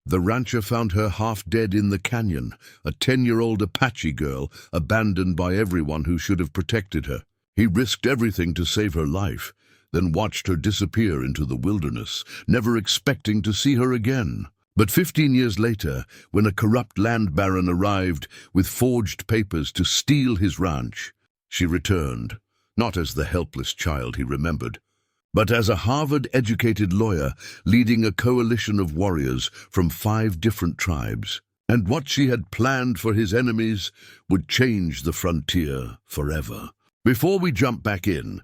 The rancher found her half dead in the canyon, a 10-year-old Apache girl abandoned by everyone who should have protected her. He risked everything to save her life, then watched her disappear into the wilderness, never expecting to see her again. But 15 years later, when a corrupt land baron arrived with forged papers to steal his ranch, she returned, not as the helpless child he remembered, but as a Harvard-educated lawyer leading a coalition of warriors from 5 different tribes. And what she had planned for his enemies would change the frontier forever. Before we jump back in,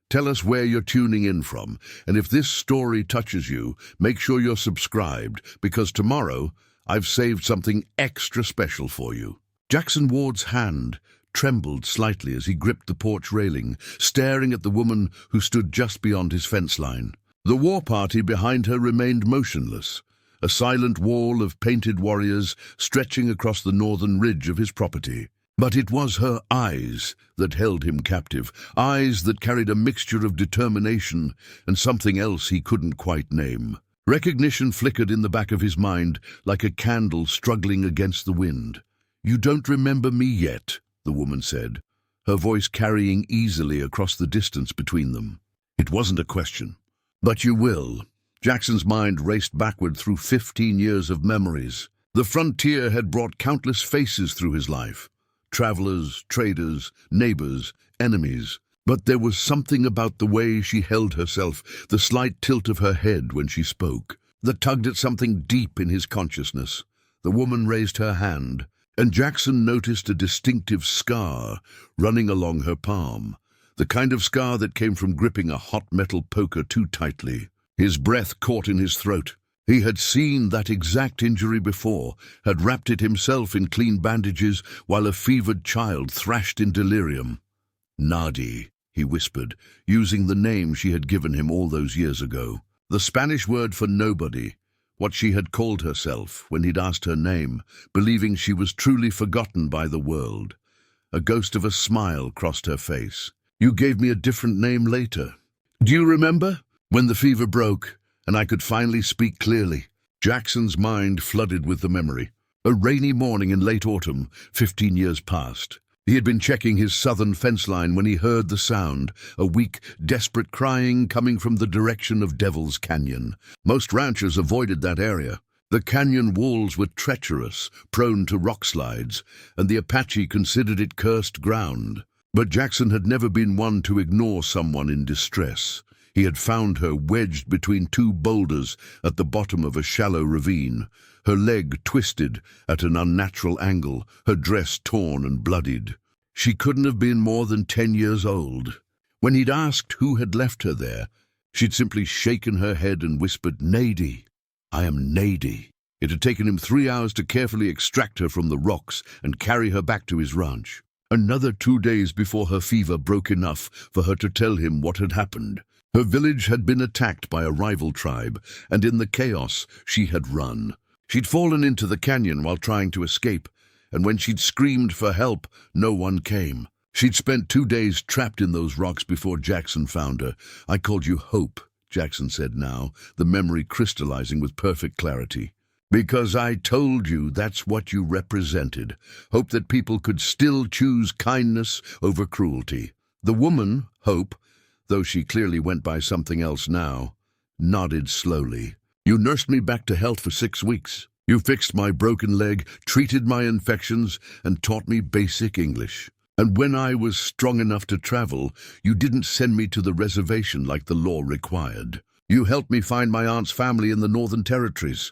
tell us where you're tuning in from, and if this story touches you, make sure you're subscribed, because tomorrow I've saved something extra special for you. Jackson Ward's hand trembled slightly as he gripped the porch railing, staring at the woman who stood just beyond his fence line. The war party behind her remained motionless, a silent wall of painted warriors stretching across the northern ridge of his property. But it was her eyes that held him captive, eyes that carried a mixture of determination and something else he couldn't quite name. Recognition flickered in the back of his mind like a candle struggling against the wind. "You don't remember me yet," the woman said, her voice carrying easily across the distance between them. It wasn't a question. "But you will." Jackson's mind raced backward through 15 years of memories. The frontier had brought countless faces through his life. Travelers, traders, neighbors, enemies. But there was something about the way she held herself, the slight tilt of her head when she spoke, that tugged at something deep in his consciousness. The woman raised her hand, and Jackson noticed a distinctive scar running along her palm, the kind of scar that came from gripping a hot metal poker too tightly. His breath caught in his throat. He had seen that exact injury before, had wrapped it himself in clean bandages while a fevered child thrashed in delirium. "Nadi," he whispered, using the name she had given him all those years ago. The Spanish word for nobody, what she had called herself when he'd asked her name, believing she was truly forgotten by the world. A ghost of a smile crossed her face. "You gave me a different name later. Do you remember? When the fever broke, and I could finally speak clearly." Jackson's mind flooded with the memory. A rainy morning in late autumn, 15 years past. He had been checking his southern fence line when he heard the sound, a weak, desperate crying coming from the direction of Devil's Canyon. Most ranchers avoided that area. The canyon walls were treacherous, prone to rock slides, and the Apache considered it cursed ground. But Jackson had never been one to ignore someone in distress. He had found her wedged between 2 boulders at the bottom of a shallow ravine, her leg twisted at an unnatural angle, her dress torn and bloodied. She couldn't have been more than 10 years old. When he'd asked who had left her there, she'd simply shaken her head and whispered, "Nady, I am Nady." It had taken him 3 hours to carefully extract her from the rocks and carry her back to his ranch. Another 2 days before her fever broke enough for her to tell him what had happened. Her village had been attacked by a rival tribe, and in the chaos she had run. She'd fallen into the canyon while trying to escape, and when she'd screamed for help, no one came. She'd spent 2 days trapped in those rocks before Jackson found her. "I called you Hope," Jackson said now, the memory crystallizing with perfect clarity. "Because I told you that's what you represented. Hope that people could still choose kindness over cruelty." The woman, Hope, though she clearly went by something else now, nodded slowly. "You nursed me back to health for 6 weeks. You fixed my broken leg, treated my infections, and taught me basic English. And when I was strong enough to travel, you didn't send me to the reservation like the law required. You helped me find my aunt's family in the Northern Territories."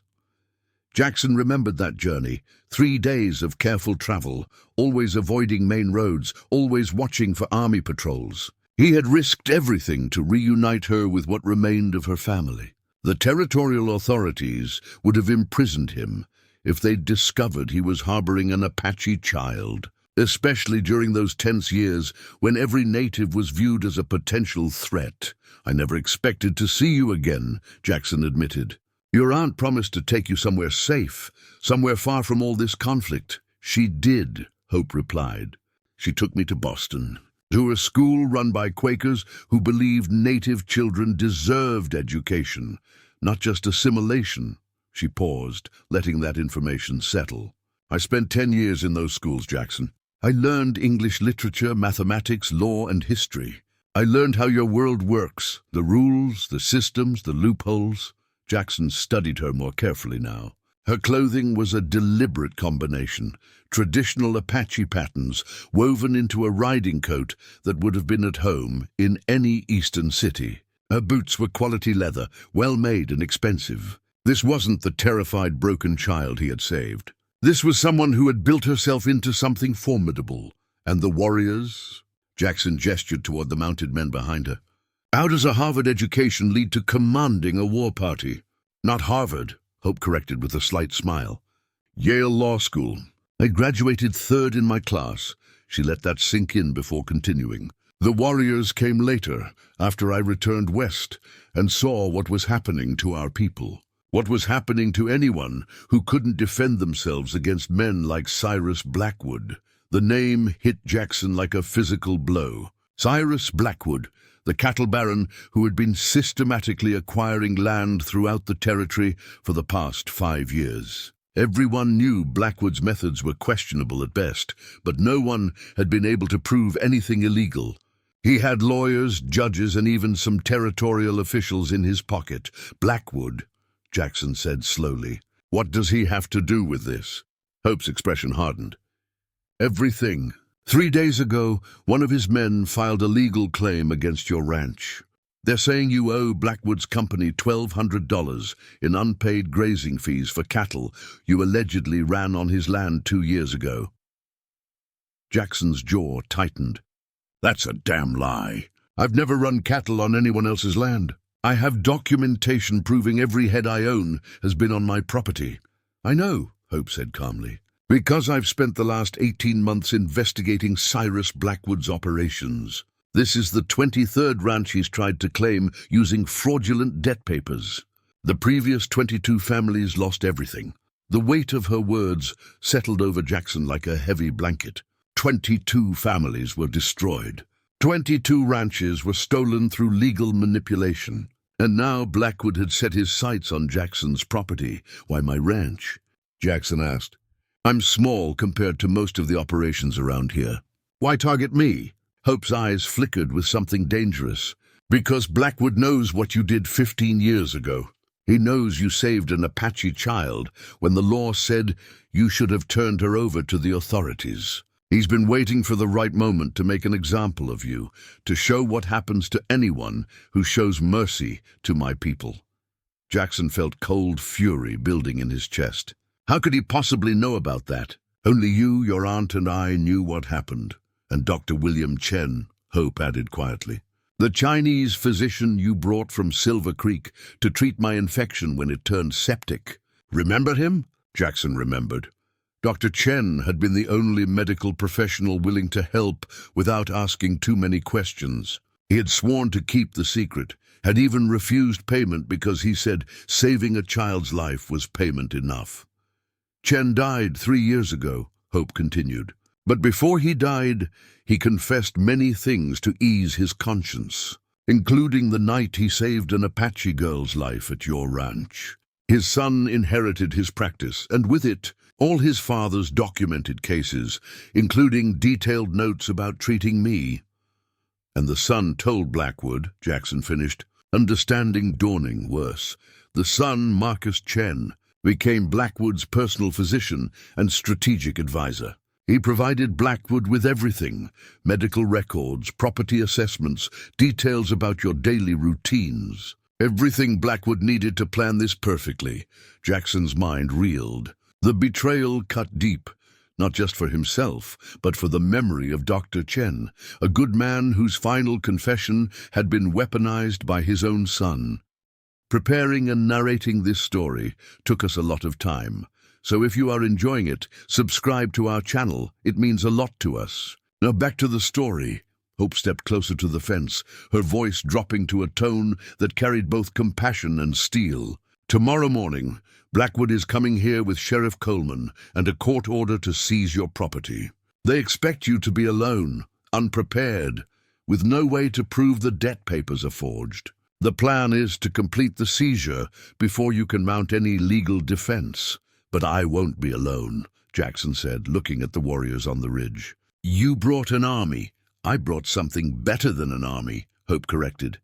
Jackson remembered that journey, 3 days of careful travel, always avoiding main roads, always watching for army patrols. He had risked everything to reunite her with what remained of her family. The territorial authorities would have imprisoned him if they'd discovered he was harboring an Apache child, especially during those tense years when every native was viewed as a potential threat. "I never expected to see you again," Jackson admitted. "Your aunt promised to take you somewhere safe, somewhere far from all this conflict." "She did," Hope replied. "She took me to Boston, to a school run by Quakers who believed native children deserved education, not just assimilation." She paused, letting that information settle. I spent 10 years in those schools, Jackson. I learned English literature, mathematics, law, and history. I learned how your world works, the rules, the systems, the loopholes. Jackson studied her more carefully now. Her clothing was a deliberate combination, traditional Apache patterns woven into a riding coat that would have been at home in any eastern city. Her boots were quality leather, well-made and expensive. This wasn't the terrified, broken child he had saved. This was someone who had built herself into something formidable. And the warriors? Jackson gestured toward the mounted men behind her. How does a Harvard education lead to commanding a war party? Not Harvard, Hope corrected with a slight smile. Yale Law School. I graduated third in my class. She let that sink in before continuing. The warriors came later, after I returned west, and saw what was happening to our people. What was happening to anyone who couldn't defend themselves against men like Cyrus Blackwood. The name hit Jackson like a physical blow. Cyrus Blackwood, the cattle baron who had been systematically acquiring land throughout the territory for the past 5 years. Everyone knew Blackwood's methods were questionable at best, but no one had been able to prove anything illegal. He had lawyers, judges, and even some territorial officials in his pocket. Blackwood, Jackson said slowly. What does he have to do with this? Hope's expression hardened. Everything. 3 days ago, one of his men filed a legal claim against your ranch. They're saying you owe Blackwood's company $1,200 in unpaid grazing fees for cattle you allegedly ran on his land 2 years ago. Jackson's jaw tightened. That's a damn lie. I've never run cattle on anyone else's land. I have documentation proving every head I own has been on my property. I know, Hope said calmly, because I've spent the last 18 months investigating Cyrus Blackwood's operations. This is the 23rd ranch he's tried to claim using fraudulent debt papers. The previous 22 families lost everything. The weight of her words settled over Jackson like a heavy blanket. 22 families were destroyed. 22 ranches were stolen through legal manipulation. And now Blackwood had set his sights on Jackson's property. Why my ranch? Jackson asked. I'm small compared to most of the operations around here. Why target me? Hope's eyes flickered with something dangerous. Because Blackwood knows what you did 15 years ago. He knows you saved an Apache child when the law said you should have turned her over to the authorities. He's been waiting for the right moment to make an example of you, to show what happens to anyone who shows mercy to my people. Jackson felt cold fury building in his chest. How could he possibly know about that? Only you, your aunt, and I knew what happened. And Dr. William Chen, Hope added quietly. The Chinese physician you brought from Silver Creek to treat my infection when it turned septic. Remember him? Jackson remembered. Dr. Chen had been the only medical professional willing to help without asking too many questions. He had sworn to keep the secret, had even refused payment because he said saving a child's life was payment enough. Chen died 3 years ago, Hope continued. But before he died, he confessed many things to ease his conscience, including the night he saved an Apache girl's life at your ranch. His son inherited his practice, and with it, all his father's documented cases, including detailed notes about treating me. And the son told Blackwood, Jackson finished, understanding dawning worse. The son, Marcus Chen, became Blackwood's personal physician and strategic advisor. He provided Blackwood with everything, medical records, property assessments, details about your daily routines. Everything Blackwood needed to plan this perfectly. Jackson's mind reeled. The betrayal cut deep, not just for himself, but for the memory of Dr. Chen, a good man whose final confession had been weaponized by his own son. Preparing and narrating this story took us a lot of time, so if you are enjoying it, subscribe to our channel. It means a lot to us. Now back to the story. Hope stepped closer to the fence, her voice dropping to a tone that carried both compassion and steel. Tomorrow morning, Blackwood is coming here with Sheriff Coleman and a court order to seize your property. They expect you to be alone, unprepared, with no way to prove the debt papers are forged. The plan is to complete the seizure before you can mount any legal defense. But I won't be alone, Jackson said, looking at the warriors on the ridge. You brought an army. I brought something better than an army, Hope corrected.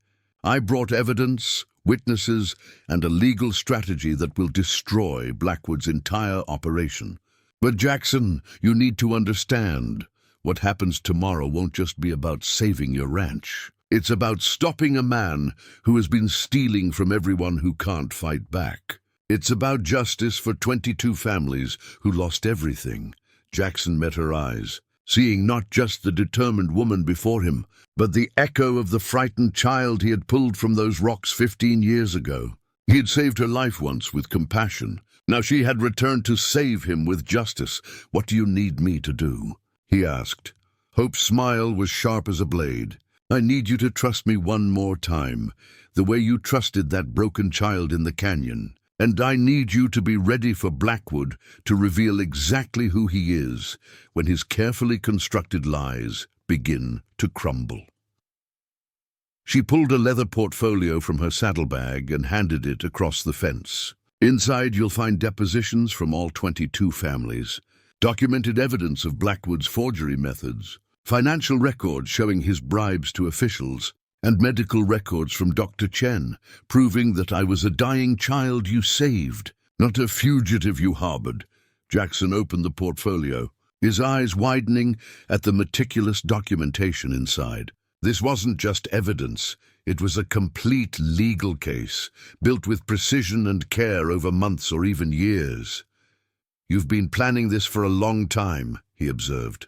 I brought evidence, witnesses, and a legal strategy that will destroy Blackwood's entire operation. But Jackson, you need to understand, what happens tomorrow won't just be about saving your ranch. It's about stopping a man who has been stealing from everyone who can't fight back. It's about justice for 22 families who lost everything. Jackson met her eyes, seeing not just the determined woman before him, but the echo of the frightened child he had pulled from those rocks 15 years ago. He had saved her life once with compassion. Now she had returned to save him with justice. What do you need me to do? He asked. Hope's smile was sharp as a blade. I need you to trust me one more time, the way you trusted that broken child in the canyon. And I need you to be ready for Blackwood to reveal exactly who he is when his carefully constructed lies begin to crumble. She pulled a leather portfolio from her saddlebag and handed it across the fence. Inside you'll find depositions from all 22 families, documented evidence of Blackwood's forgery methods, financial records showing his bribes to officials, and medical records from Dr. Chen, proving that I was a dying child you saved, not a fugitive you harbored. Jackson opened the portfolio, his eyes widening at the meticulous documentation inside. This wasn't just evidence, it was a complete legal case, built with precision and care over months or even years. You've been planning this for a long time, he observed.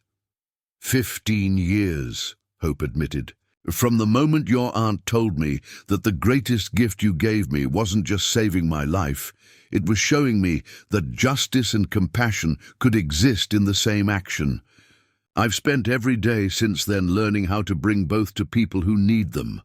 15 years, Hope admitted. From the moment your aunt told me that the greatest gift you gave me wasn't just saving my life, it was showing me that justice and compassion could exist in the same action. I've spent every day since then learning how to bring both to people who need them.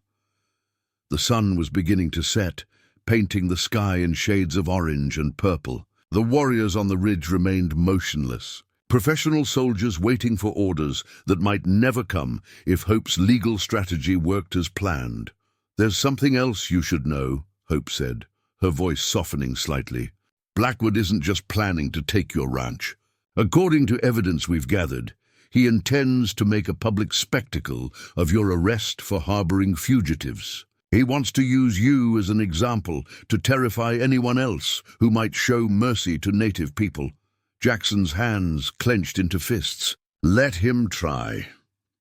The sun was beginning to set, painting the sky in shades of orange and purple. The warriors on the ridge remained motionless. Professional soldiers waiting for orders that might never come if Hope's legal strategy worked as planned. There's something else you should know, Hope said, her voice softening slightly. Blackwood isn't just planning to take your ranch. According to evidence we've gathered, he intends to make a public spectacle of your arrest for harboring fugitives. He wants to use you as an example to terrify anyone else who might show mercy to native people. Jackson's hands clenched into fists. Let him try.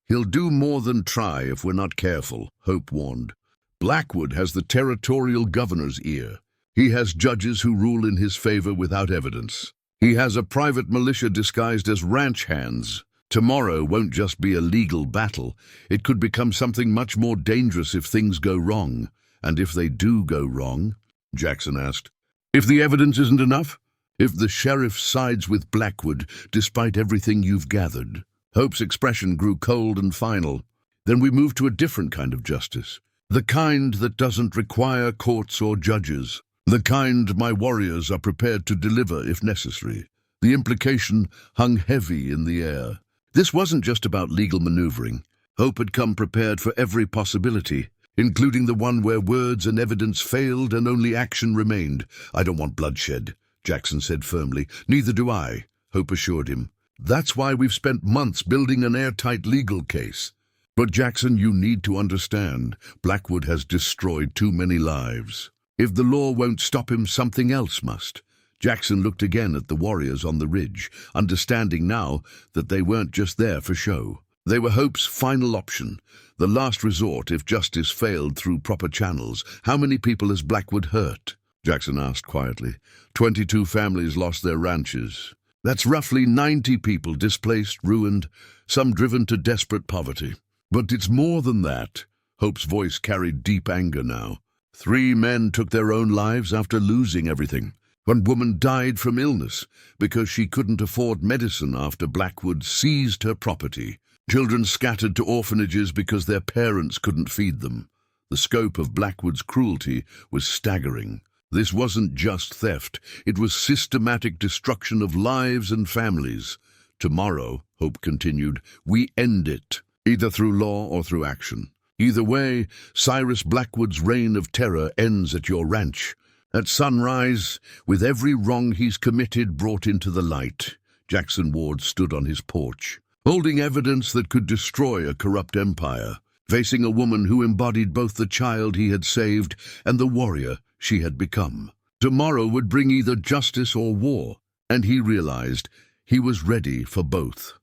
He'll do more than try if we're not careful, Hope warned. Blackwood has the territorial governor's ear. He has judges who rule in his favor without evidence. He has a private militia disguised as ranch hands. Tomorrow won't just be a legal battle. It could become something much more dangerous if things go wrong. And if they do go wrong, Jackson asked, if the evidence isn't enough? If the sheriff sides with Blackwood, despite everything you've gathered? Hope's expression grew cold and final. Then we move to a different kind of justice. The kind that doesn't require courts or judges. The kind my warriors are prepared to deliver if necessary. The implication hung heavy in the air. This wasn't just about legal maneuvering. Hope had come prepared for every possibility, including the one where words and evidence failed and only action remained. I don't want bloodshed, Jackson said firmly. Neither do I, Hope assured him. That's why we've spent months building an airtight legal case. But Jackson, you need to understand, Blackwood has destroyed too many lives. If the law won't stop him, something else must. Jackson looked again at the warriors on the ridge, understanding now that they weren't just there for show. They were Hope's final option, the last resort if justice failed through proper channels. How many people has Blackwood hurt? Jackson asked quietly. 22 families lost their ranches. That's roughly 90 people displaced, ruined, some driven to desperate poverty. But it's more than that. Hope's voice carried deep anger now. 3 men took their own lives after losing everything. One woman died from illness because she couldn't afford medicine after Blackwood seized her property. Children scattered to orphanages because their parents couldn't feed them. The scope of Blackwood's cruelty was staggering. This wasn't just theft, it was systematic destruction of lives and families. Tomorrow, Hope continued, we end it, either through law or through action. Either way, Cyrus Blackwood's reign of terror ends at your ranch. At sunrise, with every wrong he's committed brought into the light, Jackson Ward stood on his porch, holding evidence that could destroy a corrupt empire, facing a woman who embodied both the child he had saved and the warrior she had become. Tomorrow would bring either justice or war, and he realized he was ready for both.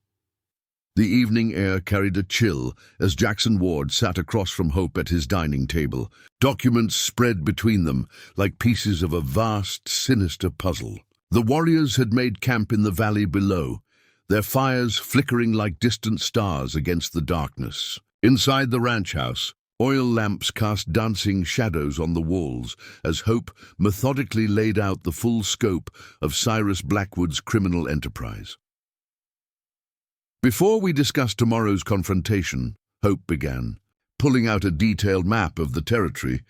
The evening air carried a chill as Jackson Ward sat across from Hope at his dining table, documents spread between them like pieces of a vast, sinister puzzle. The warriors had made camp in the valley below, their fires flickering like distant stars against the darkness. Inside the ranch house, oil lamps cast dancing shadows on the walls as Hope methodically laid out the full scope of Cyrus Blackwood's criminal enterprise. Before we discuss tomorrow's confrontation, Hope began, pulling out a detailed map of the territory,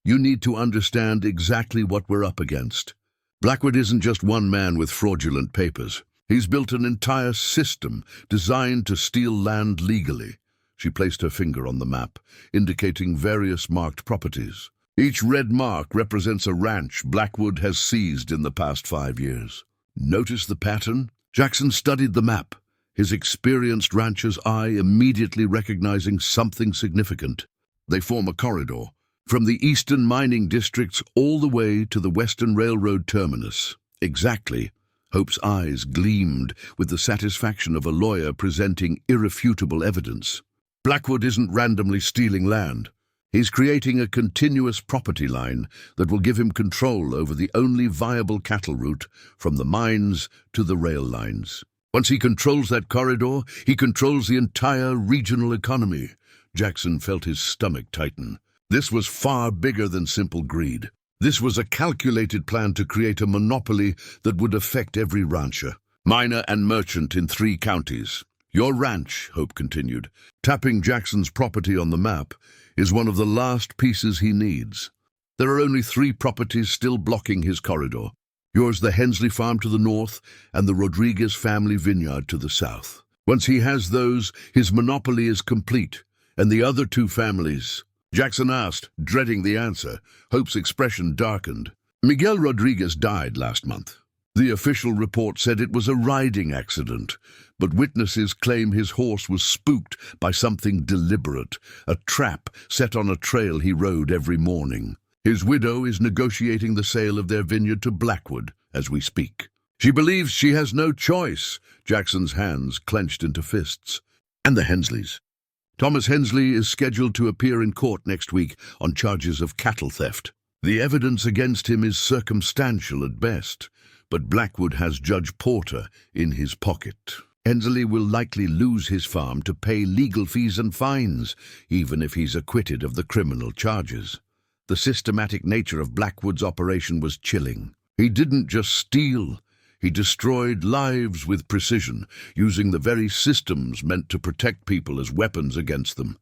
you need to understand exactly what we're up against. Blackwood isn't just one man with fraudulent papers. He's built an entire system designed to steal land legally. She placed her finger on the map, indicating various marked properties. Each red mark represents a ranch Blackwood has seized in the past 5 years. Notice the pattern? Jackson studied the map, his experienced rancher's eye immediately recognizing something significant. They form a corridor, from the eastern mining districts all the way to the western railroad terminus. Exactly. Hope's eyes gleamed with the satisfaction of a lawyer presenting irrefutable evidence. Blackwood isn't randomly stealing land. He's creating a continuous property line that will give him control over the only viable cattle route from the mines to the rail lines. Once he controls that corridor, he controls the entire regional economy. Jackson felt his stomach tighten. This was far bigger than simple greed. This was a calculated plan to create a monopoly that would affect every rancher, miner and merchant in 3 counties. Your ranch, Hope continued, tapping Jackson's property on the map, is one of the last pieces he needs. There are only 3 properties still blocking his corridor. Yours, the Hensley farm to the north, and the Rodriguez family vineyard to the south. Once he has those, his monopoly is complete, and the other 2 families. Jackson asked, dreading the answer. Hope's expression darkened. Miguel Rodriguez died last month. The official report said it was a riding accident, but witnesses claim his horse was spooked by something deliberate, a trap set on a trail he rode every morning. His widow is negotiating the sale of their vineyard to Blackwood as we speak. She believes she has no choice. Jackson's hands clenched into fists. And the Hensleys. Thomas Hensley is scheduled to appear in court next week on charges of cattle theft. The evidence against him is circumstantial at best, but Blackwood has Judge Porter in his pocket. Hensley will likely lose his farm to pay legal fees and fines, even if he's acquitted of the criminal charges. The systematic nature of Blackwood's operation was chilling. He didn't just steal. He destroyed lives with precision, using the very systems meant to protect people as weapons against them.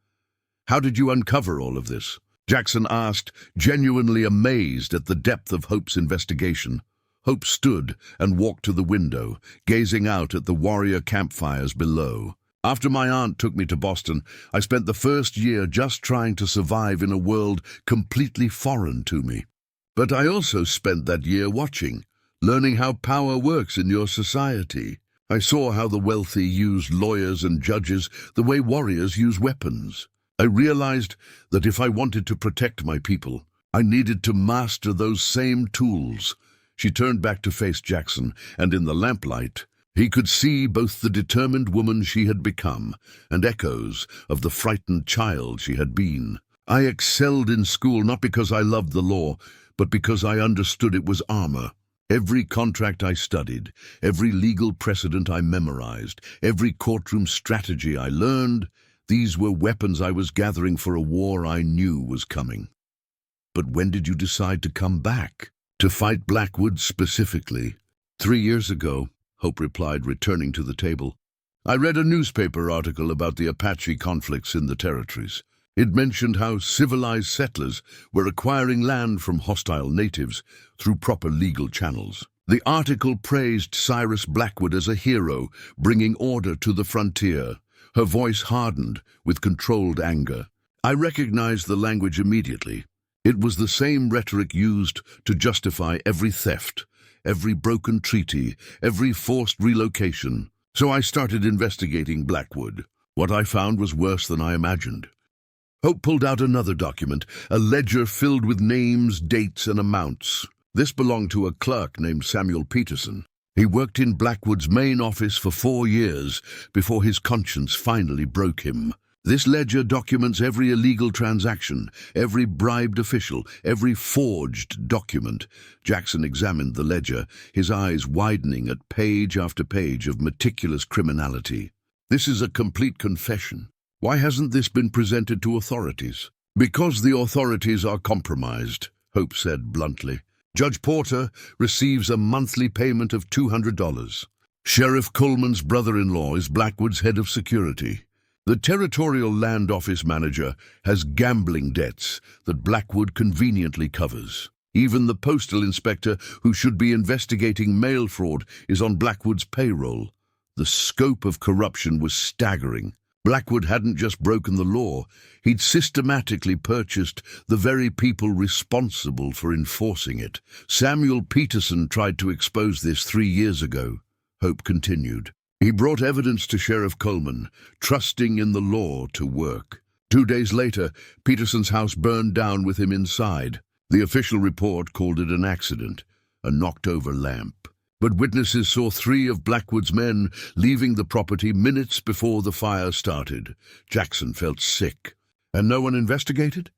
How did you uncover all of this? Jackson asked, genuinely amazed at the depth of Hope's investigation. Hope stood and walked to the window, gazing out at the warrior campfires below. After my aunt took me to Boston, I spent the first year just trying to survive in a world completely foreign to me. But I also spent that year watching, learning how power works in your society. I saw how the wealthy use lawyers and judges the way warriors use weapons. I realized that if I wanted to protect my people, I needed to master those same tools. She turned back to face Jackson, and in the lamplight, he could see both the determined woman she had become and echoes of the frightened child she had been. I excelled in school not because I loved the law, but because I understood it was armor. Every contract I studied, every legal precedent I memorized, every courtroom strategy I learned, these were weapons I was gathering for a war I knew was coming. But when did you decide to come back? To fight Blackwood specifically? 3 years ago, Hope replied, returning to the table. I read a newspaper article about the Apache conflicts in the territories. It mentioned how civilized settlers were acquiring land from hostile natives through proper legal channels. The article praised Cyrus Blackwood as a hero, bringing order to the frontier. Her voice hardened with controlled anger. I recognized the language immediately. It was the same rhetoric used to justify every theft, every broken treaty, every forced relocation. So I started investigating Blackwood. What I found was worse than I imagined. Hope pulled out another document, a ledger filled with names, dates, and amounts. This belonged to a clerk named Samuel Peterson. He worked in Blackwood's main office for 4 years before his conscience finally broke him. This ledger documents every illegal transaction, every bribed official, every forged document. Jackson examined the ledger, his eyes widening at page after page of meticulous criminality. This is a complete confession. Why hasn't this been presented to authorities? Because the authorities are compromised, Hope said bluntly. Judge Porter receives a monthly payment of $200. Sheriff Coleman's brother-in-law is Blackwood's head of security. The Territorial Land Office manager has gambling debts that Blackwood conveniently covers. Even the postal inspector, who should be investigating mail fraud, is on Blackwood's payroll. The scope of corruption was staggering. Blackwood hadn't just broken the law, he'd systematically purchased the very people responsible for enforcing it. Samuel Peterson tried to expose this 3 years ago, Hope continued. He brought evidence to Sheriff Coleman, trusting in the law to work. 2 days later, Peterson's house burned down with him inside. The official report called it an accident, a knocked-over lamp. But witnesses saw 3 of Blackwood's men leaving the property minutes before the fire started. Jackson felt sick. And no one investigated?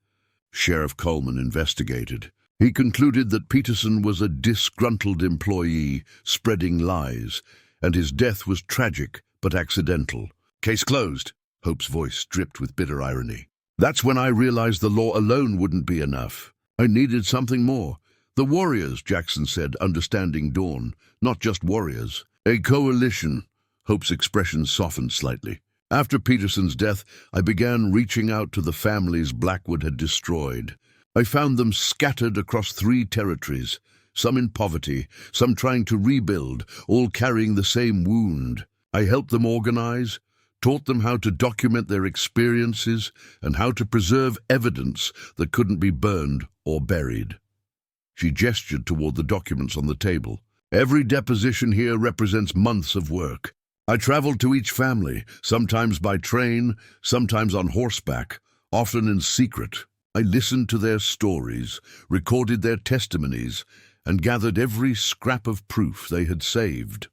Sheriff Coleman investigated. He concluded that Peterson was a disgruntled employee spreading lies, and his death was tragic but accidental. Case closed. Hope's voice dripped with bitter irony. That's when I realized the law alone wouldn't be enough. I needed something more. The warriors, Jackson said, understanding Dawn. Not just warriors. A coalition. Hope's expression softened slightly. After Peterson's death, I began reaching out to the families Blackwood had destroyed. I found them scattered across 3 territories, some in poverty, some trying to rebuild, all carrying the same wound. I helped them organize, taught them how to document their experiences and how to preserve evidence that couldn't be burned or buried. She gestured toward the documents on the table. Every deposition here represents months of work. I traveled to each family, sometimes by train, sometimes on horseback, often in secret. I listened to their stories, recorded their testimonies, and gathered every scrap of proof they had saved.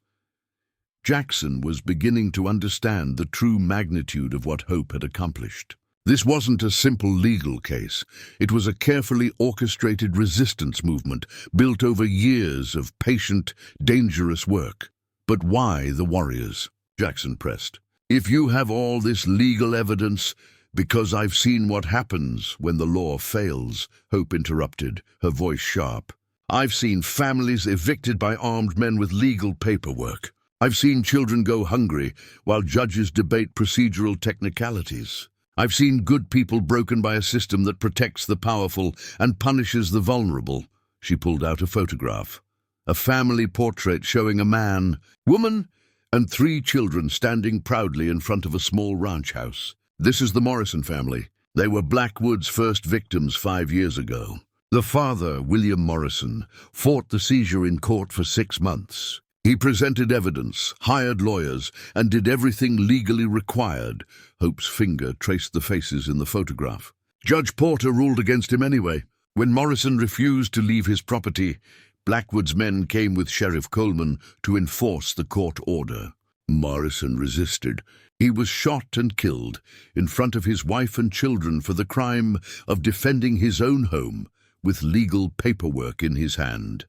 Jackson was beginning to understand the true magnitude of what Hope had accomplished. This wasn't a simple legal case. It was a carefully orchestrated resistance movement built over years of patient, dangerous work. But why the warriors? Jackson pressed. If you have all this legal evidence, because I've seen what happens when the law fails, Hope interrupted, her voice sharp. I've seen families evicted by armed men with legal paperwork. I've seen children go hungry while judges debate procedural technicalities. I've seen good people broken by a system that protects the powerful and punishes the vulnerable. She pulled out a photograph. A family portrait showing a man, woman, and 3 children standing proudly in front of a small ranch house. This is the Morrison family. They were Blackwood's first victims 5 years ago. The father, William Morrison, fought the seizure in court for 6 months. He presented evidence, hired lawyers, and did everything legally required. Hope's finger traced the faces in the photograph. Judge Porter ruled against him anyway. When Morrison refused to leave his property, Blackwood's men came with Sheriff Coleman to enforce the court order. Morrison resisted. He was shot and killed in front of his wife and children for the crime of defending his own home with legal paperwork in his hand.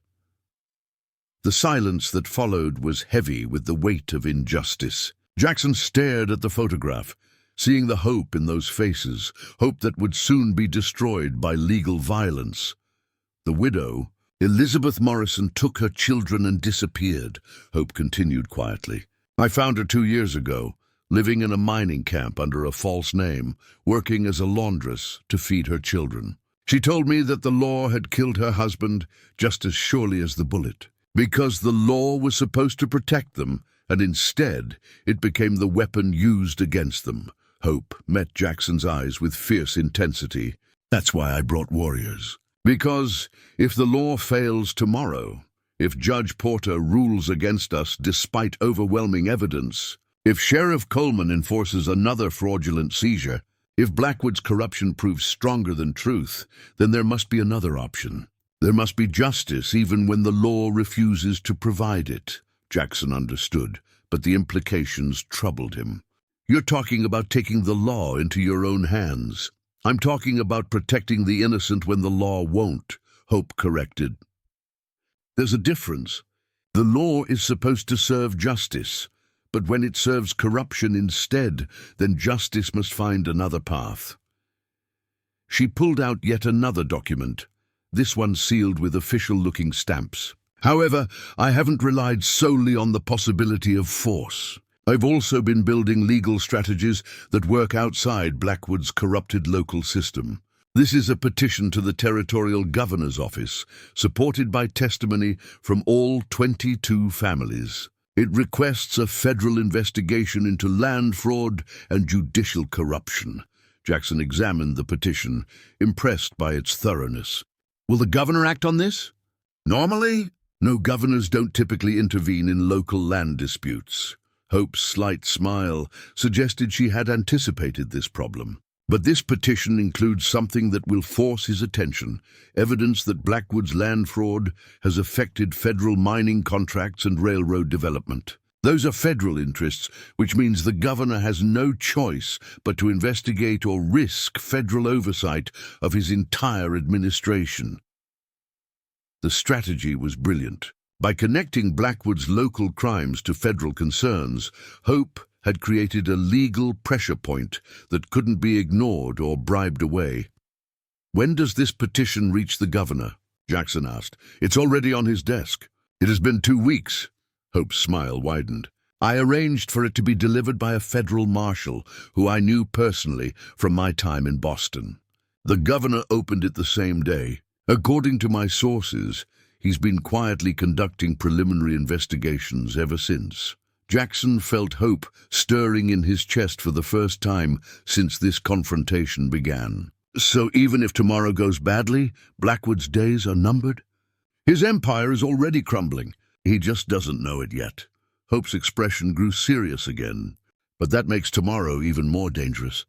The silence that followed was heavy with the weight of injustice. Jackson stared at the photograph, seeing the hope in those faces, hope that would soon be destroyed by legal violence. The widow, Elizabeth Morrison, took her children and disappeared, Hope continued quietly. I found her 2 years ago, living in a mining camp under a false name, working as a laundress to feed her children. She told me that the law had killed her husband just as surely as the bullet. Because the law was supposed to protect them, and instead it became the weapon used against them. Hope met Jackson's eyes with fierce intensity. That's why I brought warriors. Because if the law fails tomorrow, if Judge Porter rules against us despite overwhelming evidence, if Sheriff Coleman enforces another fraudulent seizure, if Blackwood's corruption proves stronger than truth, then there must be another option. There must be justice even when the law refuses to provide it. Jackson understood, but the implications troubled him. You're talking about taking the law into your own hands. I'm talking about protecting the innocent when the law won't, Hope corrected. There's a difference. The law is supposed to serve justice, but when it serves corruption instead, then justice must find another path. She pulled out yet another document, this one sealed with official-looking stamps. However, I haven't relied solely on the possibility of force. I've also been building legal strategies that work outside Blackwood's corrupted local system. This is a petition to the Territorial Governor's Office, supported by testimony from all 22 families. It requests a federal investigation into land fraud and judicial corruption. Jackson examined the petition, impressed by its thoroughness. Will the governor act on this? Normally, no, governors don't typically intervene in local land disputes. Hope's slight smile suggested she had anticipated this problem. But this petition includes something that will force his attention, evidence that Blackwood's land fraud has affected federal mining contracts and railroad development. Those are federal interests, which means the governor has no choice but to investigate or risk federal oversight of his entire administration. The strategy was brilliant. By connecting Blackwood's local crimes to federal concerns, Hope had created a legal pressure point that couldn't be ignored or bribed away. When does this petition reach the governor? Jackson asked. It's already on his desk. It has been 2 weeks. Hope's smile widened. I arranged for it to be delivered by a federal marshal who I knew personally from my time in Boston. The governor opened it the same day. According to my sources, he's been quietly conducting preliminary investigations ever since. Jackson felt hope stirring in his chest for the first time since this confrontation began. So even if tomorrow goes badly, Blackwood's days are numbered? His empire is already crumbling. He just doesn't know it yet. Hope's expression grew serious again. But that makes tomorrow even more dangerous.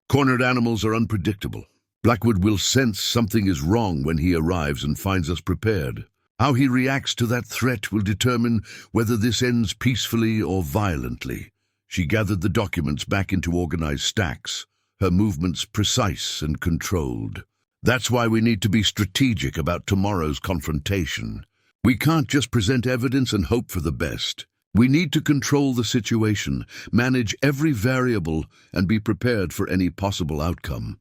Cornered animals are unpredictable. Blackwood will sense something is wrong when he arrives and finds us prepared. How he reacts to that threat will determine whether this ends peacefully or violently. She gathered the documents back into organized stacks, her movements precise and controlled. That's why we need to be strategic about tomorrow's confrontation. We can't just present evidence and hope for the best. We need to control the situation, manage every variable, and be prepared for any possible outcome.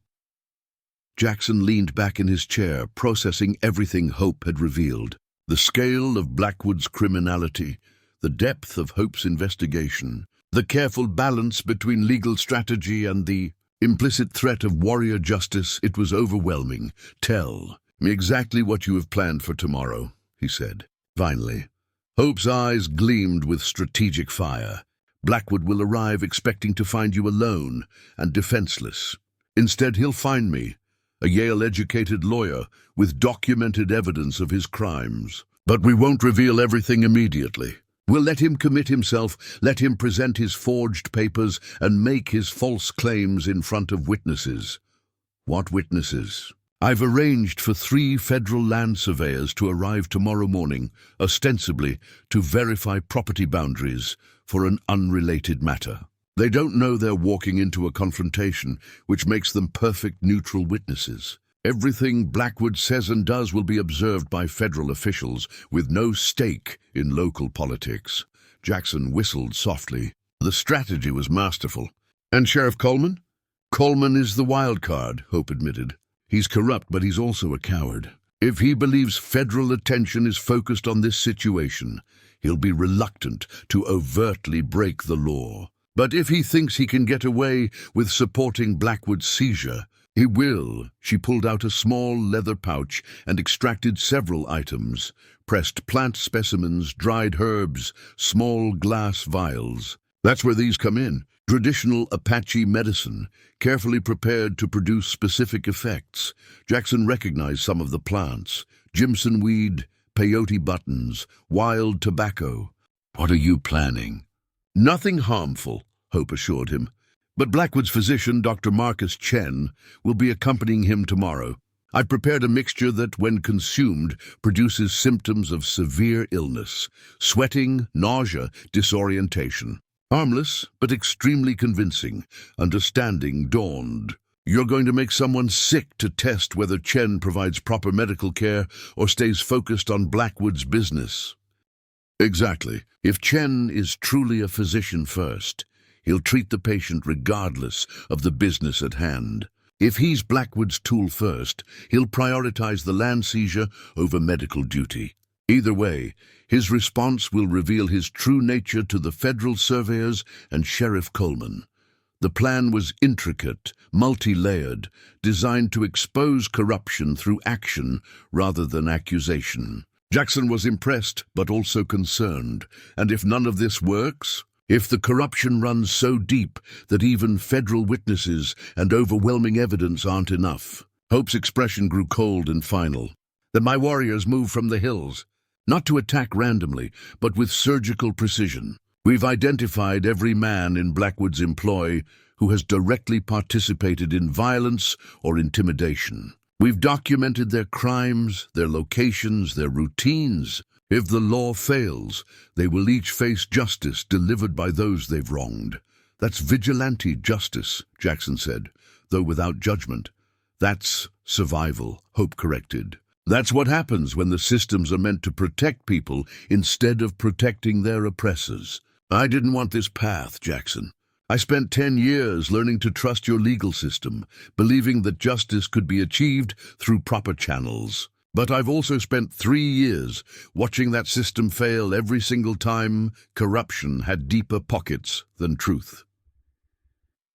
Jackson leaned back in his chair, processing everything Hope had revealed. The scale of Blackwood's criminality, the depth of Hope's investigation, the careful balance between legal strategy and the implicit threat of warrior justice, it was overwhelming. Tell me exactly what you have planned for tomorrow, he said. Finally, Hope's eyes gleamed with strategic fire. Blackwood will arrive expecting to find you alone and defenseless. Instead, he'll find me, a Yale-educated lawyer with documented evidence of his crimes. But we won't reveal everything immediately. We'll let him commit himself, let him present his forged papers and make his false claims in front of witnesses. What witnesses? I've arranged for 3 federal land surveyors to arrive tomorrow morning, ostensibly to verify property boundaries for an unrelated matter. They don't know they're walking into a confrontation, which makes them perfect neutral witnesses. Everything Blackwood says and does will be observed by federal officials, with no stake in local politics. Jackson whistled softly. The strategy was masterful. And Sheriff Coleman? Coleman is the wild card, Hope admitted. He's corrupt, but he's also a coward. If he believes federal attention is focused on this situation, he'll be reluctant to overtly break the law. But if he thinks he can get away with supporting Blackwood's seizure, he will. She pulled out a small leather pouch and extracted several items, pressed plant specimens, dried herbs, small glass vials. That's where these come in. Traditional Apache medicine, carefully prepared to produce specific effects. Jackson recognized some of the plants. Jimson weed, peyote buttons, wild tobacco. What are you planning? Nothing harmful, Hope assured him. But Blackwood's physician, Dr. Marcus Chen, will be accompanying him tomorrow. I've prepared a mixture that, when consumed, produces symptoms of severe illness. Sweating, nausea, disorientation. Harmless, but extremely convincing. Understanding dawned. You're going to make someone sick to test whether Chen provides proper medical care or stays focused on Blackwood's business. Exactly. If Chen is truly a physician first, he'll treat the patient regardless of the business at hand. If he's Blackwood's tool first, he'll prioritize the land seizure over medical duty. Either way, his response will reveal his true nature to the federal surveyors and Sheriff Coleman. The plan was intricate, multi-layered, designed to expose corruption through action rather than accusation. Jackson was impressed, but also concerned. And if none of this works, if the corruption runs so deep that even federal witnesses and overwhelming evidence aren't enough? Hope's expression grew cold and final. Then my warriors move from the hills, not to attack randomly, but with surgical precision. We've identified every man in Blackwood's employ who has directly participated in violence or intimidation. We've documented their crimes, their locations, their routines. If the law fails, they will each face justice delivered by those they've wronged. That's vigilante justice, Jackson said, though without judgment. That's survival, Hope corrected. That's what happens when the systems are meant to protect people instead of protecting their oppressors. I didn't want this path, Jackson. I spent 10 years learning to trust your legal system, believing that justice could be achieved through proper channels. But I've also spent 3 years watching that system fail every single time corruption had deeper pockets than truth.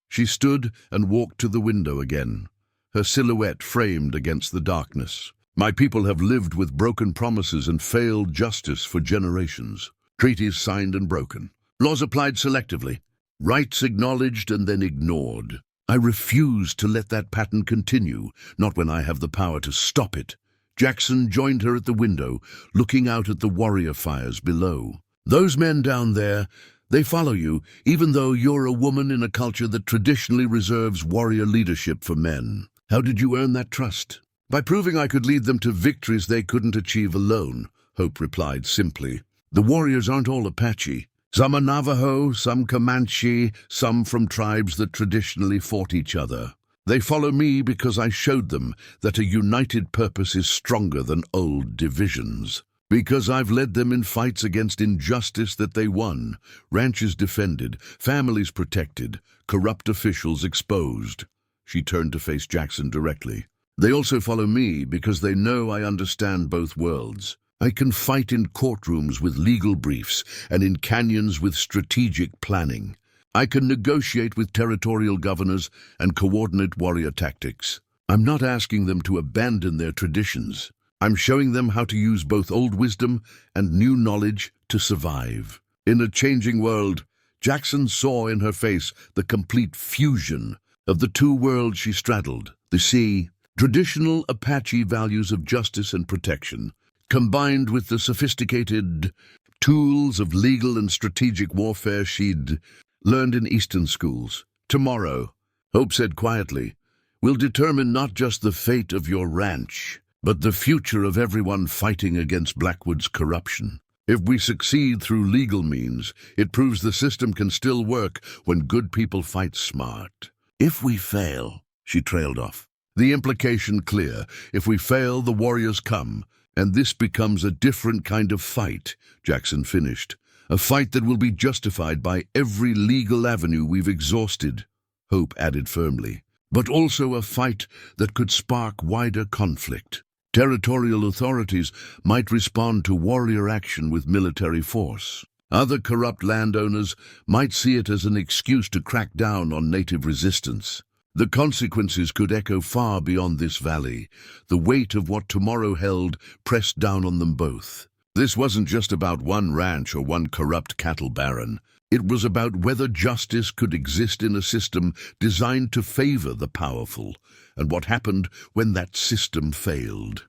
She stood and walked to the window again, her silhouette framed against the darkness. My people have lived with broken promises and failed justice for generations. Treaties signed and broken. Laws applied selectively. Rights acknowledged and then ignored. I refuse to let that pattern continue, not when I have the power to stop it. Jackson joined her at the window, looking out at the warrior fires below. Those men down there, they follow you, even though you're a woman in a culture that traditionally reserves warrior leadership for men. How did you earn that trust? By proving I could lead them to victories they couldn't achieve alone, Hope replied simply. The warriors aren't all Apache. Some are Navajo, some Comanche, some from tribes that traditionally fought each other. They follow me because I showed them that a united purpose is stronger than old divisions. Because I've led them in fights against injustice that they won, ranches defended, families protected, corrupt officials exposed. She turned to face Jackson directly. They also follow me because they know I understand both worlds. I can fight in courtrooms with legal briefs and in canyons with strategic planning. I can negotiate with territorial governors and coordinate warrior tactics. I'm not asking them to abandon their traditions. I'm showing them how to use both old wisdom and new knowledge to survive. In a changing world, Jackson saw in her face the complete fusion of the two worlds she straddled. The sea, traditional Apache values of justice and protection, combined with the sophisticated tools of legal and strategic warfare she'd learned in Eastern schools. Tomorrow, Hope said quietly, will determine not just the fate of your ranch, but the future of everyone fighting against Blackwood's corruption. If we succeed through legal means, it proves the system can still work when good people fight smart. If we fail, she trailed off. The implication clear. If we fail, the warriors come, and this becomes a different kind of fight, Jackson finished. A fight that will be justified by every legal avenue we've exhausted, Hope added firmly. But also a fight that could spark wider conflict. Territorial authorities might respond to warrior action with military force. Other corrupt landowners might see it as an excuse to crack down on native resistance. The consequences could echo far beyond this valley. The weight of what tomorrow held pressed down on them both. This wasn't just about one ranch or one corrupt cattle baron. It was about whether justice could exist in a system designed to favor the powerful, and what happened when that system failed.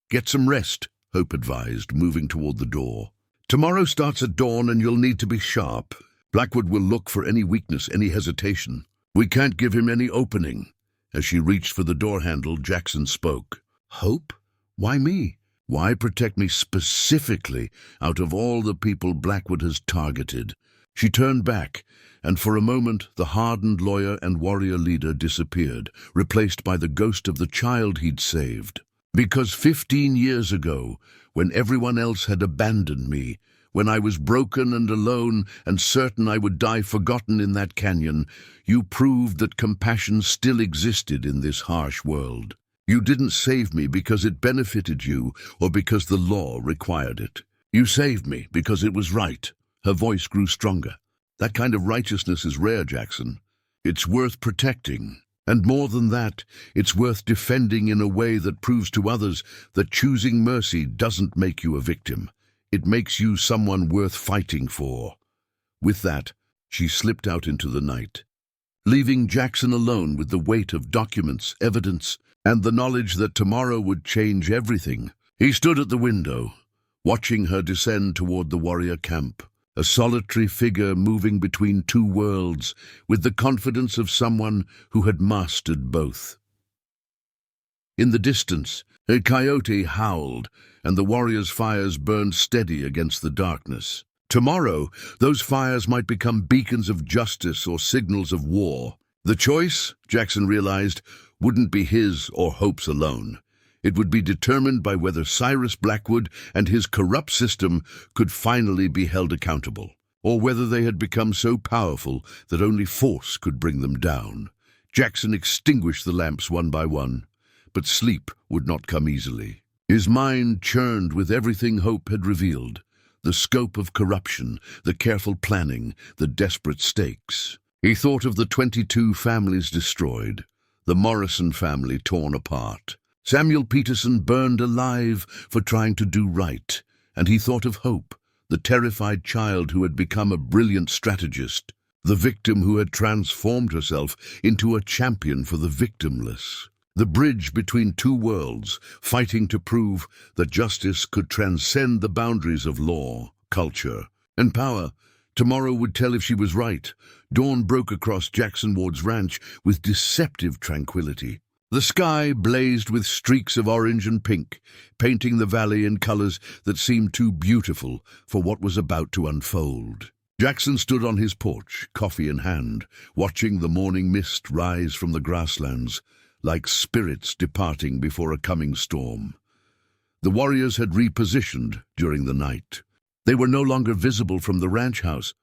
"Get some rest," Hope advised, moving toward the door. "Tomorrow starts at dawn and you'll need to be sharp. Blackwood will look for any weakness, any hesitation. We can't give him any opening." As she reached for the door handle, Jackson spoke. "Hope? Why me? Why protect me specifically out of all the people Blackwood has targeted?" She turned back, and for a moment the hardened lawyer and warrior leader disappeared, replaced by the ghost of the child he'd saved. "Because 15 years ago, when everyone else had abandoned me, when I was broken and alone and certain I would die forgotten in that canyon, you proved that compassion still existed in this harsh world. You didn't save me because it benefited you or because the law required it. You saved me because it was right." Her voice grew stronger. "That kind of righteousness is rare, Jackson. It's worth protecting. And more than that, it's worth defending in a way that proves to others that choosing mercy doesn't make you a victim. It makes you someone worth fighting for." With that, she slipped out into the night, leaving Jackson alone with the weight of documents, evidence, and the knowledge that tomorrow would change everything. He stood at the window, watching her descend toward the warrior camp, a solitary figure moving between two worlds with the confidence of someone who had mastered both. In the distance, a coyote howled, and the warrior's fires burned steady against the darkness. Tomorrow, those fires might become beacons of justice or signals of war. The choice, Jackson realized, wouldn't be his or Hope's alone. It would be determined by whether Cyrus Blackwood and his corrupt system could finally be held accountable, or whether they had become so powerful that only force could bring them down. Jackson extinguished the lamps one by one, but sleep would not come easily. His mind churned with everything Hope had revealed: the scope of corruption, the careful planning, the desperate stakes. He thought of the 22 families destroyed, the Morrison family torn apart, Samuel Peterson burned alive for trying to do right, and he thought of Hope, the terrified child who had become a brilliant strategist, the victim who had transformed herself into a champion for the victimless. The bridge between two worlds, fighting to prove that justice could transcend the boundaries of law, culture, and power. Tomorrow would tell if she was right. Dawn broke across Jackson Ward's ranch with deceptive tranquility. The sky blazed with streaks of orange and pink, painting the valley in colors that seemed too beautiful for what was about to unfold. Jackson stood on his porch, coffee in hand, watching the morning mist rise from the grasslands, like spirits departing before a coming storm. The warriors had repositioned during the night. They were no longer visible from the ranch house,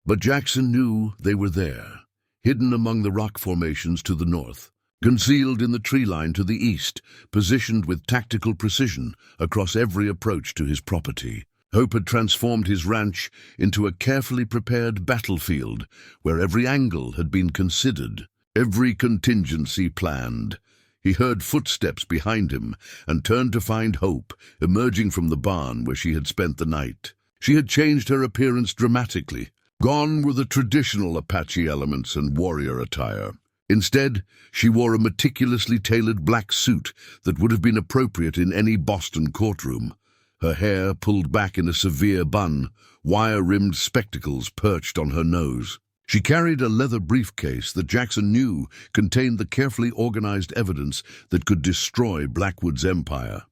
but Jackson knew they were there, hidden among the rock formations to the north, concealed in the tree line to the east, positioned with tactical precision across every approach to his property. Hope had transformed his ranch into a carefully prepared battlefield where every angle had been considered, every contingency planned. He heard footsteps behind him and turned to find Hope emerging from the barn where she had spent the night. She had changed her appearance dramatically. Gone were the traditional Apache elements and warrior attire. Instead, she wore a meticulously tailored black suit that would have been appropriate in any Boston courtroom. Her hair pulled back in a severe bun, wire-rimmed spectacles perched on her nose. She carried a leather briefcase that Jackson knew contained the carefully organized evidence that could destroy Blackwood's empire.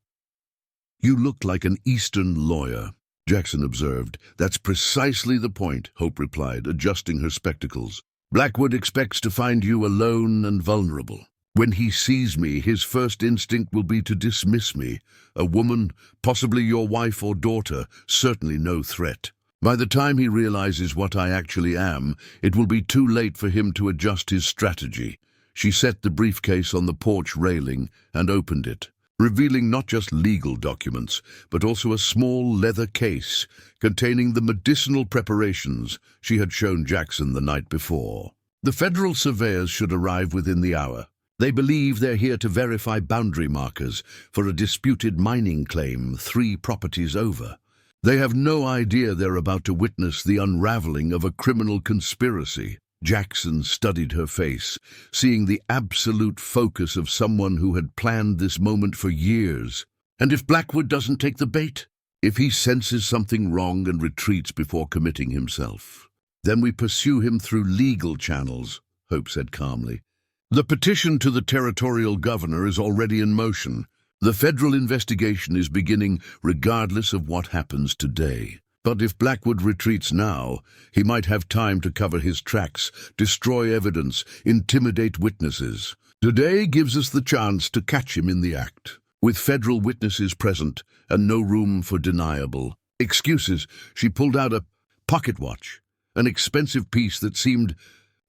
"You look like an Eastern lawyer," Jackson observed. "That's precisely the point," Hope replied, adjusting her spectacles. "Blackwood expects to find you alone and vulnerable. When he sees me, his first instinct will be to dismiss me. A woman, possibly your wife or daughter, certainly no threat. By the time he realizes what I actually am, it will be too late for him to adjust his strategy." She set the briefcase on the porch railing and opened it, revealing not just legal documents, but also a small leather case containing the medicinal preparations she had shown Jackson the night before. "The federal surveyors should arrive within the hour. They believe they're here to verify boundary markers for a disputed mining claim 3 properties over. They have no idea they're about to witness the unraveling of a criminal conspiracy. Jackson studied her face, seeing the absolute focus of someone who had planned this moment for years. And if Blackwood doesn't take the bait? If he senses something wrong and retreats before committing himself? Then we pursue him through legal channels, Hope said calmly. The petition to the territorial governor is already in motion. The federal investigation is beginning regardless of what happens today. But if Blackwood retreats now, he might have time to cover his tracks, destroy evidence, intimidate witnesses. Today gives us the chance to catch him in the act. With federal witnesses present and no room for deniable excuses, she pulled out a pocket watch, an expensive piece that seemed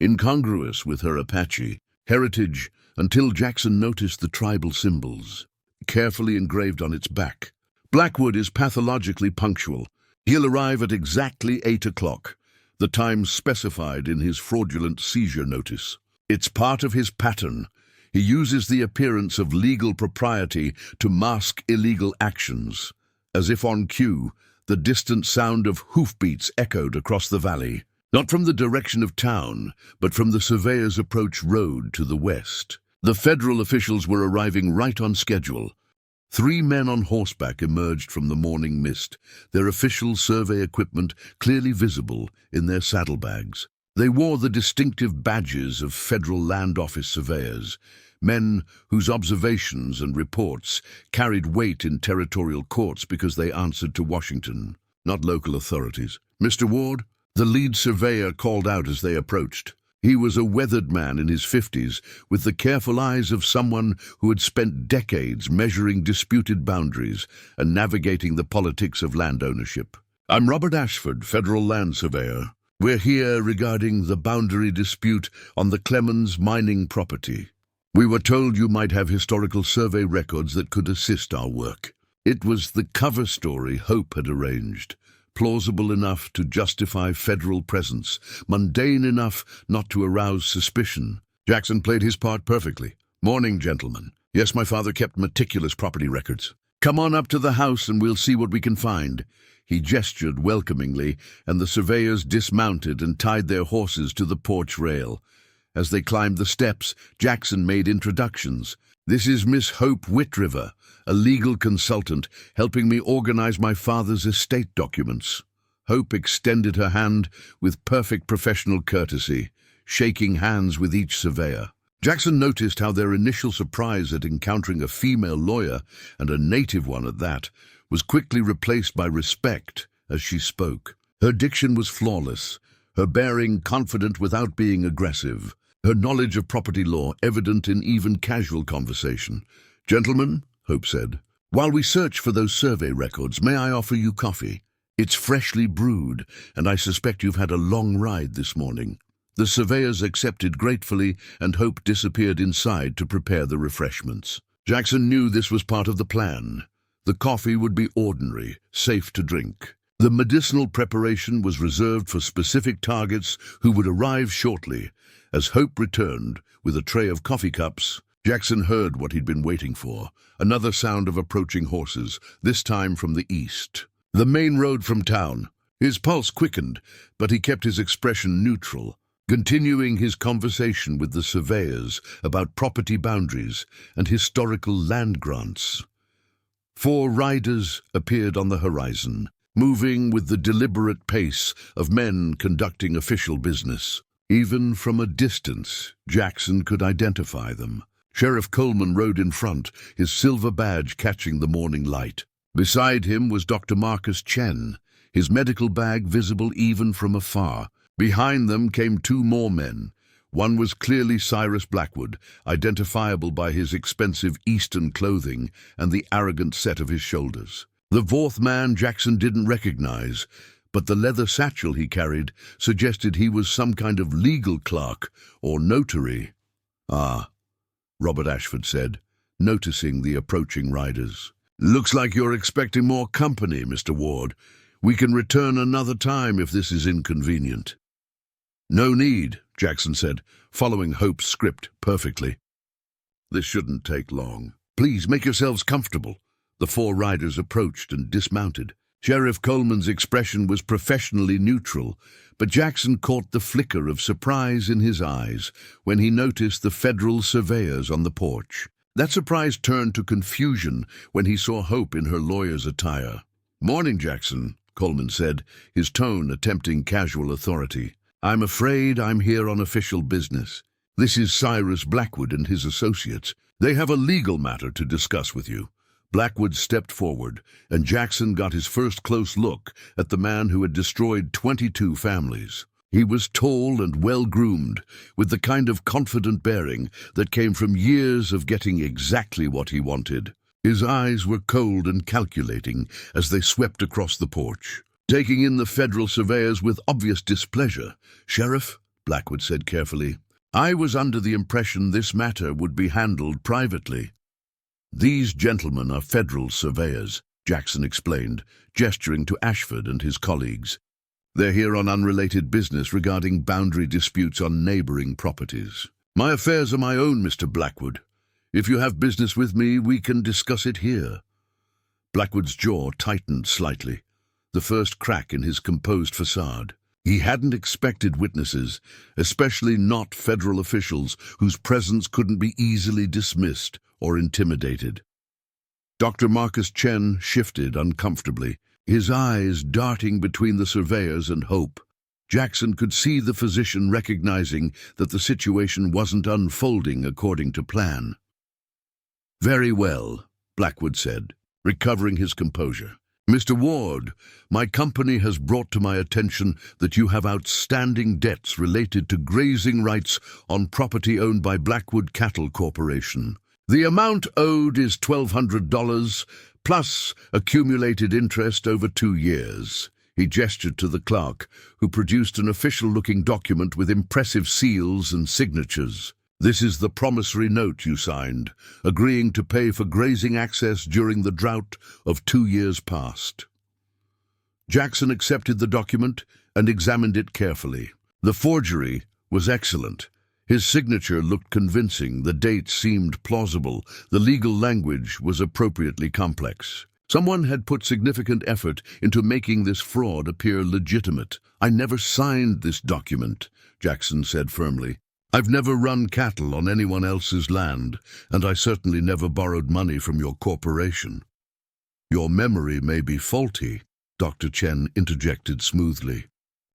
incongruous with her Apache heritage until Jackson noticed the tribal symbols, carefully engraved on its back. Blackwood is pathologically punctual. He'll arrive at exactly 8 o'clock, the time specified in his fraudulent seizure notice. It's part of his pattern. He uses the appearance of legal propriety to mask illegal actions. As if on cue, the distant sound of hoofbeats echoed across the valley, not from the direction of town, but from the surveyor's approach road to the west. The federal officials were arriving right on schedule. 3 men on horseback emerged from the morning mist, their official survey equipment clearly visible in their saddlebags. They wore the distinctive badges of Federal Land Office surveyors, men whose observations and reports carried weight in territorial courts because they answered to Washington, not local authorities. "Mr. Ward," the lead surveyor called out as they approached. He was a weathered man in his 50s, with the careful eyes of someone who had spent decades measuring disputed boundaries and navigating the politics of land ownership. "I'm Robert Ashford, Federal Land Surveyor. We're here regarding the boundary dispute on the Clemens mining property. We were told you might have historical survey records that could assist our work." It was the cover story Hope had arranged, plausible enough to justify federal presence, mundane enough not to arouse suspicion. Jackson played his part perfectly. "Morning, gentlemen. Yes, my father kept meticulous property records. Come on up to the house and we'll see what we can find." He gestured welcomingly, and the surveyors dismounted and tied their horses to the porch rail. As they climbed the steps, Jackson made introductions. "This is Miss Hope Whitriver, a legal consultant, helping me organize my father's estate documents." Hope extended her hand with perfect professional courtesy, shaking hands with each surveyor. Jackson noticed how their initial surprise at encountering a female lawyer, and a native one at that, was quickly replaced by respect as she spoke. Her diction was flawless, her bearing confident without being aggressive, her knowledge of property law evident in even casual conversation. "Gentlemen," Hope said, "while we search for those survey records, may I offer you coffee? It's freshly brewed, and I suspect you've had a long ride this morning." The surveyors accepted gratefully, and Hope disappeared inside to prepare the refreshments. Jackson knew this was part of the plan. The coffee would be ordinary, safe to drink. The medicinal preparation was reserved for specific targets who would arrive shortly. As Hope returned with a tray of coffee cups, Jackson heard what he'd been waiting for, another sound of approaching horses, this time from the east. The main road from town. His pulse quickened, but he kept his expression neutral, continuing his conversation with the surveyors about property boundaries and historical land grants. 4 riders appeared on the horizon, moving with the deliberate pace of men conducting official business. Even from a distance, Jackson could identify them. Sheriff Coleman rode in front, his silver badge catching the morning light. Beside him was Dr. Marcus Chen, his medical bag visible even from afar. Behind them came 2 more men. One was clearly Cyrus Blackwood, identifiable by his expensive Eastern clothing and the arrogant set of his shoulders. The 4th man Jackson didn't recognize, but the leather satchel he carried suggested he was some kind of legal clerk or notary. "Ah," Robert Ashford said, noticing the approaching riders. "Looks like you're expecting more company, Mr. Ward. We can return another time if this is inconvenient." "No need," Jackson said, following Hope's script perfectly. This shouldn't take long. Please make yourselves comfortable. The four riders approached and dismounted. Sheriff Coleman's expression was professionally neutral, but Jackson caught the flicker of surprise in his eyes when he noticed the federal surveyors on the porch. That surprise turned to confusion when he saw Hope in her lawyer's attire. "Morning, Jackson," Coleman said, his tone attempting casual authority. "I'm afraid I'm here on official business. This is Cyrus Blackwood and his associates. They have a legal matter to discuss with you." Blackwood stepped forward, and Jackson got his first close look at the man who had destroyed 22 families. He was tall and well-groomed, with the kind of confident bearing that came from years of getting exactly what he wanted. His eyes were cold and calculating as they swept across the porch, taking in the federal surveyors with obvious displeasure. "Sheriff," Blackwood said carefully, "I was under the impression this matter would be handled privately." "These gentlemen are federal surveyors," Jackson explained, gesturing to Ashford and his colleagues. "They're here on unrelated business regarding boundary disputes on neighboring properties." "My affairs are my own, Mr. Blackwood. If you have business with me, we can discuss it here." Blackwood's jaw tightened slightly, the first crack in his composed facade. He hadn't expected witnesses, especially not federal officials whose presence couldn't be easily dismissed or intimidated. Dr. Marcus Chen shifted uncomfortably, his eyes darting between the surveyors and Hope. Jackson could see the physician recognizing that the situation wasn't unfolding according to plan. "Very well," Blackwood said, recovering his composure. "Mr. Ward, my company has brought to my attention that you have outstanding debts related to grazing rights on property owned by Blackwood Cattle Corporation. The amount owed is $1,200, plus accumulated interest over 2 years. He gestured to the clerk, who produced an official-looking document with impressive seals and signatures. "This is the promissory note you signed, agreeing to pay for grazing access during the drought of 2 years past." Jackson accepted the document and examined it carefully. The forgery was excellent. His signature looked convincing, the dates seemed plausible, the legal language was appropriately complex. Someone had put significant effort into making this fraud appear legitimate. "I never signed this document," Jackson said firmly. "I've never run cattle on anyone else's land, and I certainly never borrowed money from your corporation." "Your memory may be faulty," Dr. Chen interjected smoothly.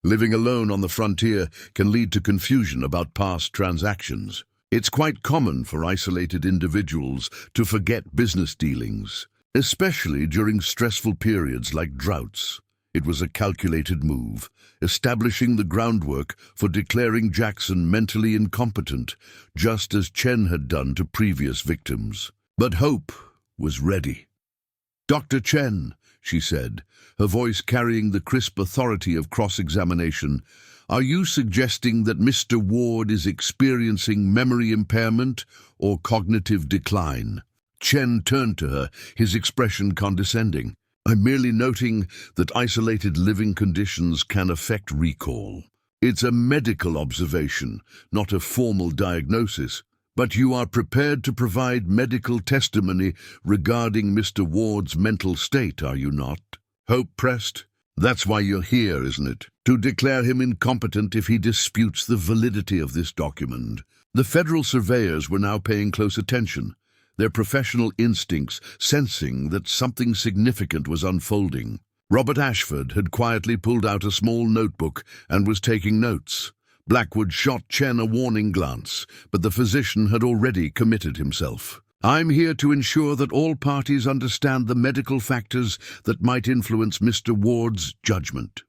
"Living alone on the frontier can lead to confusion about past transactions. It's quite common for isolated individuals to forget business dealings, especially during stressful periods like droughts." It was a calculated move, establishing the groundwork for declaring Jackson mentally incompetent, just as Chen had done to previous victims. But Hope was ready. "Dr. Chen," she said, her voice carrying the crisp authority of cross-examination, "are you suggesting that Mr. Ward is experiencing memory impairment or cognitive decline?" Chen turned to her, his expression condescending. "I'm merely noting that isolated living conditions can affect recall. It's a medical observation, not a formal diagnosis. But you are prepared to provide medical testimony regarding Mr. Ward's mental state, are you not?" Hope pressed. "That's why you're here, isn't it? To declare him incompetent if he disputes the validity of this document." The federal surveyors were now paying close attention, their professional instincts sensing that something significant was unfolding. Robert Ashford had quietly pulled out a small notebook and was taking notes. Blackwood shot Chen a warning glance, but the physician had already committed himself. "I'm here to ensure that all parties understand the medical factors that might influence Mr. Ward's judgment."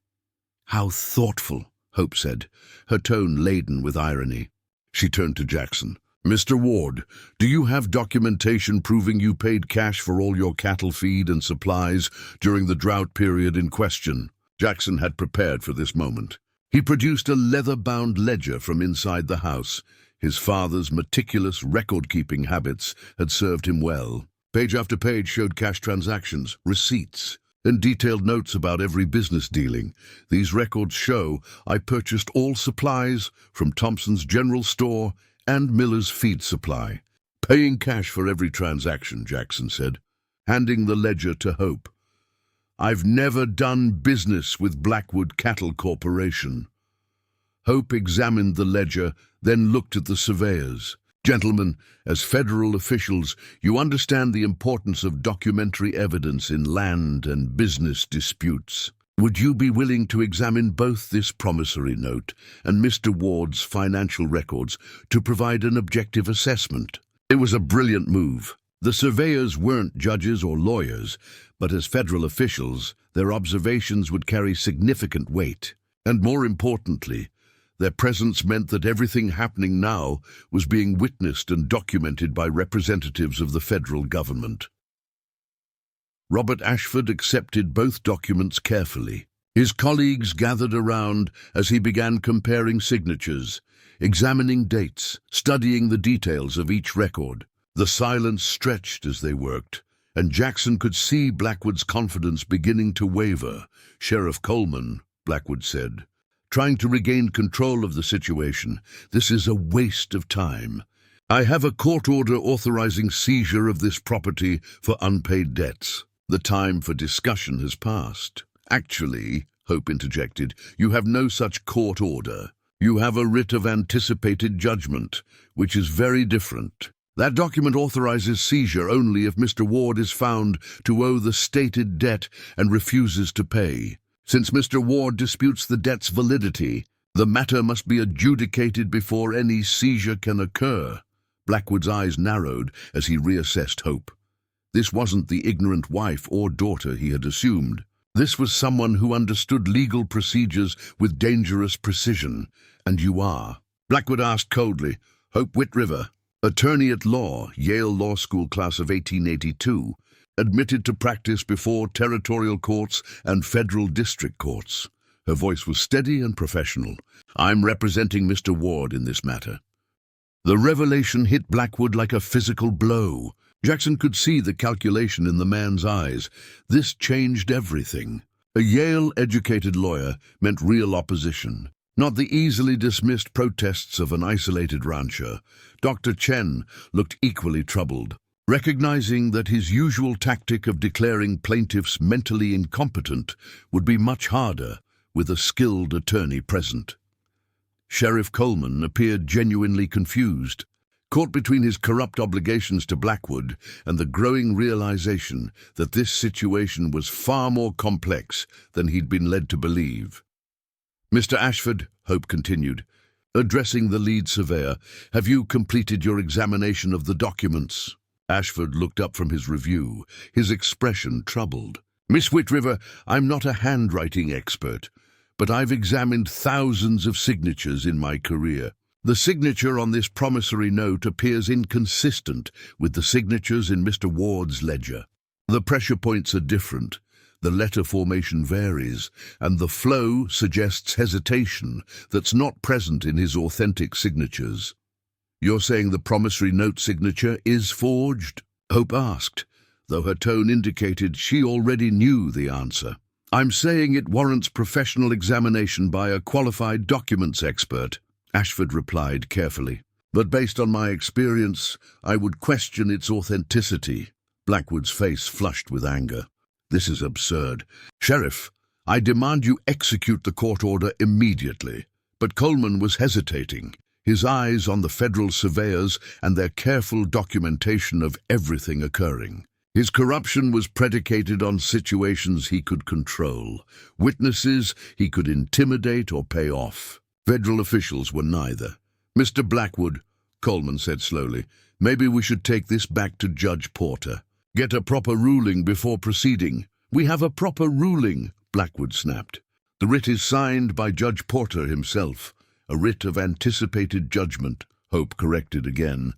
"How thoughtful," Hope said, her tone laden with irony. She turned to Jackson. "Mr. Ward, do you have documentation proving you paid cash for all your cattle feed and supplies during the drought period in question?" Jackson had prepared for this moment. He produced a leather-bound ledger from inside the house. His father's meticulous record-keeping habits had served him well. Page after page showed cash transactions, receipts, and detailed notes about every business dealing. "These records show I purchased all supplies from Thompson's General Store and Miller's Feed Supply. Paying cash for every transaction, Jackson said, handing the ledger to Hope. I've never done business with Blackwood Cattle Corporation. Hope examined the ledger, then looked at the surveyors. Gentlemen, as federal officials, you understand the importance of documentary evidence in land and business disputes. Would you be willing to examine both this promissory note and Mr. Ward's financial records to provide an objective assessment? It was a brilliant move. The surveyors weren't judges or lawyers, but as federal officials, their observations would carry significant weight. And more importantly, their presence meant that everything happening now was being witnessed and documented by representatives of the federal government. Robert Ashford accepted both documents carefully. His colleagues gathered around as he began comparing signatures, examining dates, studying the details of each record. The silence stretched as they worked, and Jackson could see Blackwood's confidence beginning to waver. Sheriff Coleman, Blackwood said, trying to regain control of the situation, this is a waste of time. I have a court order authorizing seizure of this property for unpaid debts. The time for discussion has passed. Actually, Hope interjected, you have no such court order. You have a writ of anticipated judgment, which is very different. That document authorizes seizure only if Mr. Ward is found to owe the stated debt and refuses to pay. Since Mr. Ward disputes the debt's validity, the matter must be adjudicated before any seizure can occur. Blackwood's eyes narrowed as he reassessed Hope. This wasn't the ignorant wife or daughter he had assumed. This was someone who understood legal procedures with dangerous precision. And you are? Blackwood asked coldly. Hope Whitriver, attorney at law, Yale Law School class of 1882, admitted to practice before territorial courts and federal district courts. Her voice was steady and professional. I'm representing Mr. Ward in this matter. The revelation hit Blackwood like a physical blow. Jackson could see the calculation in the man's eyes. This changed everything. A Yale-educated lawyer meant real opposition, not the easily dismissed protests of an isolated rancher. Dr. Chen looked equally troubled, recognizing that his usual tactic of declaring plaintiffs mentally incompetent would be much harder with a skilled attorney present. Sheriff Coleman appeared genuinely confused, caught between his corrupt obligations to Blackwood and the growing realization that this situation was far more complex than he'd been led to believe. Mr. Ashford, Hope continued, addressing the lead surveyor, have you completed your examination of the documents? Ashford looked up from his review, his expression troubled. Miss Whitriver, I'm not a handwriting expert, but I've examined thousands of signatures in my career. The signature on this promissory note appears inconsistent with the signatures in Mr. Ward's ledger. The pressure points are different, the letter formation varies, and the flow suggests hesitation that's not present in his authentic signatures. You're saying the promissory note signature is forged? Hope asked, though her tone indicated she already knew the answer. I'm saying it warrants professional examination by a qualified documents expert, Ashford replied carefully. But based on my experience, I would question its authenticity. Blackwood's face flushed with anger. This is absurd. Sheriff, I demand you execute the court order immediately. But Coleman was hesitating, his eyes on the federal surveyors and their careful documentation of everything occurring. His corruption was predicated on situations he could control, witnesses he could intimidate or pay off. Federal officials were neither. Mr. Blackwood, Coleman said slowly, maybe we should take this back to Judge Porter. Get a proper ruling before proceeding. We have a proper ruling, Blackwood snapped. The writ is signed by Judge Porter himself. A writ of anticipated judgment, Hope corrected again,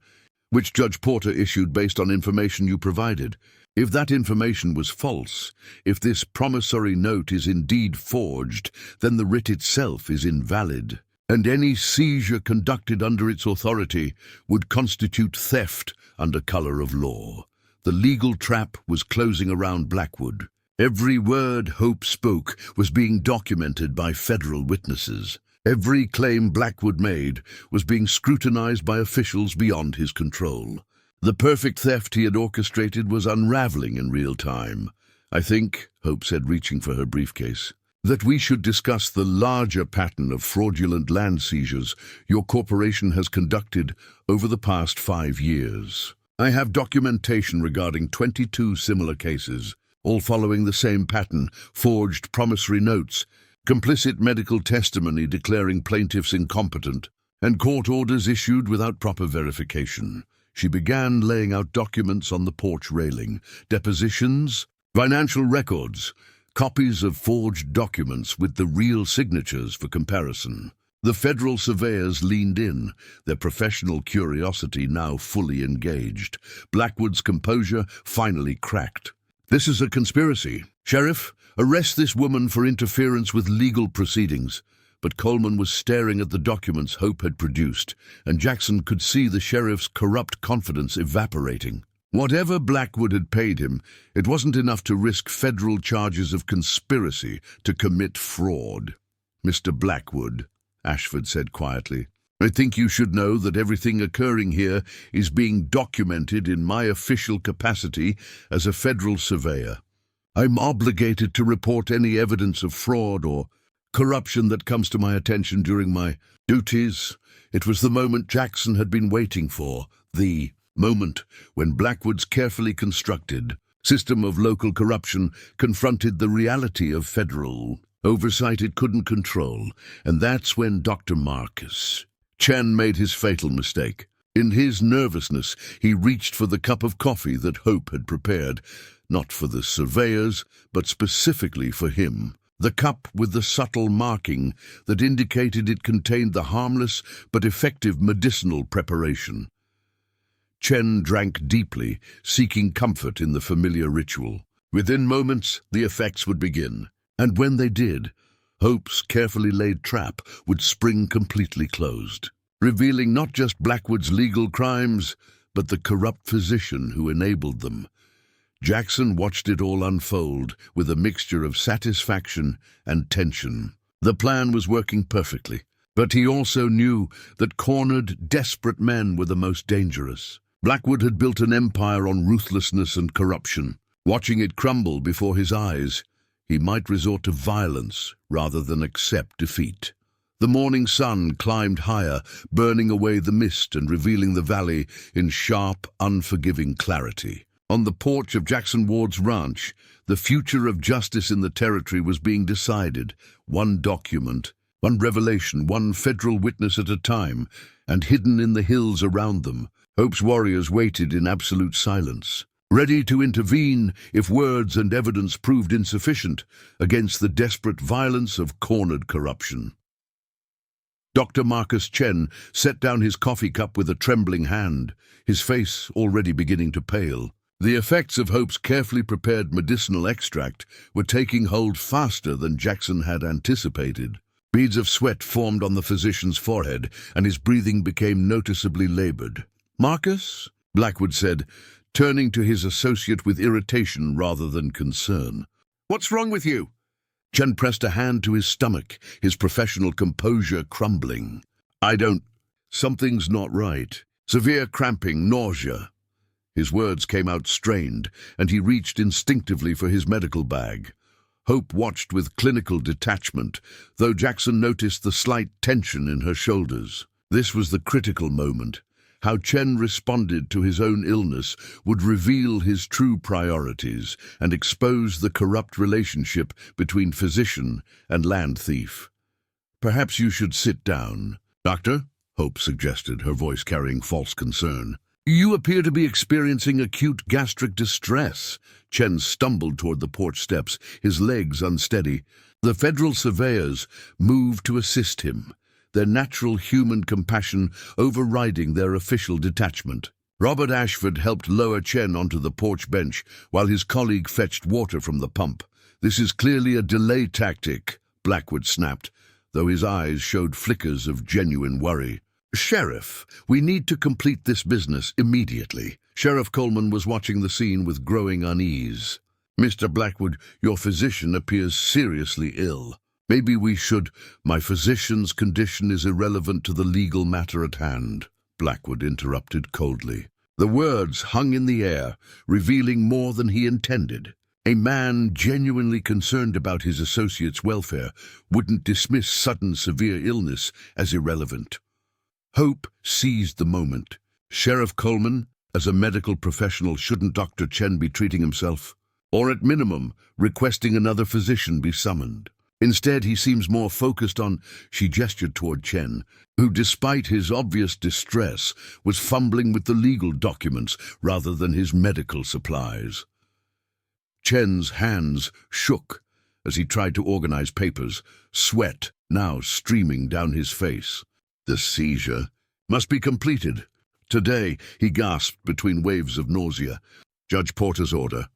which Judge Porter issued based on information you provided. If that information was false, if this promissory note is indeed forged, then the writ itself is invalid, and any seizure conducted under its authority would constitute theft under color of law. The legal trap was closing around Blackwood. Every word Hope spoke was being documented by federal witnesses. Every claim Blackwood made was being scrutinized by officials beyond his control. The perfect theft he had orchestrated was unraveling in real time. "I think," Hope said, reaching for her briefcase, "that we should discuss the larger pattern of fraudulent land seizures your corporation has conducted over the past 5 years. I have documentation regarding 22 similar cases, all following the same pattern: forged promissory notes, complicit medical testimony declaring plaintiffs incompetent, and court orders issued without proper verification." She began laying out documents on the porch railing: depositions, financial records, copies of forged documents with the real signatures for comparison. The federal surveyors leaned in, their professional curiosity now fully engaged. Blackwood's composure finally cracked. "This is a conspiracy. Sheriff, arrest this woman for interference with legal proceedings." But Coleman was staring at the documents Hope had produced, and Jackson could see the sheriff's corrupt confidence evaporating. Whatever Blackwood had paid him, it wasn't enough to risk federal charges of conspiracy to commit fraud. "Mr. Blackwood," Ashford said quietly, "I think you should know that everything occurring here is being documented in my official capacity as a federal surveyor. I'm obligated to report any evidence of fraud or corruption that comes to my attention during my duties." It was the moment Jackson had been waiting for, the moment when Blackwood's carefully constructed system of local corruption confronted the reality of federal oversight it couldn't control. And that's when Dr. Marcus Chen made his fatal mistake. In his nervousness, he reached for the cup of coffee that Hope had prepared, not for the surveyors, but specifically for him. The cup with the subtle marking that indicated it contained the harmless but effective medicinal preparation. Chen drank deeply, seeking comfort in the familiar ritual. Within moments, the effects would begin. And when they did, Hope's carefully laid trap would spring completely closed, revealing not just Blackwood's legal crimes, but the corrupt physician who enabled them. Jackson watched it all unfold with a mixture of satisfaction and tension. The plan was working perfectly, but he also knew that cornered, desperate men were the most dangerous. Blackwood had built an empire on ruthlessness and corruption. Watching it crumble before his eyes, he might resort to violence rather than accept defeat. The morning sun climbed higher, burning away the mist and revealing the valley in sharp, unforgiving clarity. On the porch of Jackson Ward's ranch, the future of justice in the territory was being decided, one document, one revelation, one federal witness at a time, and hidden in the hills around them, Hope's warriors waited in absolute silence, ready to intervene if words and evidence proved insufficient against the desperate violence of cornered corruption. Dr. Marcus Chen set down his coffee cup with a trembling hand, his face already beginning to pale. The effects of Hope's carefully prepared medicinal extract were taking hold faster than Jackson had anticipated. Beads of sweat formed on the physician's forehead, and his breathing became noticeably labored. "Marcus?" Blackwood said, turning to his associate with irritation rather than concern. "What's wrong with you?" Chen pressed a hand to his stomach, his professional composure crumbling. Something's not right. Severe cramping, nausea." His words came out strained, and he reached instinctively for his medical bag. Hope watched with clinical detachment, though Jackson noticed the slight tension in her shoulders. This was the critical moment. How Chen responded to his own illness would reveal his true priorities and expose the corrupt relationship between physician and land thief. "Perhaps you should sit down." "Doctor?" Hope suggested, her voice carrying false concern. "You appear to be experiencing acute gastric distress." Chen stumbled toward the porch steps, his legs unsteady. The federal surveyors moved to assist him, their natural human compassion overriding their official detachment. Robert Ashford helped lower Chen onto the porch bench while his colleague fetched water from the pump. "This is clearly a delay tactic," Blackwood snapped, though his eyes showed flickers of genuine worry. "Sheriff, we need to complete this business immediately." Sheriff Coleman was watching the scene with growing unease. "Mr. Blackwood, your physician appears seriously ill. Maybe we should—" "My physician's condition is irrelevant to the legal matter at hand," Blackwood interrupted coldly. The words hung in the air, revealing more than he intended. A man genuinely concerned about his associate's welfare wouldn't dismiss sudden severe illness as irrelevant. Hope seized the moment. Sheriff Coleman, as a medical professional, shouldn't Dr. Chen be treating himself? Or at minimum, requesting another physician be summoned? Instead, he seems more focused on, she gestured toward Chen, who, despite his obvious distress, was fumbling with the legal documents rather than his medical supplies. Chen's hands shook as he tried to organize papers, sweat now streaming down his face. The seizure must be completed. Today, he gasped between waves of nausea. Judge Porter's order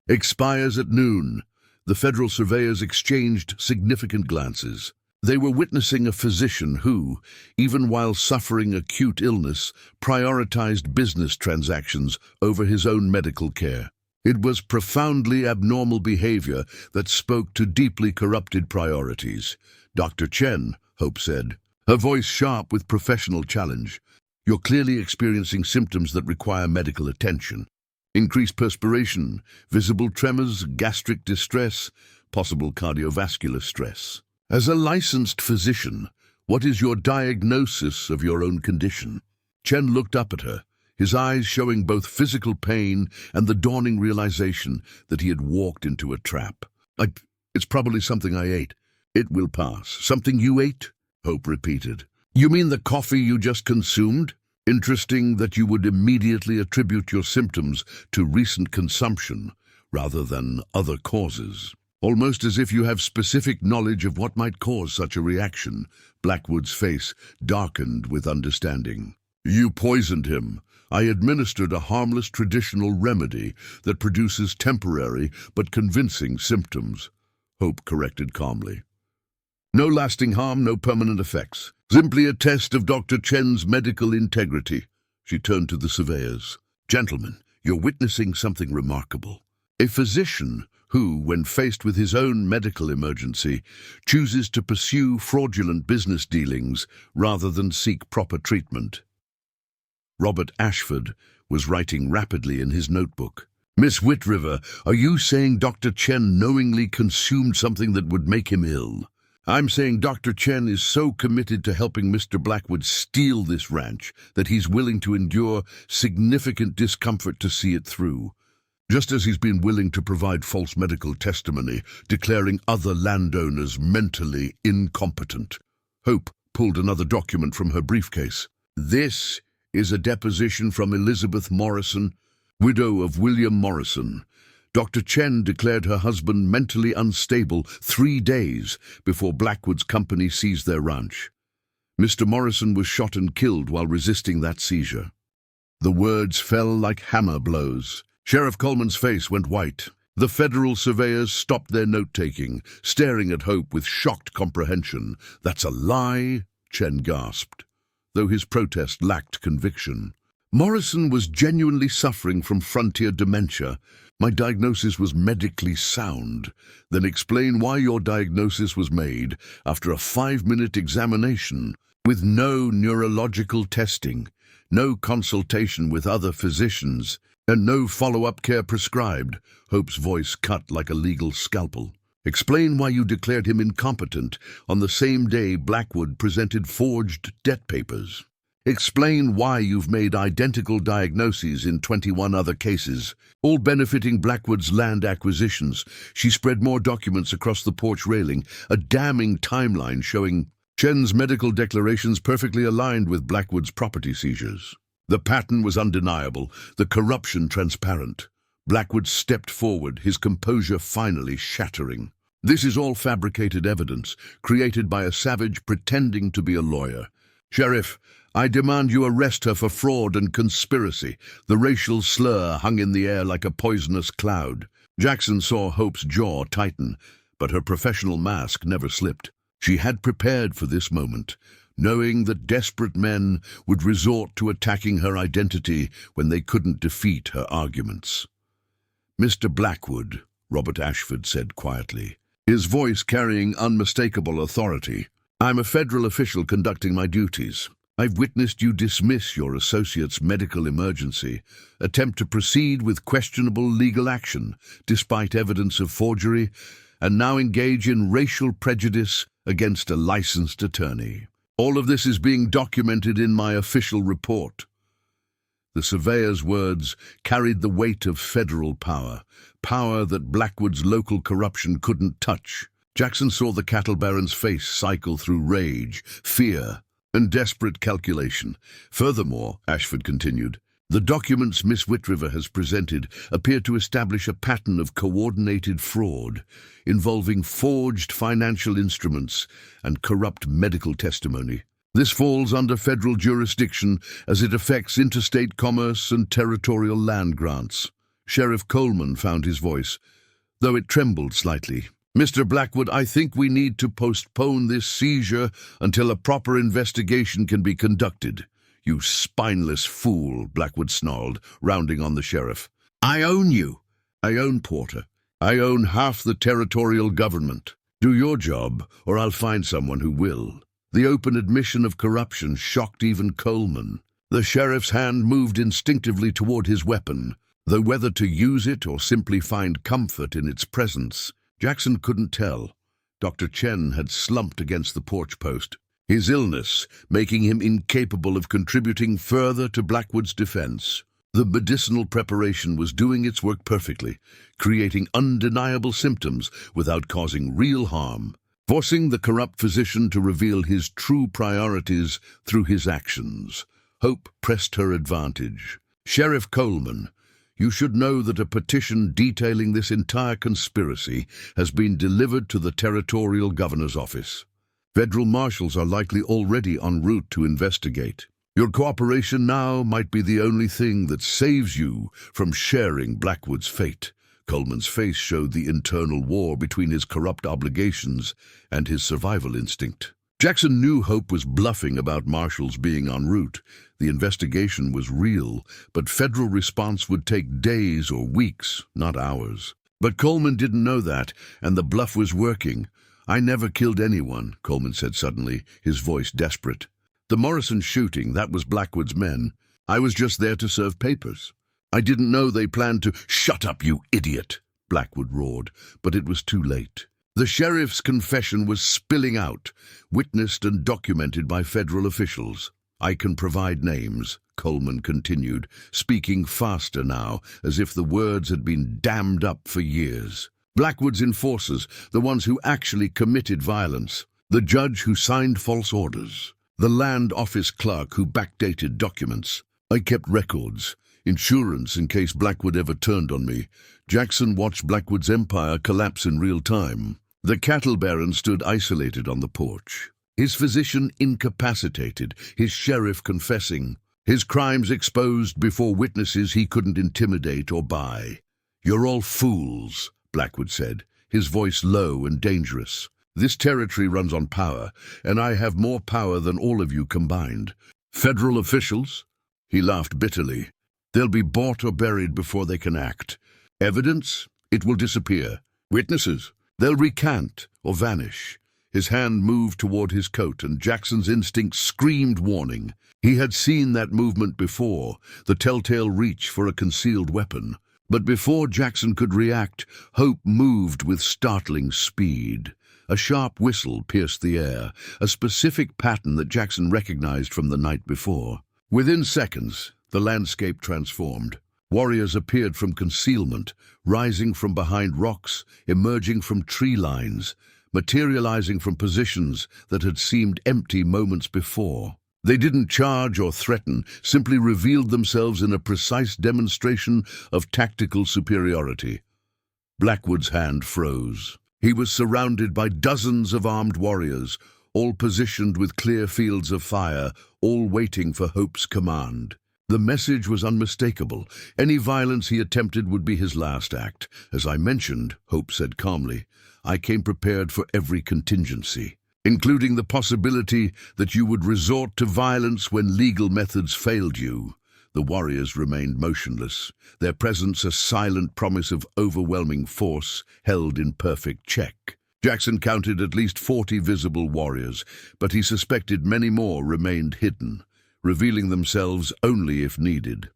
expires at noon. The federal surveyors exchanged significant glances. They were witnessing a physician who, even while suffering acute illness, prioritized business transactions over his own medical care. It was profoundly abnormal behavior that spoke to deeply corrupted priorities. Dr. Chen, Hope said, her voice sharp with professional challenge. You're clearly experiencing symptoms that require medical attention. Increased perspiration, visible tremors, gastric distress, possible cardiovascular stress. As a licensed physician, what is your diagnosis of your own condition? Chen looked up at her, his eyes showing both physical pain and the dawning realization that he had walked into a trap. It's probably something I ate. It will pass. Something you ate? Hope repeated. You mean the coffee you just consumed? Interesting that you would immediately attribute your symptoms to recent consumption rather than other causes. Almost as if you have specific knowledge of what might cause such a reaction. Blackwood's face darkened with understanding. You poisoned him. I administered a harmless traditional remedy that produces temporary but convincing symptoms, Hope corrected calmly. No lasting harm, no permanent effects. Simply a test of Dr. Chen's medical integrity. She turned to the surveyors. Gentlemen, you're witnessing something remarkable. A physician who, when faced with his own medical emergency, chooses to pursue fraudulent business dealings rather than seek proper treatment. Robert Ashford was writing rapidly in his notebook. Miss Whitriver, are you saying Dr. Chen knowingly consumed something that would make him ill? I'm saying Dr. Chen is so committed to helping Mr. Blackwood steal this ranch that he's willing to endure significant discomfort to see it through, just as he's been willing to provide false medical testimony, declaring other landowners mentally incompetent. Hope pulled another document from her briefcase. This is a deposition from Elizabeth Morrison, widow of William Morrison. Dr. Chen declared her husband mentally unstable 3 days before Blackwood's company seized their ranch. Mr. Morrison was shot and killed while resisting that seizure. The words fell like hammer blows. Sheriff Coleman's face went white. The federal surveyors stopped their note-taking, staring at Hope with shocked comprehension. That's a lie, Chen gasped, though his protest lacked conviction. Morrison was genuinely suffering from frontier dementia. My diagnosis was medically sound. Then explain why your diagnosis was made after a 5-minute examination with no neurological testing, no consultation with other physicians, and no follow-up care prescribed. Hope's voice cut like a legal scalpel. Explain why you declared him incompetent on the same day Blackwood presented forged debt papers. Explain why you've made identical diagnoses in 21 other cases, all benefiting Blackwood's land acquisitions. She spread more documents across the porch railing, a damning timeline showing Chen's medical declarations perfectly aligned with Blackwood's property seizures. The pattern was undeniable, the corruption transparent. Blackwood stepped forward, his composure finally shattering. This is all fabricated evidence, created by a savage pretending to be a lawyer. Sheriff, I demand you arrest her for fraud and conspiracy. The racial slur hung in the air like a poisonous cloud. Jackson saw Hope's jaw tighten, but her professional mask never slipped. She had prepared for this moment, knowing that desperate men would resort to attacking her identity when they couldn't defeat her arguments. Mr. Blackwood, Robert Ashford said quietly, his voice carrying unmistakable authority. I'm a federal official conducting my duties. I've witnessed you dismiss your associate's medical emergency, attempt to proceed with questionable legal action, despite evidence of forgery, and now engage in racial prejudice against a licensed attorney. All of this is being documented in my official report." The surveyor's words carried the weight of federal power, power that Blackwood's local corruption couldn't touch. Jackson saw the cattle baron's face cycle through rage, fear, and desperate calculation. "Furthermore," Ashford continued, "the documents Miss Whitriver has presented appear to establish a pattern of coordinated fraud involving forged financial instruments and corrupt medical testimony. This falls under federal jurisdiction as it affects interstate commerce and territorial land grants." Sheriff Coleman found his voice, though it trembled slightly. "Mr. Blackwood, I think we need to postpone this seizure until a proper investigation can be conducted." "You spineless fool," Blackwood snarled, rounding on the sheriff. "I own you." "I own Porter. I own half the territorial government. Do your job, or I'll find someone who will." The open admission of corruption shocked even Coleman. The sheriff's hand moved instinctively toward his weapon, though whether to use it or simply find comfort in its presence, Jackson couldn't tell. Dr. Chen had slumped against the porch post, his illness making him incapable of contributing further to Blackwood's defense. The medicinal preparation was doing its work perfectly, creating undeniable symptoms without causing real harm, forcing the corrupt physician to reveal his true priorities through his actions. Hope pressed her advantage. "Sheriff Coleman, you should know that a petition detailing this entire conspiracy has been delivered to the territorial governor's office. Federal marshals are likely already en route to investigate. Your cooperation now might be the only thing that saves you from sharing Blackwood's fate." Coleman's face showed the internal war between his corrupt obligations and his survival instinct. Jackson knew Hope was bluffing about marshals being en route. The investigation was real, but federal response would take days or weeks, not hours. But Coleman didn't know that, and the bluff was working. "I never killed anyone," Coleman said suddenly, his voice desperate. "The Morrison shooting, that was Blackwood's men. I was just there to serve papers. I didn't know they planned to—" "Shut up, you idiot!" Blackwood roared, but it was too late. The sheriff's confession was spilling out, witnessed and documented by federal officials. "I can provide names," Coleman continued, speaking faster now, as if the words had been dammed up for years. "Blackwood's enforcers, the ones who actually committed violence, the judge who signed false orders, the land office clerk who backdated documents. I kept records, insurance in case Blackwood ever turned on me." Jackson watched Blackwood's empire collapse in real time. The cattle baron stood isolated on the porch, his physician incapacitated, his sheriff confessing, his crimes exposed before witnesses he couldn't intimidate or buy. "You're all fools," Blackwood said, his voice low and dangerous. "This territory runs on power, and I have more power than all of you combined. Federal officials?" He laughed bitterly. "They'll be bought or buried before they can act. Evidence? It will disappear. Witnesses? They'll recant or vanish." His hand moved toward his coat, and Jackson's instinct screamed warning. He had seen that movement before, the telltale reach for a concealed weapon. But before Jackson could react, Hope moved with startling speed. A sharp whistle pierced the air, a specific pattern that Jackson recognized from the night before. Within seconds, the landscape transformed. Warriors appeared from concealment, rising from behind rocks, emerging from tree lines, materializing from positions that had seemed empty moments before. They didn't charge or threaten, simply revealed themselves in a precise demonstration of tactical superiority. Blackwood's hand froze. He was surrounded by dozens of armed warriors, all positioned with clear fields of fire, all waiting for Hope's command. The message was unmistakable. Any violence he attempted would be his last act. "As I mentioned," Hope said calmly, "I came prepared for every contingency, including the possibility that you would resort to violence when legal methods failed you." The warriors remained motionless, their presence a silent promise of overwhelming force held in perfect check. Jackson counted at least 40 visible warriors, but he suspected many more remained hidden, revealing themselves only if needed.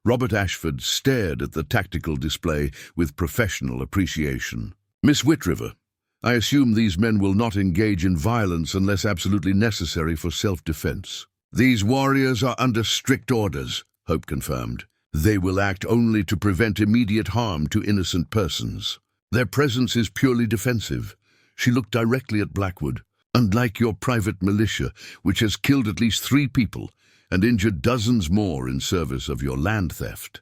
Robert Ashford stared at the tactical display with professional appreciation. "Miss Whitriver, I assume these men will not engage in violence unless absolutely necessary for self-defense." "These warriors are under strict orders," Hope confirmed. "They will act only to prevent immediate harm to innocent persons. Their presence is purely defensive." She looked directly at Blackwood. "Unlike your private militia, which has killed at least 3 people and injured dozens more in service of your land theft."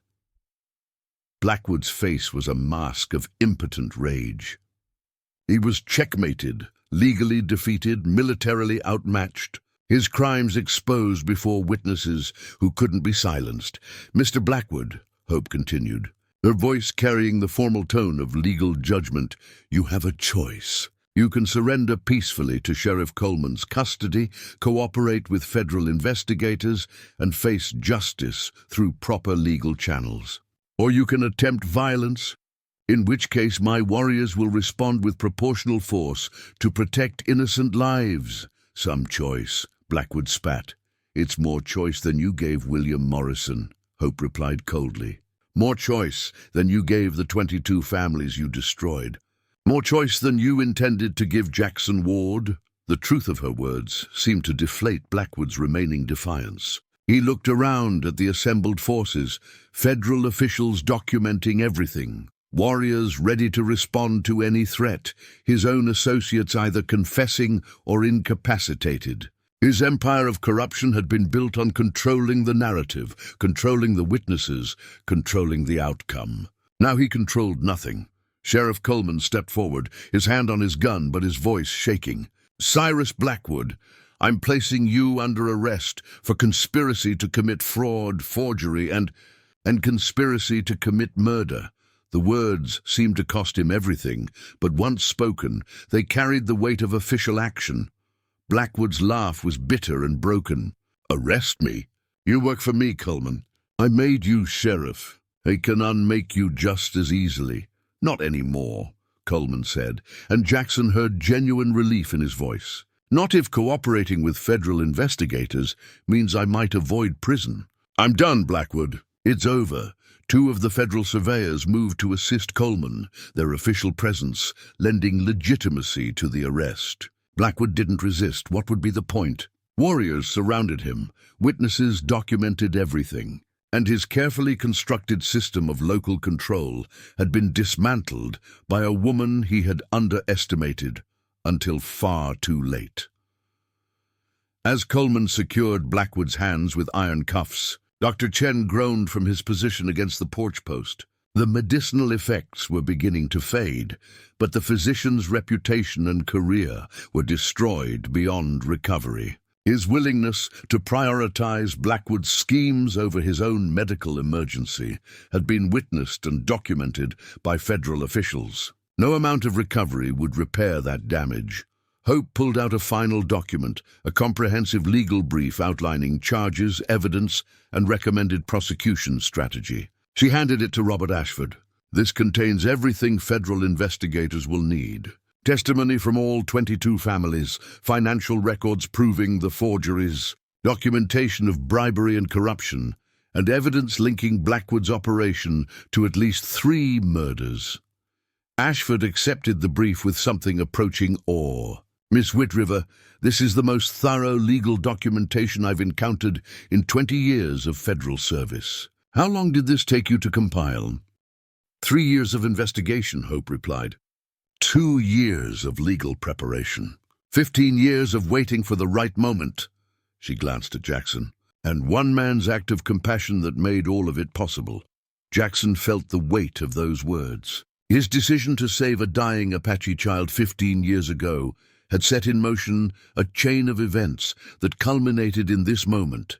Blackwood's face was a mask of impotent rage. He was checkmated, legally defeated, militarily outmatched, his crimes exposed before witnesses who couldn't be silenced. "Mr. Blackwood," Hope continued, her voice carrying the formal tone of legal judgment, "you have a choice. You can surrender peacefully to Sheriff Coleman's custody, cooperate with federal investigators, and face justice through proper legal channels. Or you can attempt violence, in which case my warriors will respond with proportional force to protect innocent lives." "Some choice," Blackwood spat. "It's more choice than you gave William Morrison," Hope replied coldly. "More choice than you gave the 22 families you destroyed. More choice than you intended to give Jackson Ward." The truth of her words seemed to deflate Blackwood's remaining defiance. He looked around at the assembled forces, federal officials documenting everything, warriors ready to respond to any threat, his own associates either confessing or incapacitated. His empire of corruption had been built on controlling the narrative, controlling the witnesses, controlling the outcome. Now he controlled nothing. Sheriff Coleman stepped forward, his hand on his gun but his voice shaking. "Cyrus Blackwood, I'm placing you under arrest for conspiracy to commit fraud, forgery, and conspiracy to commit murder." The words seemed to cost him everything, but once spoken, they carried the weight of official action. Blackwood's laugh was bitter and broken. "Arrest me? You work for me, Coleman. I made you sheriff. I can unmake you just as easily." "Not anymore," Coleman said, and Jackson heard genuine relief in his voice. "Not if cooperating with federal investigators means I might avoid prison." "I'm done, Blackwood. It's over." 2 of the federal surveyors moved to assist Coleman, their official presence lending legitimacy to the arrest. Blackwood didn't resist. What would be the point? Warriors surrounded him, witnesses documented everything, and his carefully constructed system of local control had been dismantled by a woman he had underestimated until far too late. As Coleman secured Blackwood's hands with iron cuffs, Dr. Chen groaned from his position against the porch post. The medicinal effects were beginning to fade, but the physician's reputation and career were destroyed beyond recovery. His willingness to prioritize Blackwood's schemes over his own medical emergency had been witnessed and documented by federal officials. No amount of recovery would repair that damage. Hope pulled out a final document, a comprehensive legal brief outlining charges, evidence, and recommended prosecution strategy. She handed it to Robert Ashford. "This contains everything federal investigators will need. Testimony from all 22 families, financial records proving the forgeries, documentation of bribery and corruption, and evidence linking Blackwood's operation to at least 3 murders." Ashford accepted the brief with something approaching awe. "Miss Whitriver, this is the most thorough legal documentation I've encountered in 20 years of federal service. How long did this take you to compile?" 3 years of investigation," Hope replied. 2 years of legal preparation. 15 years of waiting for the right moment. She glanced at Jackson. "And one man's act of compassion that made all of it possible." Jackson felt the weight of those words. His decision to save a dying Apache child 15 years ago had set in motion a chain of events that culminated in this moment.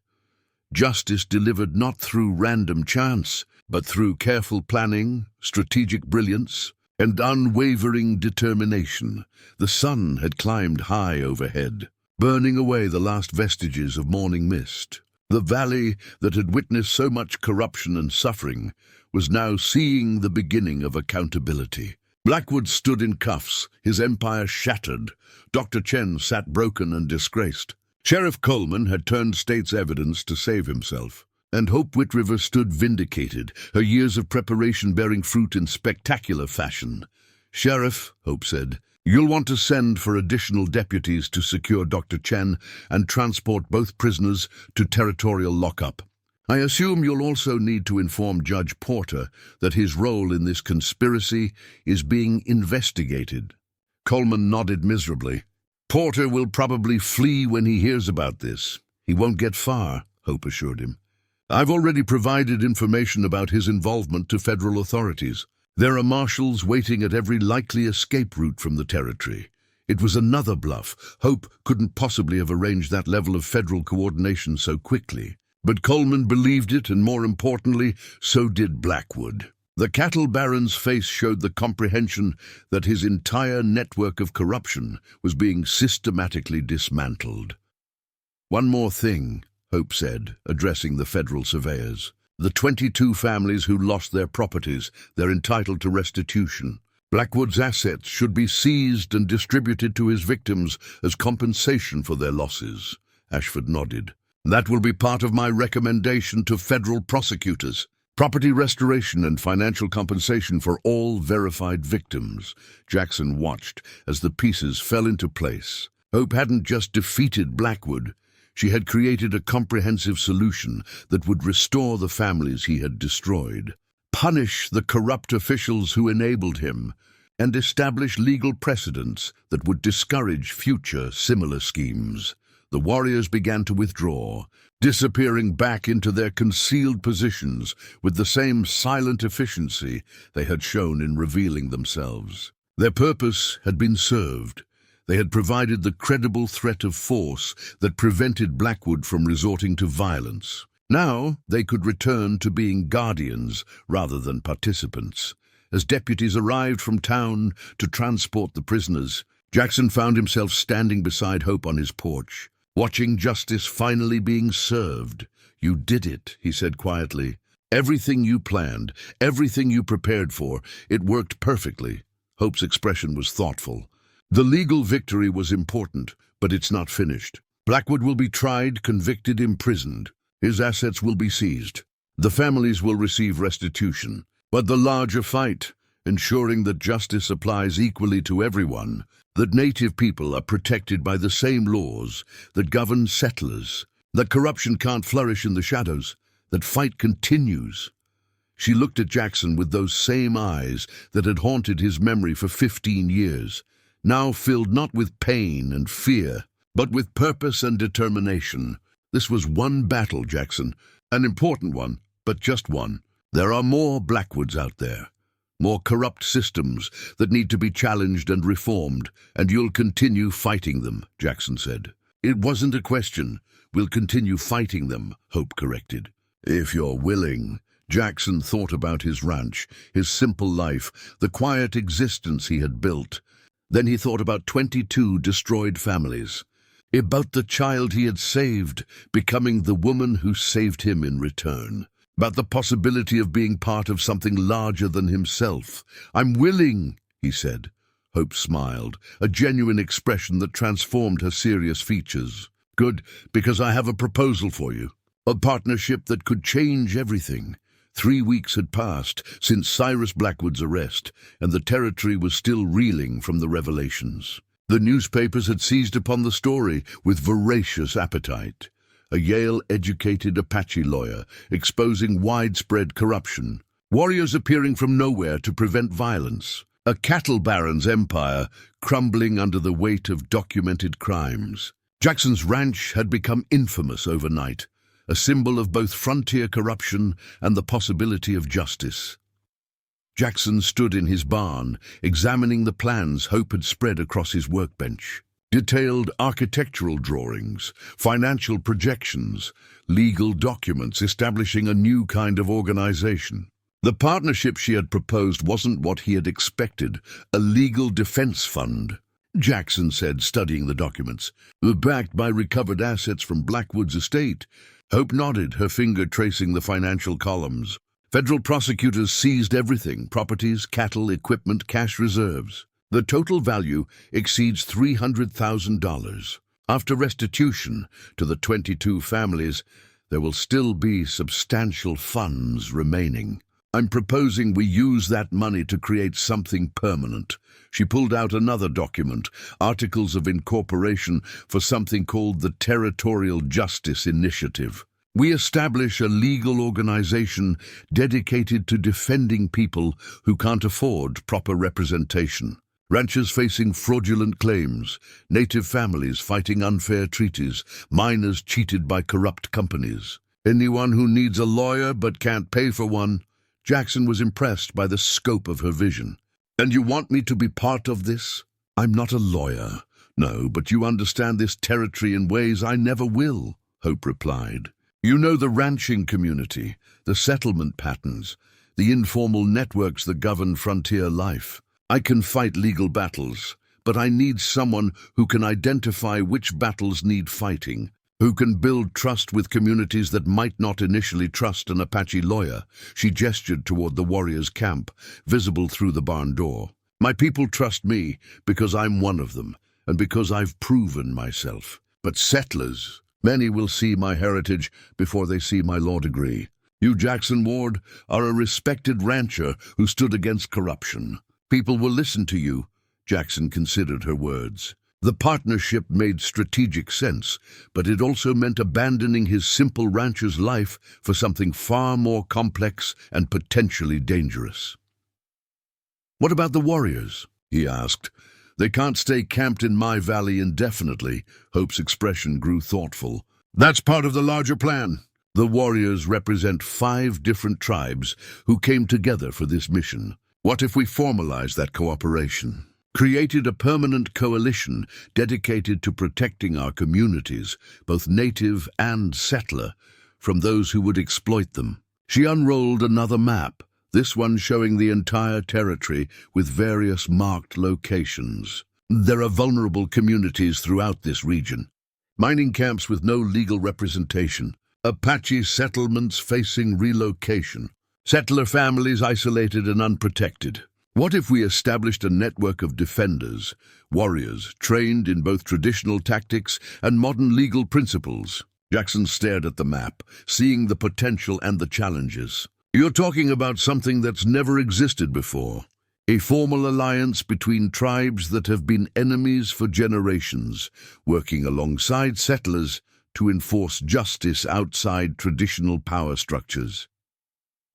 Justice delivered not through random chance, but through careful planning, strategic brilliance, and unwavering determination. The sun had climbed high overhead, burning away the last vestiges of morning mist. The valley that had witnessed so much corruption and suffering was now seeing the beginning of accountability. Blackwood stood in cuffs, his empire shattered. Dr. Chen sat broken and disgraced. Sheriff Coleman had turned state's evidence to save himself. And Hope Whitriver stood vindicated, her years of preparation bearing fruit in spectacular fashion. "Sheriff," Hope said, "you'll want to send for additional deputies to secure Dr. Chen and transport both prisoners to territorial lockup. I assume you'll also need to inform Judge Porter that his role in this conspiracy is being investigated." Coleman nodded miserably. "Porter will probably flee when he hears about this." "He won't get far," Hope assured him. "I've already provided information about his involvement to federal authorities. There are marshals waiting at every likely escape route from the territory." It was another bluff. Hope couldn't possibly have arranged that level of federal coordination so quickly. But Coleman believed it, and more importantly, so did Blackwood. The cattle baron's face showed the comprehension that his entire network of corruption was being systematically dismantled. "One more thing," Hope said, addressing the federal surveyors. "The 22 families who lost their properties, they're entitled to restitution. Blackwood's assets should be seized and distributed to his victims as compensation for their losses." Ashford nodded. "That will be part of my recommendation to federal prosecutors. Property restoration and financial compensation for all verified victims." Jackson watched as the pieces fell into place. Hope hadn't just defeated Blackwood. She had created a comprehensive solution that would restore the families he had destroyed, punish the corrupt officials who enabled him, and establish legal precedents that would discourage future similar schemes. The warriors began to withdraw, disappearing back into their concealed positions with the same silent efficiency they had shown in revealing themselves. Their purpose had been served. They had provided the credible threat of force that prevented Blackwood from resorting to violence. Now they could return to being guardians rather than participants. As deputies arrived from town to transport the prisoners, Jackson found himself standing beside Hope on his porch, watching justice finally being served. "You did it," he said quietly. "Everything you planned, everything you prepared for, it worked perfectly." Hope's expression was thoughtful. "The legal victory was important, but it's not finished. Blackwood will be tried, convicted, imprisoned. His assets will be seized. The families will receive restitution. But the larger fight, ensuring that justice applies equally to everyone, that native people are protected by the same laws that govern settlers, that corruption can't flourish in the shadows, that fight continues." She looked at Jackson with those same eyes that had haunted his memory for 15 years. Now filled not with pain and fear, but with purpose and determination. "This was one battle, Jackson, an important one, but just one. There are more Blackwoods out there, more corrupt systems that need to be challenged and reformed, and you'll continue fighting them," Jackson said. "It wasn't a question. We'll continue fighting them," Hope corrected. "If you're willing." Jackson thought about his ranch, his simple life, the quiet existence he had built. Then he thought about 22 destroyed families, about the child he had saved, becoming the woman who saved him in return, about the possibility of being part of something larger than himself. "I'm willing," he said. Hope smiled, a genuine expression that transformed her serious features. "Good, because I have a proposal for you, a partnership that could change everything." 3 weeks had passed since Cyrus Blackwood's arrest, and the territory was still reeling from the revelations. The newspapers had seized upon the story with voracious appetite. A Yale-educated Apache lawyer exposing widespread corruption. Warriors appearing from nowhere to prevent violence. A cattle baron's empire crumbling under the weight of documented crimes. Jackson's ranch had become infamous overnight, a symbol of both frontier corruption and the possibility of justice. Jackson stood in his barn, examining the plans Hope had spread across his workbench. Detailed architectural drawings, financial projections, legal documents establishing a new kind of organization. The partnership she had proposed wasn't what he had expected, a legal defense fund, Jackson said, studying the documents. Backed by recovered assets from Blackwood's estate. Hope nodded, her finger tracing the financial columns. Federal prosecutors seized everything: properties, cattle, equipment, cash reserves. The total value exceeds $300,000. After restitution to the 22 families, there will still be substantial funds remaining. I'm proposing we use that money to create something permanent. She pulled out another document, Articles of Incorporation for something called the Territorial Justice Initiative. We establish a legal organization dedicated to defending people who can't afford proper representation. Ranchers facing fraudulent claims, native families fighting unfair treaties, miners cheated by corrupt companies. Anyone who needs a lawyer but can't pay for one. Jackson was impressed by the scope of her vision. And you want me to be part of this? I'm not a lawyer, no, but you understand this territory in ways I never will, Hope replied. You know the ranching community, the settlement patterns, the informal networks that govern frontier life. I can fight legal battles, but I need someone who can identify which battles need fighting, who can build trust with communities that might not initially trust an Apache lawyer. She gestured toward the warriors' camp, visible through the barn door. My people trust me because I'm one of them, and because I've proven myself. But settlers, many will see my heritage before they see my law degree. You, Jackson Ward, are a respected rancher who stood against corruption. People will listen to you. Jackson considered her words. The partnership made strategic sense, but it also meant abandoning his simple rancher's life for something far more complex and potentially dangerous. What about the warriors? He asked. They can't stay camped in my valley indefinitely. Hope's expression grew thoughtful. That's part of the larger plan. The warriors represent 5 different tribes who came together for this mission. What if we formalized that cooperation? Created a permanent coalition dedicated to protecting our communities, both native and settler, from those who would exploit them. She unrolled another map, this one showing the entire territory with various marked locations. There are vulnerable communities throughout this region. Mining camps with no legal representation. Apache settlements facing relocation. Settler families isolated and unprotected. What if we established a network of defenders, warriors, trained in both traditional tactics and modern legal principles? Jackson stared at the map, seeing the potential and the challenges. You're talking about something that's never existed before. A formal alliance between tribes that have been enemies for generations, working alongside settlers to enforce justice outside traditional power structures.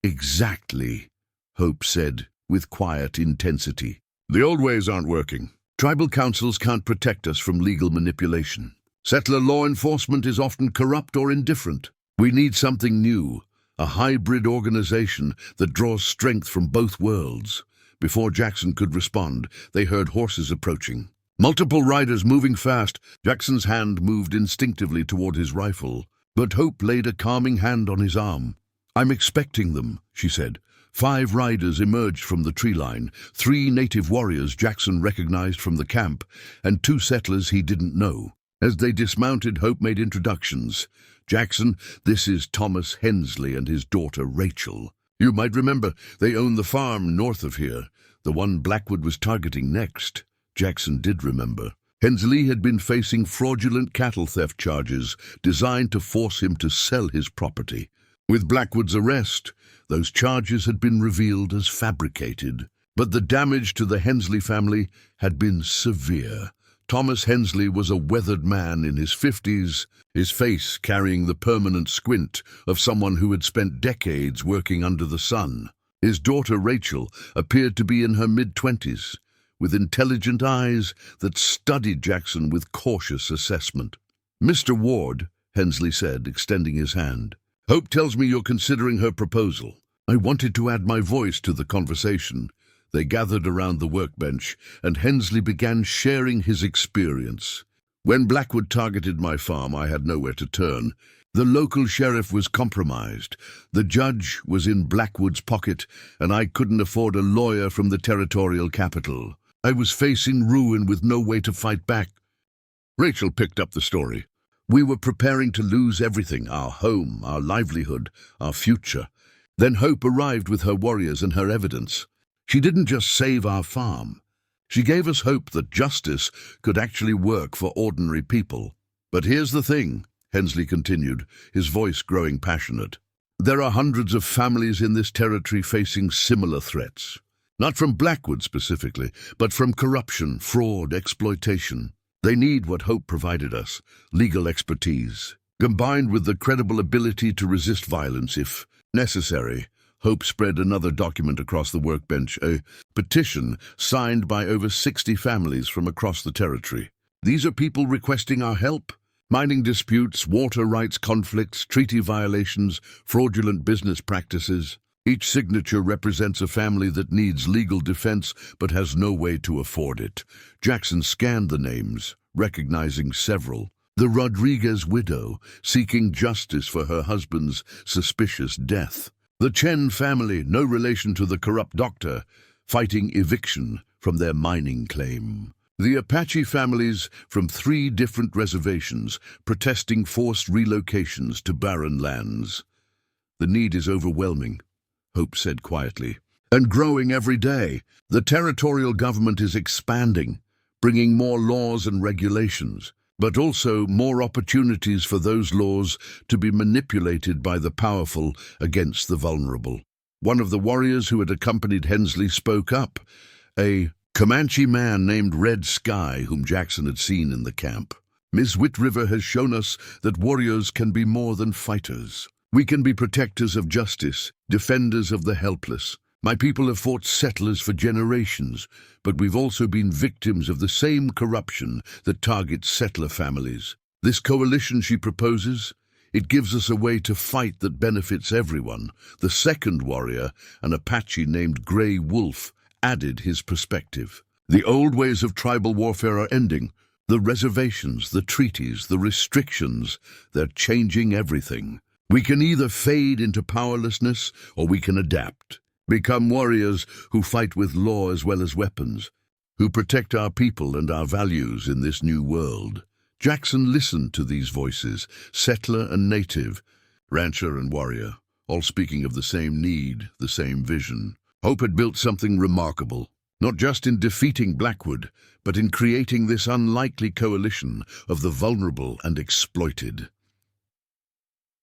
Exactly, Hope said, with quiet intensity. The old ways aren't working. Tribal councils can't protect us from legal manipulation. Settler law enforcement is often corrupt or indifferent. We need something new, a hybrid organization that draws strength from both worlds. Before Jackson could respond, they heard horses approaching. Multiple riders moving fast. Jackson's hand moved instinctively toward his rifle, but Hope laid a calming hand on his arm. I'm expecting them, she said. 5 riders emerged from the tree line, 3 native warriors Jackson recognized from the camp, and 2 settlers he didn't know. As they dismounted, Hope made introductions. Jackson, this is Thomas Hensley and his daughter Rachel. You might remember, they own the farm north of here, the one Blackwood was targeting next. Jackson did remember. Hensley had been facing fraudulent cattle theft charges designed to force him to sell his property. With Blackwood's arrest, those charges had been revealed as fabricated. But the damage to the Hensley family had been severe. Thomas Hensley was a weathered man in his 50s, his face carrying the permanent squint of someone who had spent decades working under the sun. His daughter Rachel appeared to be in her mid-20s, with intelligent eyes that studied Jackson with cautious assessment. Mr. Ward, Hensley said, extending his hand. Hope tells me you're considering her proposal. I wanted to add my voice to the conversation. They gathered around the workbench, and Hensley began sharing his experience. When Blackwood targeted my farm, I had nowhere to turn. The local sheriff was compromised. The judge was in Blackwood's pocket, and I couldn't afford a lawyer from the territorial capital. I was facing ruin with no way to fight back. Rachel picked up the story. We were preparing to lose everything, our home, our livelihood, our future. Then Hope arrived with her warriors and her evidence. She didn't just save our farm. She gave us hope that justice could actually work for ordinary people. But here's the thing, Hensley continued, his voice growing passionate. There are hundreds of families in this territory facing similar threats. Not from Blackwood specifically, but from corruption, fraud, exploitation. They need what Hope provided us, legal expertise, combined with the credible ability to resist violence if necessary. Hope spread another document across the workbench, a petition signed by over 60 families from across the territory. These are people requesting our help. Mining disputes, water rights conflicts, treaty violations, fraudulent business practices. Each signature represents a family that needs legal defense but has no way to afford it. Jackson scanned the names, recognizing several. The Rodriguez widow, seeking justice for her husband's suspicious death. The Chen family, no relation to the corrupt doctor, fighting eviction from their mining claim. The Apache families from 3 different reservations, protesting forced relocations to barren lands. The need is overwhelming, Hope said quietly, and growing every day. The territorial government is expanding, bringing more laws and regulations, but also more opportunities for those laws to be manipulated by the powerful against the vulnerable. One of the warriors who had accompanied Hensley spoke up, a Comanche man named Red Sky, whom Jackson had seen in the camp. Miss Whitriver has shown us that warriors can be more than fighters. We can be protectors of justice, defenders of the helpless. My people have fought settlers for generations, but we've also been victims of the same corruption that targets settler families. This coalition she proposes, it gives us a way to fight that benefits everyone. The second warrior, an Apache named Grey Wolf, added his perspective. The old ways of tribal warfare are ending. The reservations, the treaties, the restrictions, they're changing everything. We can either fade into powerlessness or we can adapt. Become warriors who fight with law as well as weapons, who protect our people and our values in this new world. Jackson listened to these voices, settler and native, rancher and warrior, all speaking of the same need, the same vision. Hope had built something remarkable, not just in defeating Blackwood, but in creating this unlikely coalition of the vulnerable and exploited.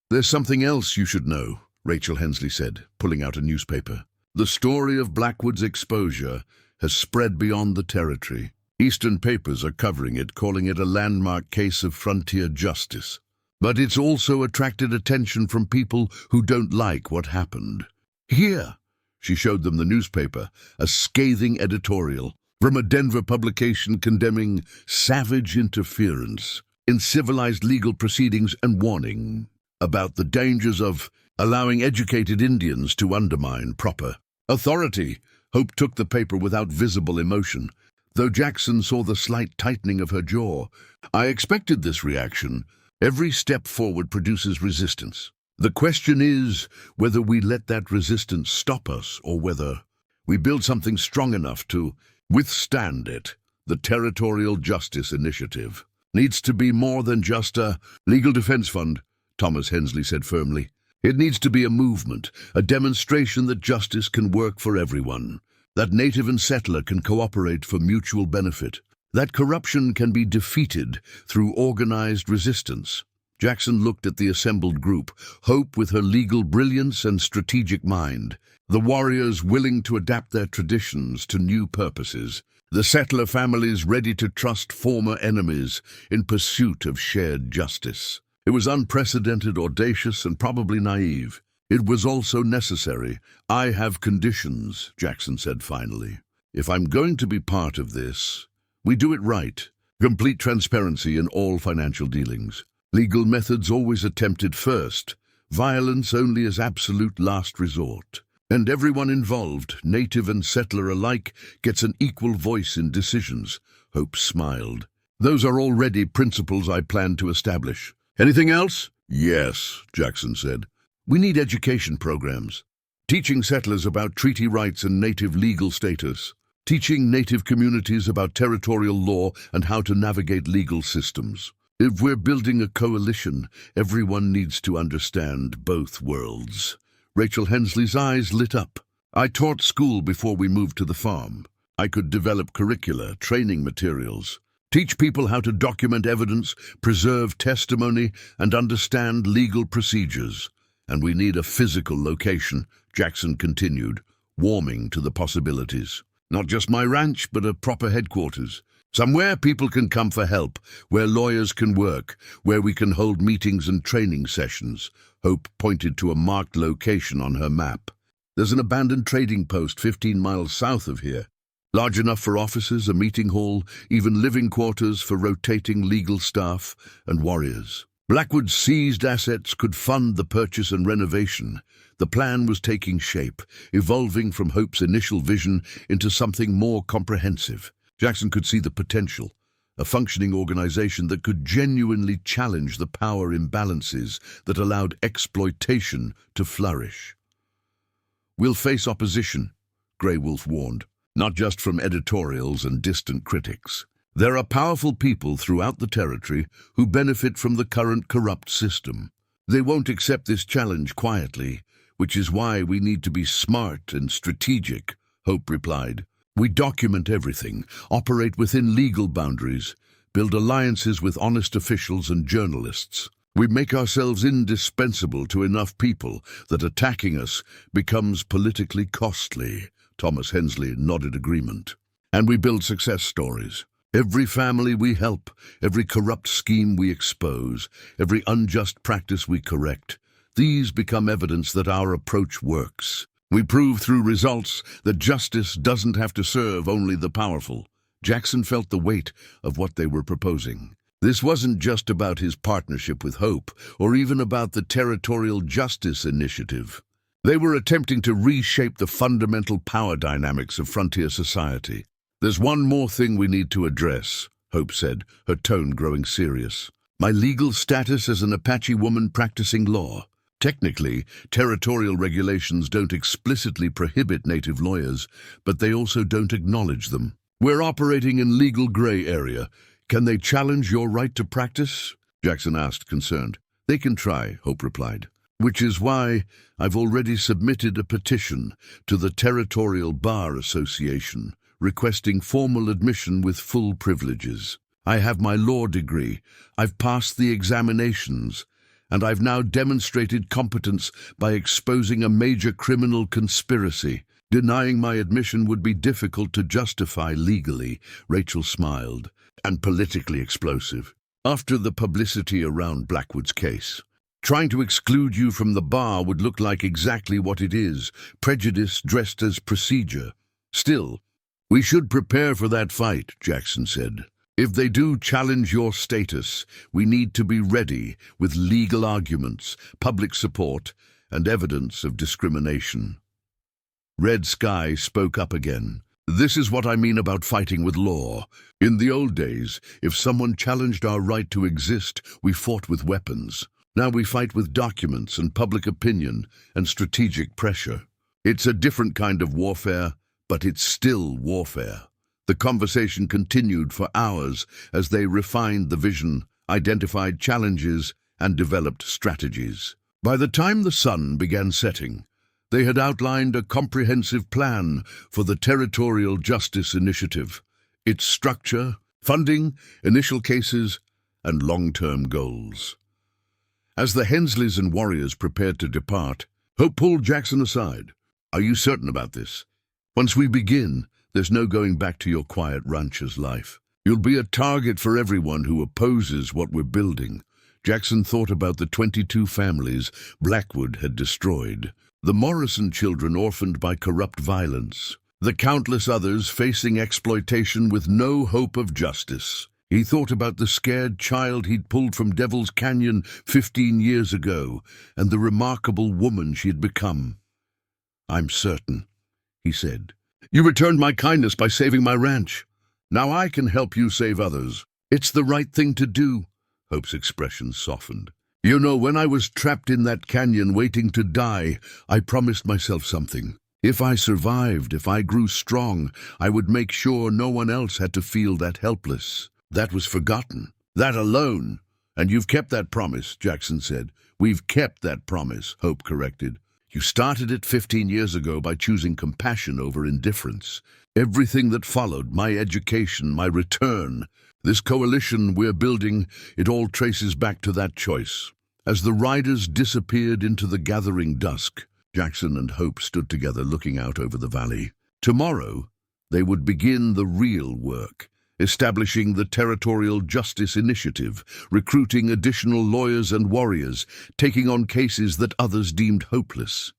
There's something else you should know, Rachel Hensley said, pulling out a newspaper. The story of Blackwood's exposure has spread beyond the territory. Eastern papers are covering it, calling it a landmark case of frontier justice. But it's also attracted attention from people who don't like what happened. Here, she showed them the newspaper, a scathing editorial from a Denver publication condemning savage interference in civilized legal proceedings and warning about the dangers of allowing educated Indians to undermine proper authority. Hope took the paper without visible emotion, though Jackson saw the slight tightening of her jaw. I expected this reaction. Every step forward produces resistance. The question is whether we let that resistance stop us or whether we build something strong enough to withstand it. The Territorial Justice Initiative needs to be more than just a legal defense fund, Thomas Hensley said firmly. It needs to be a movement, a demonstration that justice can work for everyone, that native and settler can cooperate for mutual benefit, that corruption can be defeated through organized resistance. Jackson looked at the assembled group, Hope with her legal brilliance and strategic mind, the warriors willing to adapt their traditions to new purposes, the settler families ready to trust former enemies in pursuit of shared justice. It was unprecedented, audacious, and probably naive. It was also necessary. I have conditions, Jackson said finally. If I'm going to be part of this, we do it right. Complete transparency in all financial dealings. Legal methods always attempted first. Violence only as absolute last resort. And everyone involved, native and settler alike, gets an equal voice in decisions. Hope smiled. Those are already principles I plan to establish. Anything else? Yes, Jackson said. We need education programs. Teaching settlers about treaty rights and native legal status. Teaching native communities about territorial law and how to navigate legal systems. If we're building a coalition, everyone needs to understand both worlds. Rachel Hensley's eyes lit up. I taught school before we moved to the farm. I could develop curricula, training materials, teach people how to document evidence, preserve testimony, and understand legal procedures. And we need a physical location, Jackson continued, warming to the possibilities. Not just my ranch, but a proper headquarters. Somewhere people can come for help, where lawyers can work, where we can hold meetings and training sessions. Hope pointed to a marked location on her map. There's an abandoned trading post 15 miles south of here. Large enough for offices, a meeting hall, even living quarters for rotating legal staff and warriors. Blackwood's seized assets could fund the purchase and renovation. The plan was taking shape, evolving from Hope's initial vision into something more comprehensive. Jackson could see the potential, a functioning organization that could genuinely challenge the power imbalances that allowed exploitation to flourish. "We'll face opposition," Grey Wolf warned, "not just from editorials and distant critics. There are powerful people throughout the territory who benefit from the current corrupt system. They won't accept this challenge quietly, which is why we need to be smart and strategic," Hope replied. "We document everything, operate within legal boundaries, build alliances with honest officials and journalists. We make ourselves indispensable to enough people that attacking us becomes politically costly." Thomas Hensley nodded agreement. "And we build success stories. Every family we help, every corrupt scheme we expose, every unjust practice we correct, these become evidence that our approach works. We prove through results that justice doesn't have to serve only the powerful." Jackson felt the weight of what they were proposing. This wasn't just about his partnership with Hope, or even about the Territorial Justice Initiative. They were attempting to reshape the fundamental power dynamics of frontier society. "There's one more thing we need to address," Hope said, her tone growing serious. "My legal status as an Apache woman practicing law. Technically, territorial regulations don't explicitly prohibit native lawyers, but they also don't acknowledge them. We're operating in legal gray area. Can they challenge your right to practice?" Jackson asked, concerned. "They can try," Hope replied. "Which is why I've already submitted a petition to the Territorial Bar Association, requesting formal admission with full privileges. I have my law degree, I've passed the examinations, and I've now demonstrated competence by exposing a major criminal conspiracy. Denying my admission would be difficult to justify legally," Rachel smiled, "and politically explosive. After the publicity around Blackwood's case, trying to exclude you from the bar would look like exactly what it is, prejudice dressed as procedure. Still, we should prepare for that fight," Jackson said. "If they do challenge your status, we need to be ready with legal arguments, public support, and evidence of discrimination." Red Sky spoke up again. "This is what I mean about fighting with law. In the old days, if someone challenged our right to exist, we fought with weapons. Now we fight with documents and public opinion and strategic pressure. It's a different kind of warfare, but it's still warfare." The conversation continued for hours as they refined the vision, identified challenges, and developed strategies. By the time the sun began setting, they had outlined a comprehensive plan for the Territorial Justice Initiative, its structure, funding, initial cases, and long-term goals. As the Hensleys and warriors prepared to depart, Hope pulled Jackson aside. "Are you certain about this? Once we begin, there's no going back to your quiet rancher's life. You'll be a target for everyone who opposes what we're building." Jackson thought about the 22 families Blackwood had destroyed, the Morrison children orphaned by corrupt violence, the countless others facing exploitation with no hope of justice. He thought about the scared child he'd pulled from Devil's Canyon 15 years ago, and the remarkable woman she had become. "I'm certain," he said. "You returned my kindness by saving my ranch. Now I can help you save others. It's the right thing to do." Hope's expression softened. "You know, when I was trapped in that canyon waiting to die, I promised myself something. If I survived, if I grew strong, I would make sure no one else had to feel that helpless. That was forgotten. That alone. And you've kept that promise," Jackson said. "We've kept that promise," Hope corrected. You started it 15 years ago by choosing compassion over indifference. Everything that followed, my education, my return, this coalition we're building, it all traces back to that choice. As the riders disappeared into the gathering dusk, Jackson and Hope stood together looking out over the valley. Tomorrow, they would begin the real work, establishing the Territorial Justice Initiative, recruiting additional lawyers and warriors, taking on cases that others deemed hopeless.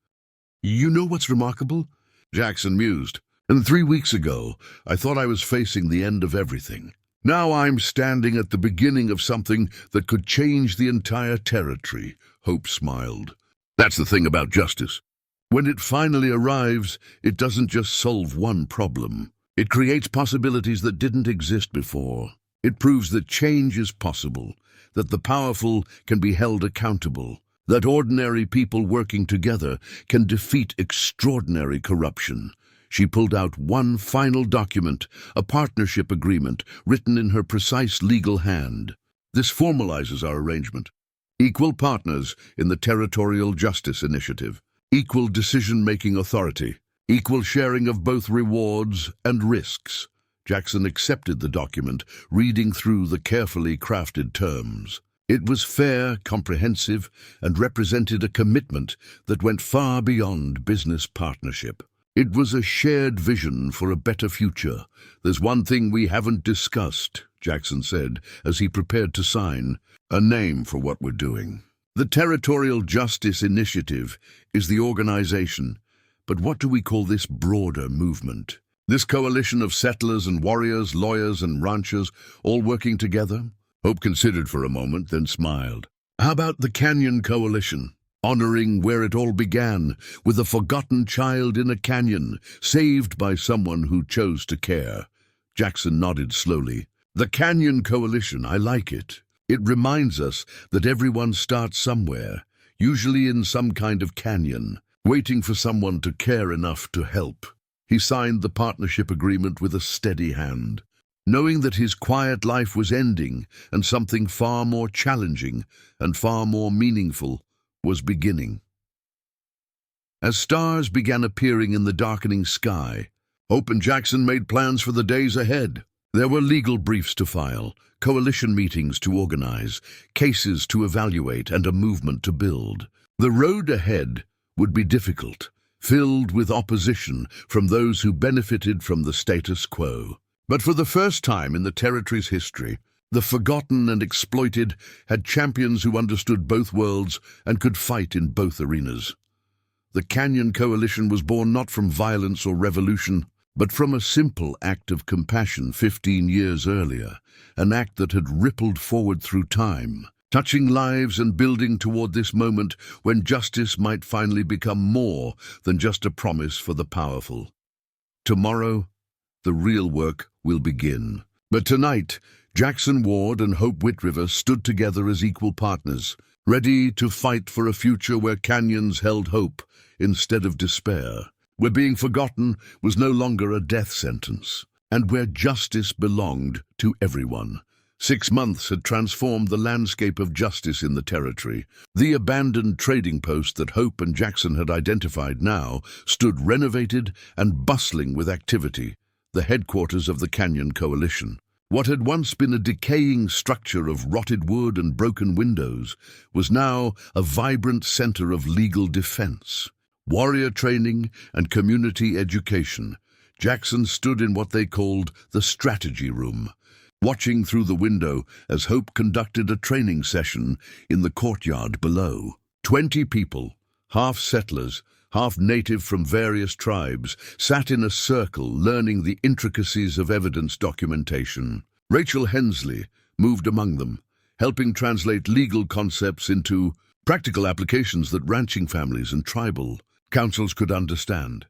You know what's remarkable? Jackson mused. And 3 weeks ago, I thought I was facing the end of everything. Now I'm standing at the beginning of something that could change the entire territory. Hope smiled. That's the thing about justice. When it finally arrives, it doesn't just solve one problem. It creates possibilities that didn't exist before. It proves that change is possible, that the powerful can be held accountable, that ordinary people working together can defeat extraordinary corruption. She pulled out one final document, a partnership agreement written in her precise legal hand. This formalizes our arrangement. Equal partners in the Territorial Justice Initiative, equal decision-making authority, equal sharing of both rewards and risks. Jackson accepted the document, reading through the carefully crafted terms. It was fair, comprehensive, and represented a commitment that went far beyond business partnership. It was a shared vision for a better future. There's one thing we haven't discussed, Jackson said, as he prepared to sign. A name for what we're doing. The Territorial Justice Initiative is the organization. But what do we call this broader movement? This coalition of settlers and warriors, lawyers and ranchers, all working together? Hope considered for a moment, then smiled. How about the Canyon Coalition? Honoring where it all began, with a forgotten child in a canyon, saved by someone who chose to care. Jackson nodded slowly. The Canyon Coalition, I like it. It reminds us that everyone starts somewhere, usually in some kind of canyon, waiting for someone to care enough to help. He signed the partnership agreement with a steady hand, knowing that his quiet life was ending and something far more challenging and far more meaningful was beginning. As stars began appearing in the darkening sky, Hope and Jackson made plans for the days ahead. There were legal briefs to file, coalition meetings to organize, cases to evaluate, and a movement to build. The road ahead would be difficult, filled with opposition from those who benefited from the status quo. But for the first time in the territory's history, the forgotten and exploited had champions who understood both worlds and could fight in both arenas. The Canyon Coalition was born not from violence or revolution, but from a simple act of compassion 15 years earlier, an act that had rippled forward through time, touching lives and building toward this moment when justice might finally become more than just a promise for the powerful. Tomorrow, the real work will begin. But tonight, Jackson Ward and Hope Whitriver stood together as equal partners, ready to fight for a future where canyons held hope instead of despair, where being forgotten was no longer a death sentence, and where justice belonged to everyone. 6 months had transformed the landscape of justice in the territory. The abandoned trading post that Hope and Jackson had identified now stood renovated and bustling with activity, the headquarters of the Canyon Coalition. What had once been a decaying structure of rotted wood and broken windows was now a vibrant center of legal defense. Warrior training and community education. Jackson stood in what they called the strategy room, watching through the window as Hope conducted a training session in the courtyard below. 20 people, half settlers, half native from various tribes, sat in a circle learning the intricacies of evidence documentation. Rachel Hensley moved among them, helping translate legal concepts into practical applications that ranching families and tribal councils could understand.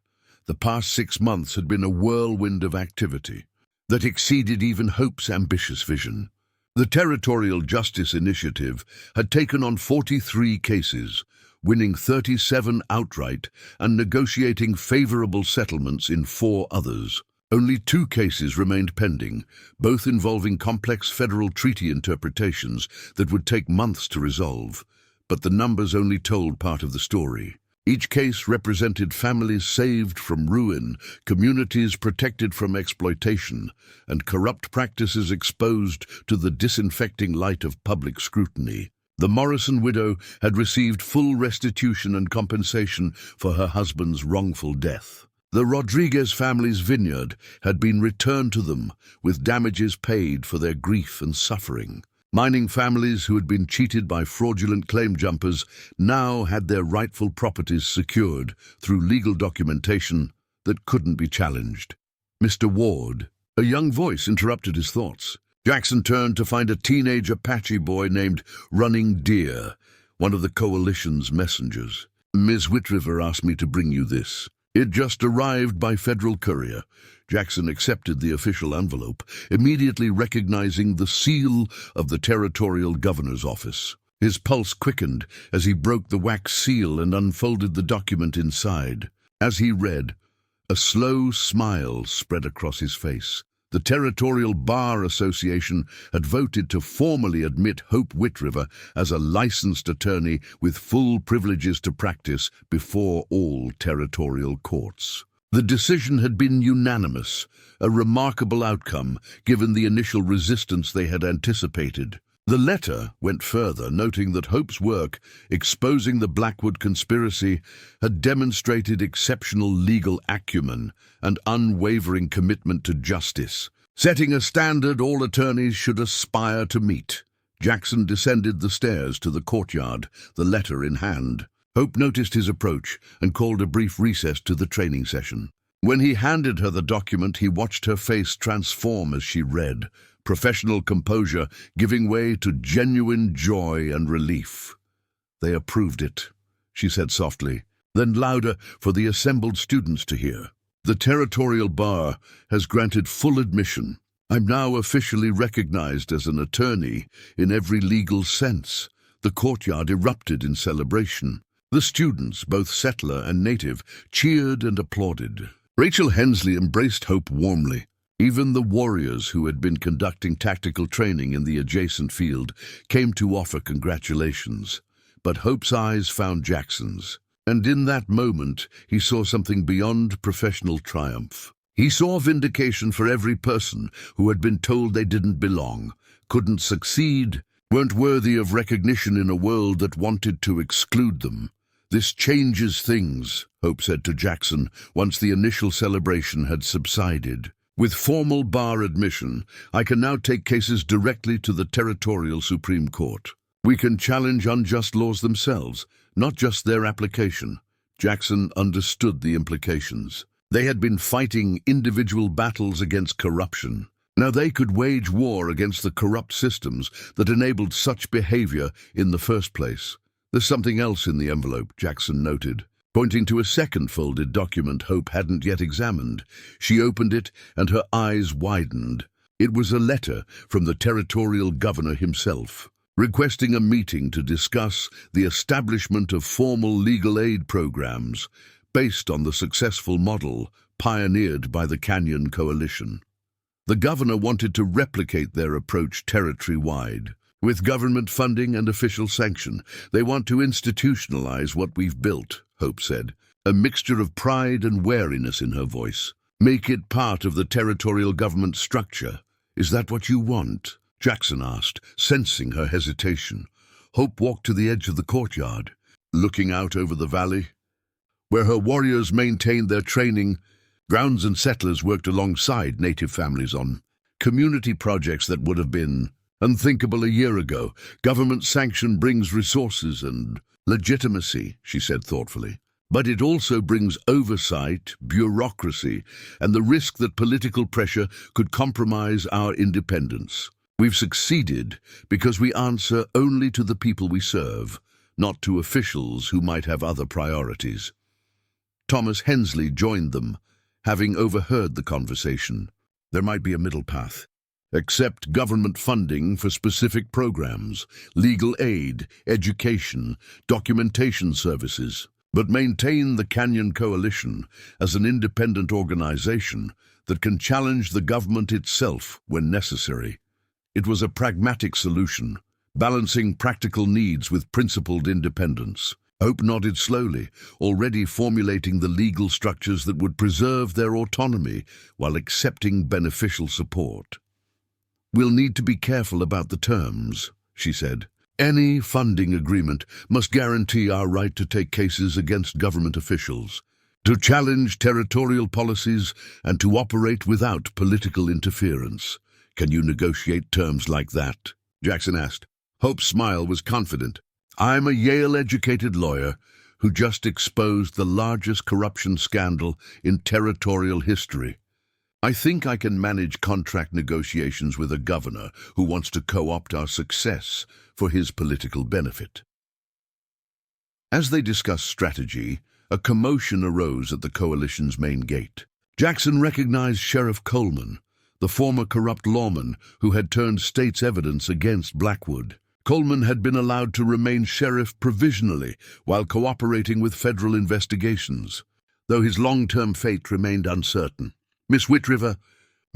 The past 6 months had been a whirlwind of activity that exceeded even Hope's ambitious vision. The Territorial Justice Initiative had taken on 43 cases, winning 37 outright and negotiating favorable settlements in 4 others. Only 2 cases remained pending, both involving complex federal treaty interpretations that would take months to resolve. But the numbers only told part of the story. Each case represented families saved from ruin, communities protected from exploitation, and corrupt practices exposed to the disinfecting light of public scrutiny. The Morrison widow had received full restitution and compensation for her husband's wrongful death. The Rodriguez family's vineyard had been returned to them, with damages paid for their grief and suffering. Mining families who had been cheated by fraudulent claim jumpers now had their rightful properties secured through legal documentation that couldn't be challenged. "Mr. Ward," a young voice interrupted his thoughts. Jackson turned to find a teenage Apache boy named Running Deer, one of the coalition's messengers. "Ms. Whitriver asked me to bring you this. It just arrived by federal courier." Jackson accepted the official envelope, immediately recognizing the seal of the territorial governor's office. His pulse quickened as he broke the wax seal and unfolded the document inside. As he read, a slow smile spread across his face. The Territorial Bar Association had voted to formally admit Hope Whitriver as a licensed attorney with full privileges to practice before all territorial courts. The decision had been unanimous, a remarkable outcome given the initial resistance they had anticipated. The letter went further, noting that Hope's work exposing the Blackwood conspiracy had demonstrated exceptional legal acumen and unwavering commitment to justice, setting a standard all attorneys should aspire to meet. Jackson descended the stairs to the courtyard, the letter in hand. Hope noticed his approach and called a brief recess to the training session. When he handed her the document, he watched her face transform as she read, professional composure giving way to genuine joy and relief. "They approved it," she said softly, then louder for the assembled students to hear. "The Territorial Bar has granted full admission. I'm now officially recognized as an attorney in every legal sense." The courtyard erupted in celebration. The students, both settler and native, cheered and applauded. Rachel Hensley embraced Hope warmly. Even the warriors who had been conducting tactical training in the adjacent field came to offer congratulations. But Hope's eyes found Jackson's, and in that moment he saw something beyond professional triumph. He saw vindication for every person who had been told they didn't belong, couldn't succeed, weren't worthy of recognition in a world that wanted to exclude them. "This changes things," Hope said to Jackson once the initial celebration had subsided. "With formal bar admission, I can now take cases directly to the Territorial Supreme Court. We can challenge unjust laws themselves, not just their application." Jackson understood the implications. They had been fighting individual battles against corruption. Now they could wage war against the corrupt systems that enabled such behavior in the first place. "There's something else in the envelope," Jackson noted, pointing to a second folded document Hope hadn't yet examined. She opened it, and her eyes widened. It was a letter from the territorial governor himself, requesting a meeting to discuss the establishment of formal legal aid programs based on the successful model pioneered by the Canyon Coalition. The governor wanted to replicate their approach territory-wide. "With government funding and official sanction, they want to institutionalize what we've built," Hope said, a mixture of pride and wariness in her voice. "Make it part of the territorial government structure. Is that what you want?" Jackson asked, sensing her hesitation. Hope walked to the edge of the courtyard, looking out over the valley, where her warriors maintained their training. Grounds and settlers worked alongside native families on community projects that would have been unthinkable a year ago. "Government sanction brings resources and legitimacy," she said thoughtfully. "But it also brings oversight, bureaucracy, and the risk that political pressure could compromise our independence. We've succeeded because we answer only to the people we serve, not to officials who might have other priorities." Thomas Hensley joined them, having overheard the conversation. "There might be a middle path. Accept government funding for specific programs, legal aid, education, documentation services, but maintain the Canyon Coalition as an independent organization that can challenge the government itself when necessary." It was a pragmatic solution, balancing practical needs with principled independence. Hope nodded slowly, already formulating the legal structures that would preserve their autonomy while accepting beneficial support. "We'll need to be careful about the terms," she said. "Any funding agreement must guarantee our right to take cases against government officials, to challenge territorial policies, and to operate without political interference. Can you negotiate terms like that?" Jackson asked. Hope's smile was confident. "I'm a Yale-educated lawyer who just exposed the largest corruption scandal in territorial history. I think I can manage contract negotiations with a governor who wants to co-opt our success for his political benefit." As they discussed strategy, a commotion arose at the coalition's main gate. Jackson recognized Sheriff Coleman, the former corrupt lawman who had turned state's evidence against Blackwood. Coleman had been allowed to remain sheriff provisionally while cooperating with federal investigations, though his long-term fate remained uncertain. "Miss Whitriver,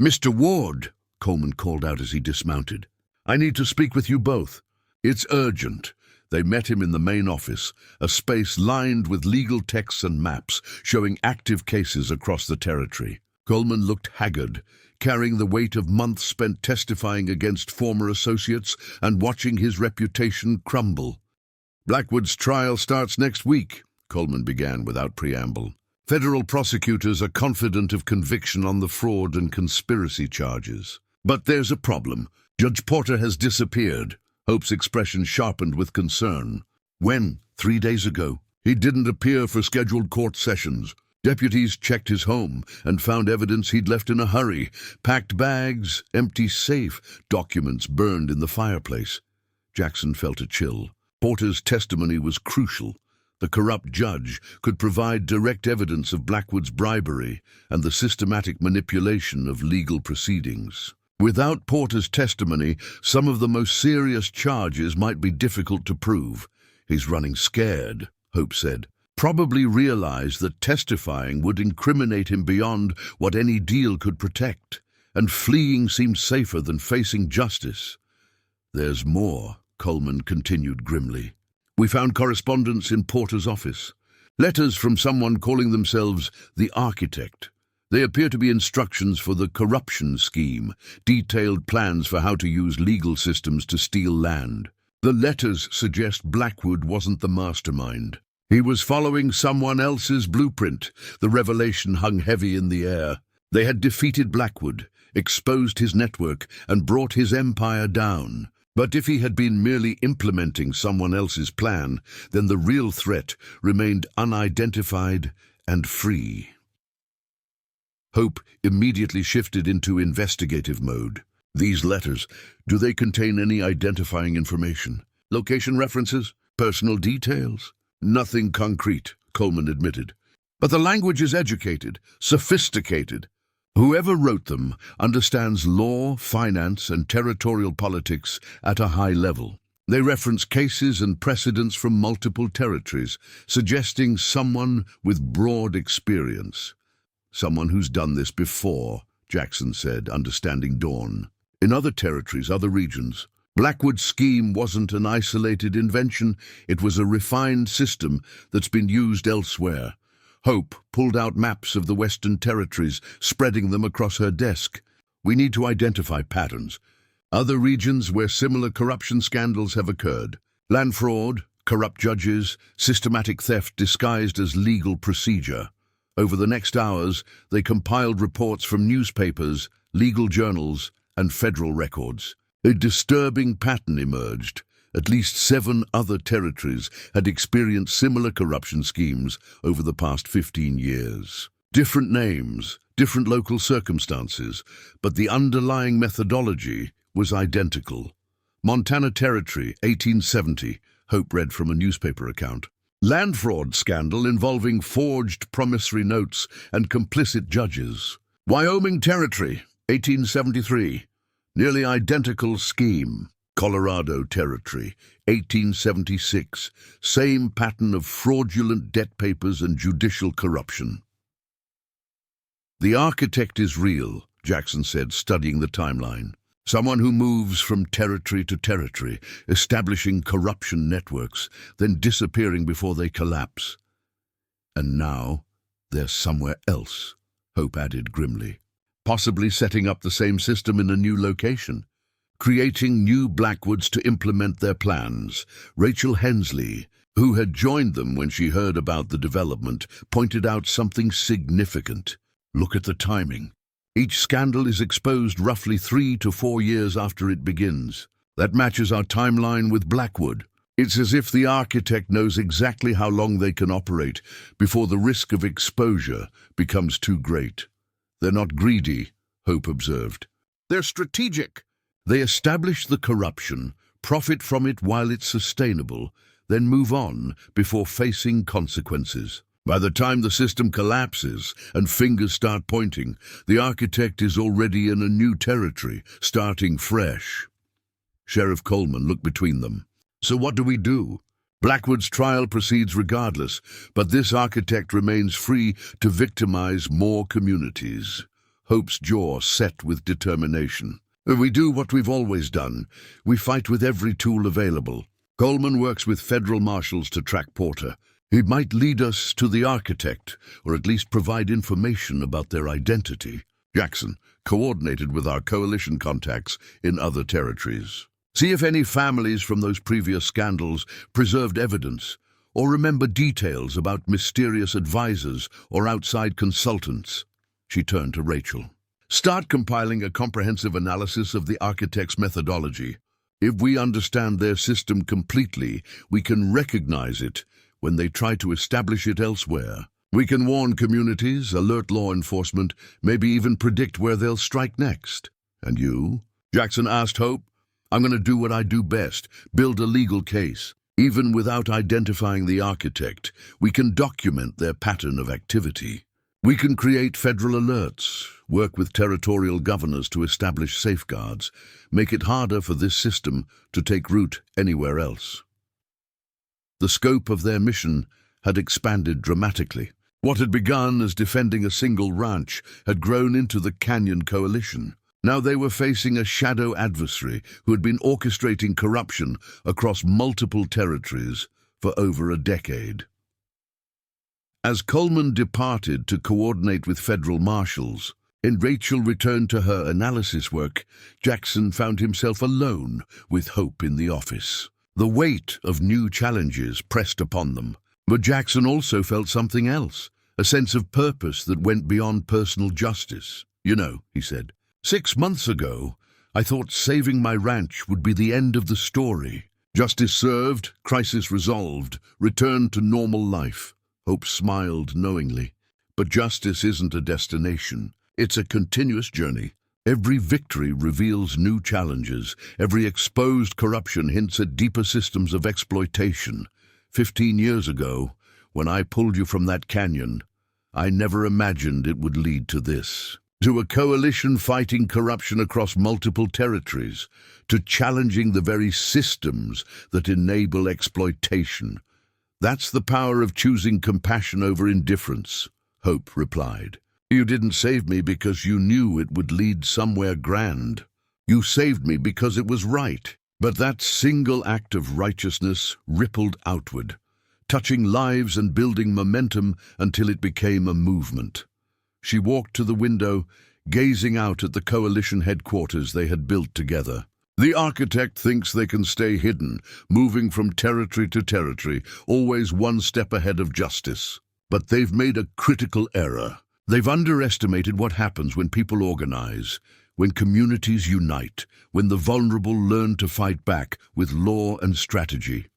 Mr. Ward," Coleman called out as he dismounted. "I need to speak with you both. It's urgent." They met him in the main office, a space lined with legal texts and maps showing active cases across the territory. Coleman looked haggard, carrying the weight of months spent testifying against former associates and watching his reputation crumble. "Blackwood's trial starts next week," Coleman began without preamble. "Federal prosecutors are confident of conviction on the fraud and conspiracy charges. But there's a problem. Judge Porter has disappeared." Hope's expression sharpened with concern. "When? 3 days ago. He didn't appear for scheduled court sessions. Deputies checked his home and found evidence he'd left in a hurry. Packed bags, empty safe, documents burned in the fireplace." Jackson felt a chill. Porter's testimony was crucial. The corrupt judge could provide direct evidence of Blackwood's bribery and the systematic manipulation of legal proceedings. Without Porter's testimony, some of the most serious charges might be difficult to prove. "He's running scared," Hope said. "Probably realized that testifying would incriminate him beyond what any deal could protect, and fleeing seemed safer than facing justice." "There's more," Coleman continued grimly. "We found correspondence in Porter's office. Letters from someone calling themselves the Architect. They appear to be instructions for the corruption scheme, detailed plans for how to use legal systems to steal land. The letters suggest Blackwood wasn't the mastermind. He was following someone else's blueprint." The revelation hung heavy in the air. They had defeated Blackwood, exposed his network, and brought his empire down. But if he had been merely implementing someone else's plan, then the real threat remained unidentified and free. Hope immediately shifted into investigative mode. "These letters, do they contain any identifying information? Location references? Personal details?" "Nothing concrete," Coleman admitted. "But the language is educated, sophisticated. Whoever wrote them understands law, finance, and territorial politics at a high level. They reference cases and precedents from multiple territories, suggesting someone with broad experience." "Someone who's done this before," Jackson said, understanding dawn. "In other territories, other regions. Blackwood's scheme wasn't an isolated invention, it was a refined system that's been used elsewhere." Hope pulled out maps of the Western Territories, spreading them across her desk. "We need to identify patterns. Other regions where similar corruption scandals have occurred. Land fraud, corrupt judges, systematic theft disguised as legal procedure." Over the next hours, they compiled reports from newspapers, legal journals, and federal records. A disturbing pattern emerged. At least 7 other territories had experienced similar corruption schemes over the past 15 years. Different names, different local circumstances, but the underlying methodology was identical. Montana Territory, 1870, Hope read from a newspaper account. Land fraud scandal involving forged promissory notes and complicit judges. Wyoming Territory, 1873, nearly identical scheme. Colorado Territory, 1876, same pattern of fraudulent debt papers and judicial corruption. "The Architect is real," Jackson said, studying the timeline. Someone who moves from territory to territory, establishing corruption networks, then disappearing before they collapse. And now, they're somewhere else, Hope added grimly. Possibly setting up the same system in a new location. Creating new Blackwoods to implement their plans. Rachel Hensley, who had joined them when she heard about the development, pointed out something significant. Look at the timing. Each scandal is exposed roughly 3 to 4 years after it begins. That matches our timeline with Blackwood. It's as if the architect knows exactly how long they can operate before the risk of exposure becomes too great. They're not greedy, Hope observed. They're strategic. They establish the corruption, profit from it while it's sustainable, then move on before facing consequences. By the time the system collapses and fingers start pointing, the architect is already in a new territory, starting fresh. Sheriff Coleman looked between them. So what do we do? Blackwood's trial proceeds regardless, but this architect remains free to victimize more communities. Hope's jaw set with determination. We do what we've always done. We fight with every tool available. Coleman works with federal marshals to track Porter. He might lead us to the architect, or at least provide information about their identity. Jackson coordinated with our coalition contacts in other territories. See if any families from those previous scandals preserved evidence, or remember details about mysterious advisors or outside consultants. She turned to Rachel. Start compiling a comprehensive analysis of the architect's methodology. If we understand their system completely, we can recognize it when they try to establish it elsewhere. We can warn communities, alert law enforcement, maybe even predict where they'll strike next. And you? Jackson asked Hope. I'm going to do what I do best, build a legal case. Even without identifying the architect, we can document their pattern of activity. We can create federal alerts, work with territorial governors to establish safeguards, make it harder for this system to take root anywhere else. The scope of their mission had expanded dramatically. What had begun as defending a single ranch had grown into the Canyon Coalition. Now they were facing a shadow adversary who had been orchestrating corruption across multiple territories for over a decade. As Coleman departed to coordinate with federal marshals, and Rachel returned to her analysis work, Jackson found himself alone with Hope in the office. The weight of new challenges pressed upon them, but Jackson also felt something else, a sense of purpose that went beyond personal justice. You know, he said, 6 months ago, I thought saving my ranch would be the end of the story. Justice served, crisis resolved, return to normal life. Hope smiled knowingly. But justice isn't a destination. It's a continuous journey. Every victory reveals new challenges. Every exposed corruption hints at deeper systems of exploitation. 15 years ago, when I pulled you from that canyon, I never imagined it would lead to this. To a coalition fighting corruption across multiple territories, to challenging the very systems that enable exploitation. That's the power of choosing compassion over indifference, Hope replied. You didn't save me because you knew it would lead somewhere grand. You saved me because it was right. But that single act of righteousness rippled outward, touching lives and building momentum until it became a movement. She walked to the window, gazing out at the coalition headquarters they had built together. The architect thinks they can stay hidden, moving from territory to territory, always one step ahead of justice. But they've made a critical error. They've underestimated what happens when people organize, when communities unite, when the vulnerable learn to fight back with law and strategy.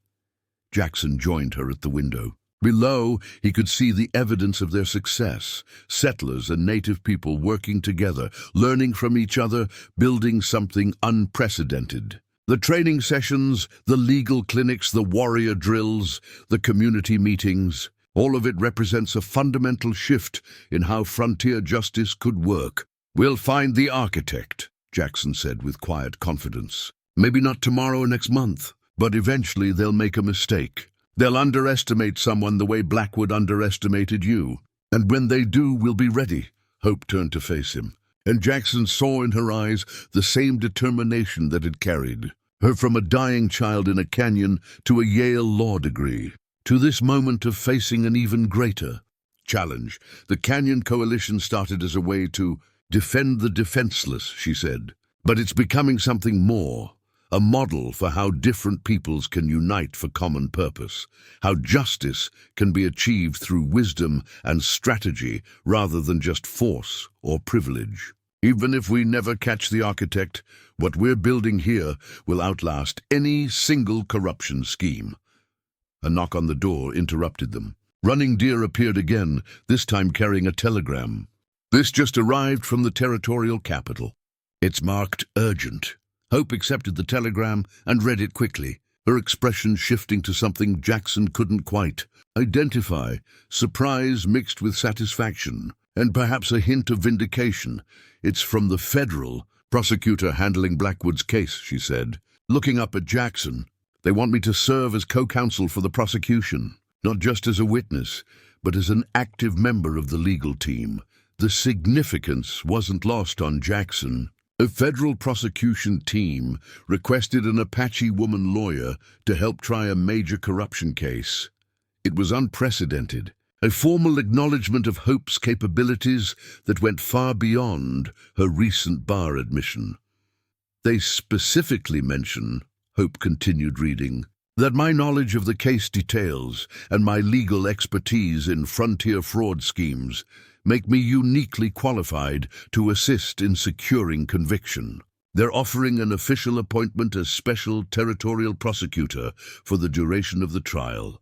Jackson joined her at the window. Below, he could see the evidence of their success, settlers and native people working together, learning from each other, building something unprecedented. The training sessions, the legal clinics, the warrior drills, the community meetings, all of it represents a fundamental shift in how frontier justice could work. We'll find the architect, Jackson said with quiet confidence. Maybe not tomorrow or next month, but eventually they'll make a mistake. They'll underestimate someone the way Blackwood underestimated you. And when they do, we'll be ready. Hope turned to face him. And Jackson saw in her eyes the same determination that had carried her from a dying child in a canyon to a Yale law degree, to this moment of facing an even greater challenge. The Canyon Coalition started as a way to defend the defenseless, she said. But it's becoming something more, a model for how different peoples can unite for common purpose, how justice can be achieved through wisdom and strategy rather than just force or privilege. Even if we never catch the architect, what we're building here will outlast any single corruption scheme. A knock on the door interrupted them. Running Deer appeared again, this time carrying a telegram. This just arrived from the territorial capital. It's marked urgent. Hope accepted the telegram and read it quickly, her expression shifting to something Jackson couldn't quite identify, surprise mixed with satisfaction, and perhaps a hint of vindication. It's from the federal prosecutor handling Blackwood's case, she said, looking up at Jackson. They want me to serve as co-counsel for the prosecution, not just as a witness, but as an active member of the legal team. The significance wasn't lost on Jackson. A federal prosecution team requested an Apache woman lawyer to help try a major corruption case. It was unprecedented, a formal acknowledgement of Hope's capabilities that went far beyond her recent bar admission. They specifically mention, Hope continued reading, that my knowledge of the case details and my legal expertise in frontier fraud schemes make me uniquely qualified to assist in securing conviction. They're offering an official appointment as special territorial prosecutor for the duration of the trial.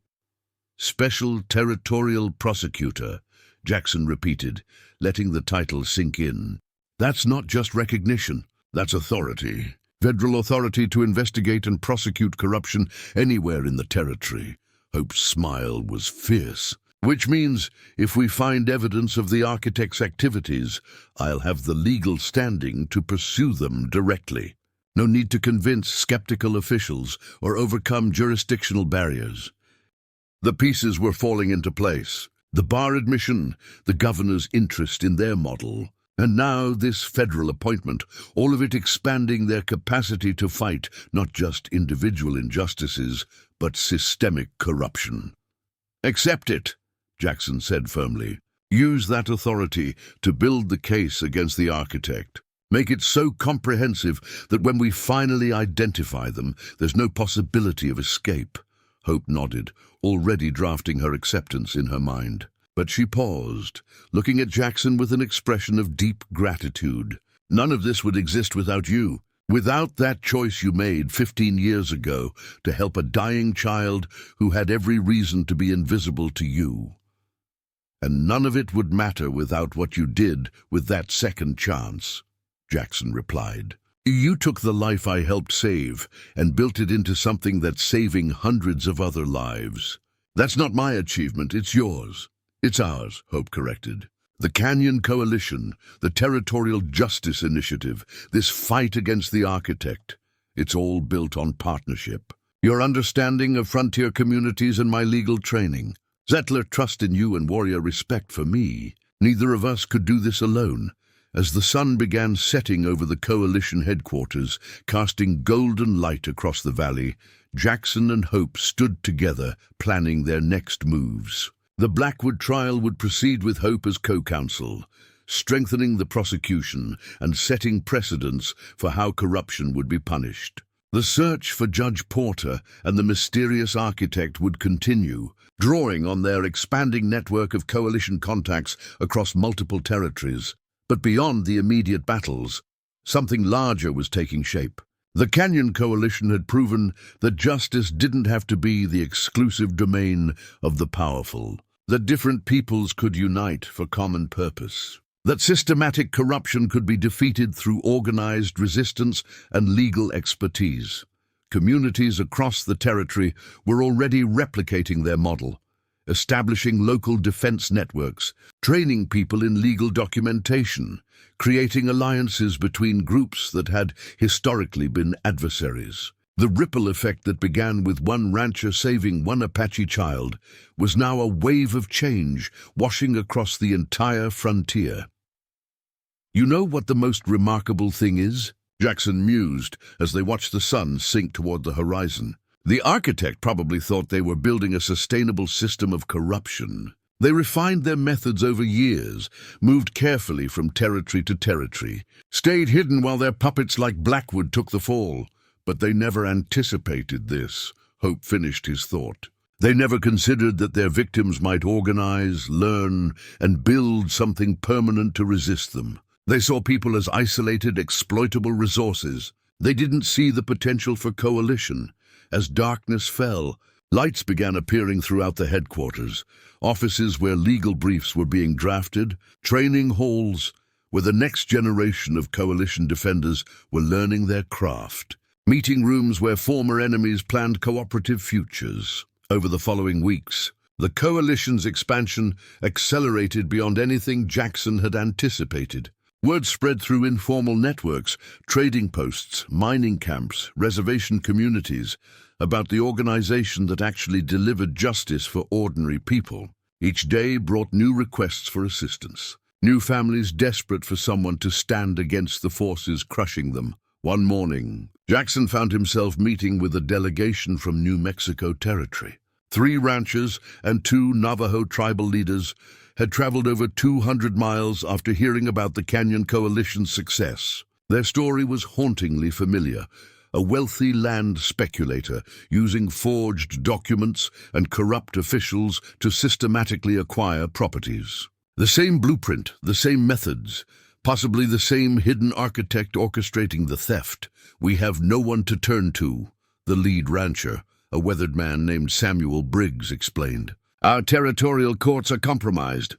Special territorial prosecutor, Jackson repeated, letting the title sink in. That's not just recognition, that's authority. Federal authority to investigate and prosecute corruption anywhere in the territory. Hope's smile was fierce. Which means, if we find evidence of the architect's activities, I'll have the legal standing to pursue them directly. No need to convince skeptical officials or overcome jurisdictional barriers. The pieces were falling into place. The bar admission, the governor's interest in their model, and now this federal appointment, all of it expanding their capacity to fight not just individual injustices, but systemic corruption. Accept it, Jackson said firmly. Use that authority to build the case against the architect. Make it so comprehensive that when we finally identify them, there's no possibility of escape. Hope nodded, already drafting her acceptance in her mind. But she paused, looking at Jackson with an expression of deep gratitude. None of this would exist without you. Without that choice you made 15 years ago to help a dying child who had every reason to be invisible to you. And none of it would matter without what you did with that second chance, Jackson replied. You took the life I helped save and built it into something that's saving hundreds of other lives. That's not my achievement, it's yours. It's ours, Hope corrected. The Canyon Coalition, the Territorial Justice Initiative, this fight against the architect, it's all built on partnership. Your understanding of frontier communities and my legal training. Zettler trust in you and warrior respect for me. Neither of us could do this alone. As the sun began setting over the coalition headquarters, casting golden light across the valley, Jackson and Hope stood together, planning their next moves. The Blackwood trial would proceed with Hope as co-counsel, strengthening the prosecution and setting precedents for how corruption would be punished. The search for Judge Porter and the mysterious architect would continue, drawing on their expanding network of coalition contacts across multiple territories. But beyond the immediate battles, something larger was taking shape. The Canyon Coalition had proven that justice didn't have to be the exclusive domain of the powerful, that different peoples could unite for common purpose, that systematic corruption could be defeated through organized resistance and legal expertise. Communities across the territory were already replicating their model, establishing local defense networks, training people in legal documentation, creating alliances between groups that had historically been adversaries. The ripple effect that began with one rancher saving one Apache child was now a wave of change washing across the entire frontier. You know what the most remarkable thing is? Jackson mused as they watched the sun sink toward the horizon. The architect probably thought they were building a sustainable system of corruption. They refined their methods over years, moved carefully from territory to territory, stayed hidden while their puppets like Blackwood took the fall. But they never anticipated this, Hope finished his thought. They never considered that their victims might organize, learn, and build something permanent to resist them. They saw people as isolated, exploitable resources. They didn't see the potential for coalition. As darkness fell, lights began appearing throughout the headquarters, offices where legal briefs were being drafted, training halls where the next generation of coalition defenders were learning their craft, meeting rooms where former enemies planned cooperative futures. Over the following weeks, the coalition's expansion accelerated beyond anything Jackson had anticipated. Word spread through informal networks, trading posts, mining camps, reservation communities, about the organization that actually delivered justice for ordinary people. Each day brought new requests for assistance, new families desperate for someone to stand against the forces crushing them. One morning, Jackson found himself meeting with a delegation from New Mexico Territory. 3 ranchers and 2 Navajo tribal leaders had traveled over 200 miles after hearing about the Canyon Coalition's success. Their story was hauntingly familiar. A wealthy land speculator using forged documents and corrupt officials to systematically acquire properties. The same blueprint, the same methods, possibly the same hidden architect orchestrating the theft. We have no one to turn to, the lead rancher, a weathered man named Samuel Briggs, explained. Our territorial courts are compromised.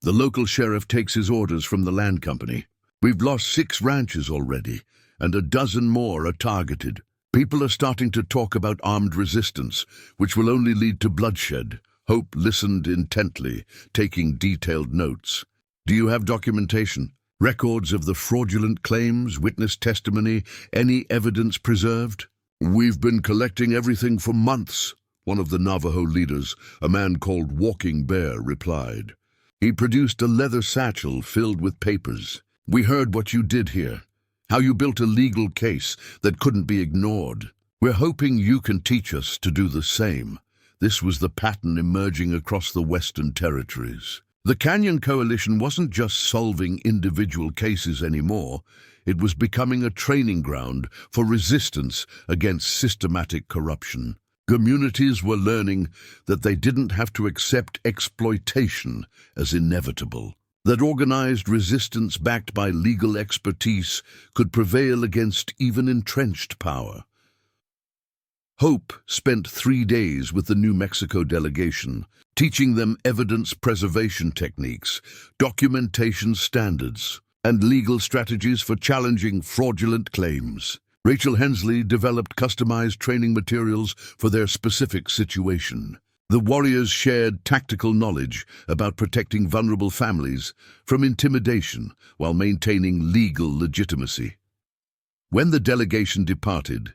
The local sheriff takes his orders from the land company. We've lost 6 ranches already, and a dozen more are targeted. People are starting to talk about armed resistance, which will only lead to bloodshed. Hope listened intently, taking detailed notes. Do you have documentation? Records of the fraudulent claims, witness testimony, any evidence preserved? We've been collecting everything for months, one of the Navajo leaders, a man called Walking Bear, replied. He produced a leather satchel filled with papers. We heard what you did here, how you built a legal case that couldn't be ignored. We're hoping you can teach us to do the same. This was the pattern emerging across the Western Territories. The Canyon Coalition wasn't just solving individual cases anymore. It was becoming a training ground for resistance against systematic corruption. Communities were learning that they didn't have to accept exploitation as inevitable, that organized resistance backed by legal expertise could prevail against even entrenched power. Hope spent 3 days with the New Mexico delegation, teaching them evidence preservation techniques, documentation standards, and legal strategies for challenging fraudulent claims. Rachel Hensley developed customized training materials for their specific situation. The warriors shared tactical knowledge about protecting vulnerable families from intimidation while maintaining legal legitimacy. When the delegation departed,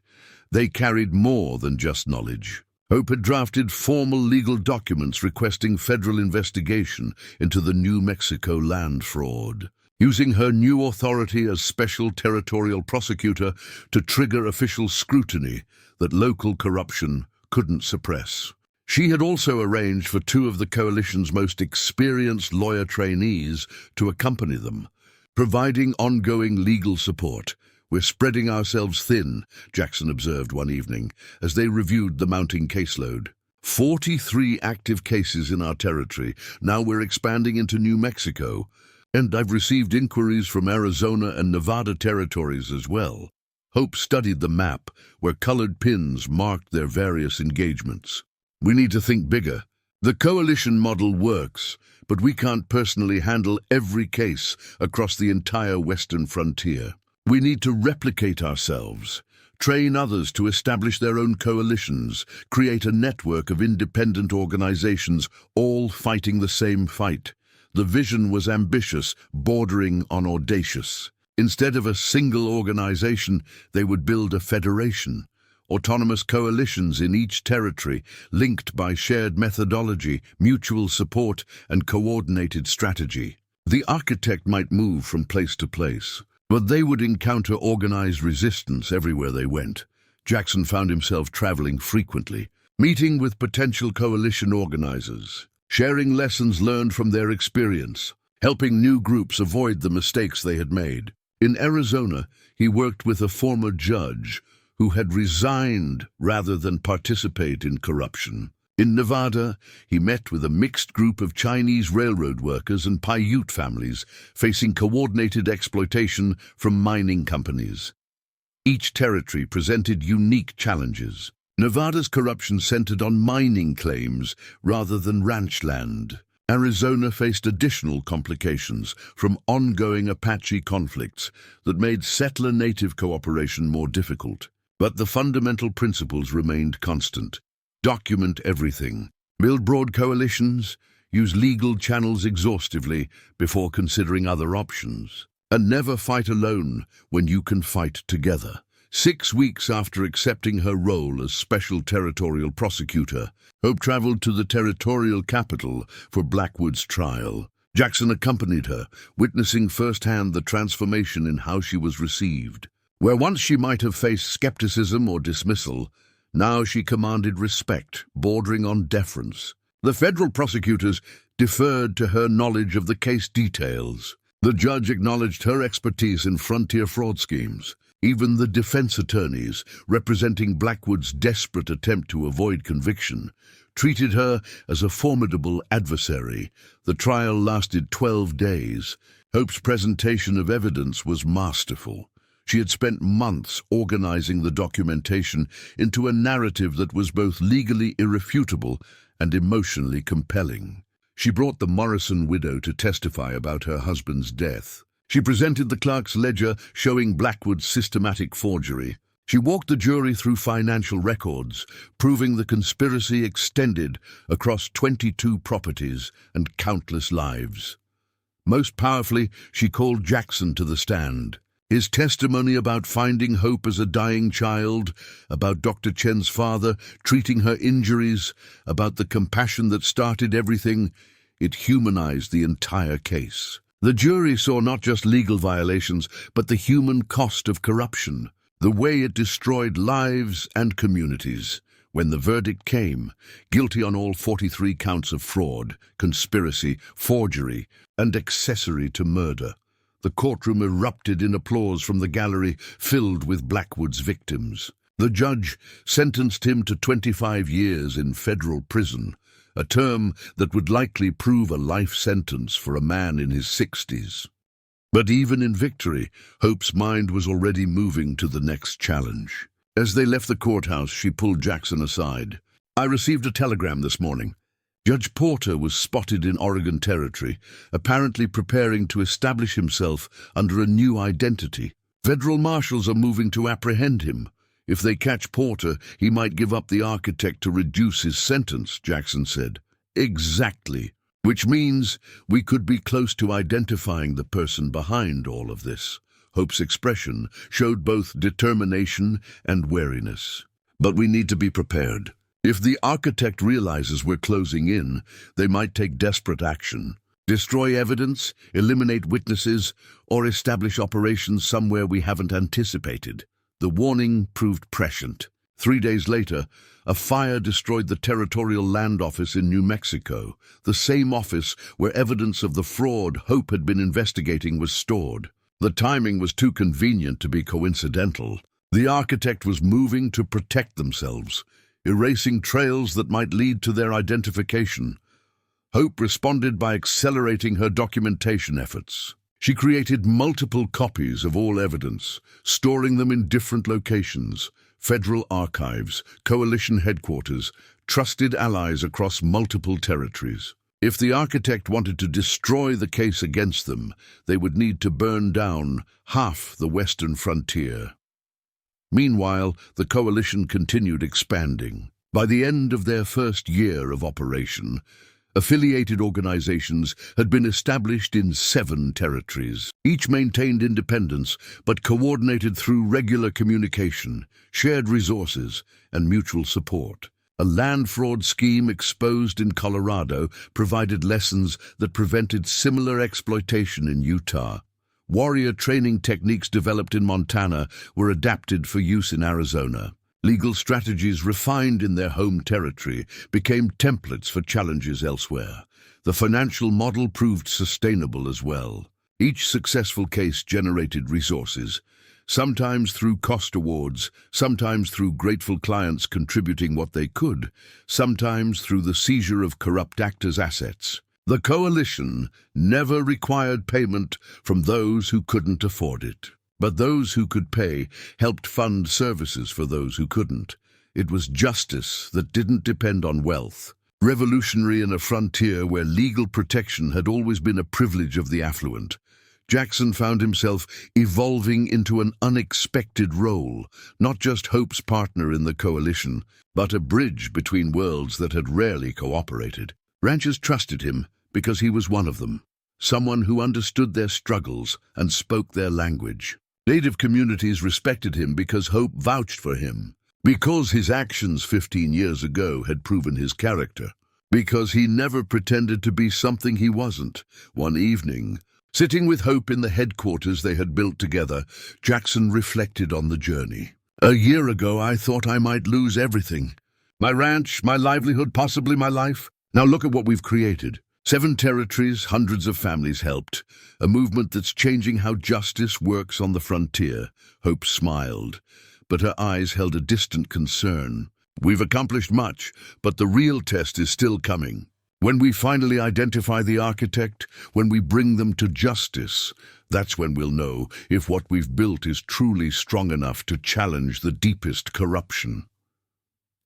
they carried more than just knowledge. Hope had drafted formal legal documents requesting federal investigation into the New Mexico land fraud, using her new authority as special territorial prosecutor to trigger official scrutiny that local corruption couldn't suppress. She had also arranged for 2 of the coalition's most experienced lawyer trainees to accompany them, providing ongoing legal support. We're spreading ourselves thin, Jackson observed one evening, as they reviewed the mounting caseload. 43 active cases in our territory. Now we're expanding into New Mexico, and I've received inquiries from Arizona and Nevada territories as well. Hope studied the map, where colored pins marked their various engagements. We need to think bigger. The coalition model works, but we can't personally handle every case across the entire western frontier. We need to replicate ourselves, train others to establish their own coalitions, create a network of independent organizations, all fighting the same fight. The vision was ambitious, bordering on audacious. Instead of a single organization, they would build a federation, autonomous coalitions in each territory, linked by shared methodology, mutual support, and coordinated strategy. The architect might move from place to place, but they would encounter organized resistance everywhere they went. Jackson found himself traveling frequently, meeting with potential coalition organizers, sharing lessons learned from their experience, helping new groups avoid the mistakes they had made. In Arizona, he worked with a former judge who had resigned rather than participate in corruption. In Nevada, he met with a mixed group of Chinese railroad workers and Paiute families facing coordinated exploitation from mining companies. Each territory presented unique challenges. Nevada's corruption centered on mining claims rather than ranch land. Arizona faced additional complications from ongoing Apache conflicts that made settler-native cooperation more difficult. But the fundamental principles remained constant. Document everything. Build broad coalitions. Use legal channels exhaustively before considering other options. And never fight alone when you can fight together. 6 weeks after accepting her role as Special Territorial Prosecutor, Hope traveled to the territorial capital for Blackwood's trial. Jackson accompanied her, witnessing firsthand the transformation in how she was received. Where once she might have faced skepticism or dismissal, now she commanded respect, bordering on deference. The federal prosecutors deferred to her knowledge of the case details. The judge acknowledged her expertise in frontier fraud schemes. Even the defense attorneys, representing Blackwood's desperate attempt to avoid conviction, treated her as a formidable adversary. The trial lasted 12 days. Hope's presentation of evidence was masterful. She had spent months organizing the documentation into a narrative that was both legally irrefutable and emotionally compelling. She brought the Morrison widow to testify about her husband's death. She presented the clerk's ledger showing Blackwood's systematic forgery. She walked the jury through financial records, proving the conspiracy extended across 22 properties and countless lives. Most powerfully, she called Jackson to the stand. His testimony about finding Hope as a dying child, about Dr. Chen's father treating her injuries, about the compassion that started everything, it humanized the entire case. The jury saw not just legal violations, but the human cost of corruption, the way it destroyed lives and communities. When the verdict came, guilty on all 43 counts of fraud, conspiracy, forgery, and accessory to murder, the courtroom erupted in applause from the gallery filled with Blackwood's victims. The judge sentenced him to 25 years in federal prison, a term that would likely prove a life sentence for a man in his 60s. But even in victory, Hope's mind was already moving to the next challenge. As they left the courthouse, she pulled Jackson aside. "I received a telegram this morning. Judge Porter was spotted in Oregon Territory, apparently preparing to establish himself under a new identity. Federal marshals are moving to apprehend him. If they catch Porter, he might give up the architect to reduce his sentence," Jackson said. "Exactly. Which means we could be close to identifying the person behind all of this." Hope's expression showed both determination and wariness. "But we need to be prepared. If the architect realizes we're closing in, they might take desperate action. Destroy evidence, eliminate witnesses, or establish operations somewhere we haven't anticipated." The warning proved prescient. 3 days later, a fire destroyed the Territorial Land Office in New Mexico, the same office where evidence of the fraud Hope had been investigating was stored. The timing was too convenient to be coincidental. The architect was moving to protect themselves, erasing trails that might lead to their identification. Hope responded by accelerating her documentation efforts. She created multiple copies of all evidence, storing them in different locations: federal archives, coalition headquarters, trusted allies across multiple territories. If the architect wanted to destroy the case against them, they would need to burn down half the western frontier. Meanwhile, the coalition continued expanding. By the end of their first year of operation, affiliated organizations had been established in 7 territories. Each maintained independence, but coordinated through regular communication, shared resources, and mutual support. A land fraud scheme exposed in Colorado provided lessons that prevented similar exploitation in Utah. Warrior training techniques developed in Montana were adapted for use in Arizona. Legal strategies refined in their home territory became templates for challenges elsewhere. The financial model proved sustainable as well. Each successful case generated resources, sometimes through cost awards, sometimes through grateful clients contributing what they could, sometimes through the seizure of corrupt actors' assets. The coalition never required payment from those who couldn't afford it. But those who could pay helped fund services for those who couldn't. It was justice that didn't depend on wealth. Revolutionary in a frontier where legal protection had always been a privilege of the affluent, Jackson found himself evolving into an unexpected role, not just Hope's partner in the coalition, but a bridge between worlds that had rarely cooperated. Ranchers trusted him because he was one of them, someone who understood their struggles and spoke their language. Native communities respected him because Hope vouched for him, because his actions 15 years ago had proven his character, because he never pretended to be something he wasn't. One evening, sitting with Hope in the headquarters they had built together, Jackson reflected on the journey. "A year ago, I thought I might lose everything. My ranch, my livelihood, possibly my life. Now look at what we've created. 7 territories, hundreds of families helped. A movement that's changing how justice works on the frontier." Hope smiled, but her eyes held a distant concern. "We've accomplished much, but the real test is still coming. When we finally identify the architect, when we bring them to justice, that's when we'll know if what we've built is truly strong enough to challenge the deepest corruption."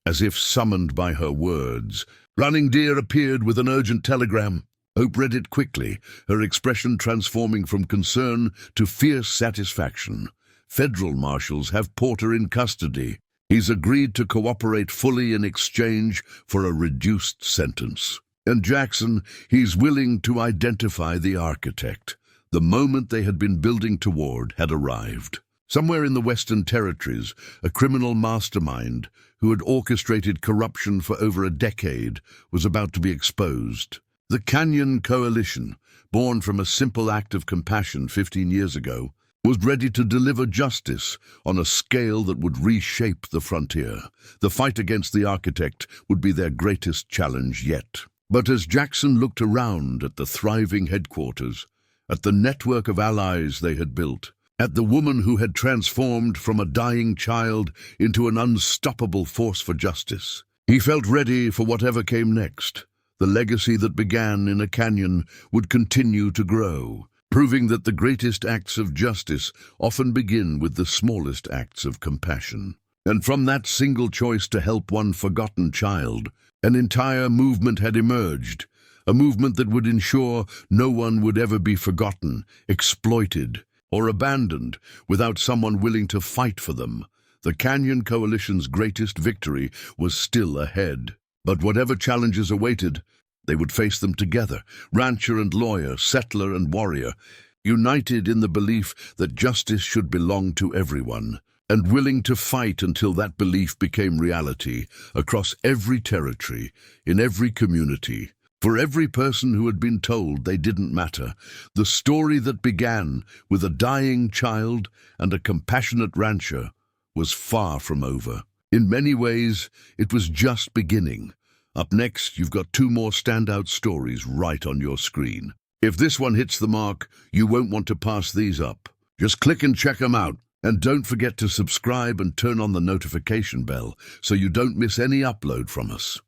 As if summoned by her words, Running Deer appeared with an urgent telegram. Hope read it quickly, her expression transforming from concern to fierce satisfaction. "Federal marshals have Porter in custody. He's agreed to cooperate fully in exchange for a reduced sentence. And Jackson, he's willing to identify the architect." The moment they had been building toward had arrived. Somewhere in the Western Territories, a criminal mastermind who had orchestrated corruption for over a decade was about to be exposed. The Canyon Coalition, born from a simple act of compassion 15 years ago, was ready to deliver justice on a scale that would reshape the frontier. The fight against the architect would be their greatest challenge yet. But as Jackson looked around at the thriving headquarters, at the network of allies they had built, at the woman who had transformed from a dying child into an unstoppable force for justice, he felt ready for whatever came next. The legacy that began in a canyon would continue to grow, proving that the greatest acts of justice often begin with the smallest acts of compassion. And from that single choice to help one forgotten child, an entire movement had emerged, a movement that would ensure no one would ever be forgotten, exploited, or abandoned without someone willing to fight for them. The Canyon Coalition's greatest victory was still ahead. But whatever challenges awaited, they would face them together, rancher and lawyer, settler and warrior, united in the belief that justice should belong to everyone, and willing to fight until that belief became reality across every territory, in every community. For every person who had been told they didn't matter, the story that began with a dying child and a compassionate rancher was far from over. In many ways, it was just beginning. Up next, you've got 2 more standout stories right on your screen. If this one hits the mark, you won't want to pass these up. Just click and check them out. And don't forget to subscribe and turn on the notification bell so you don't miss any upload from us.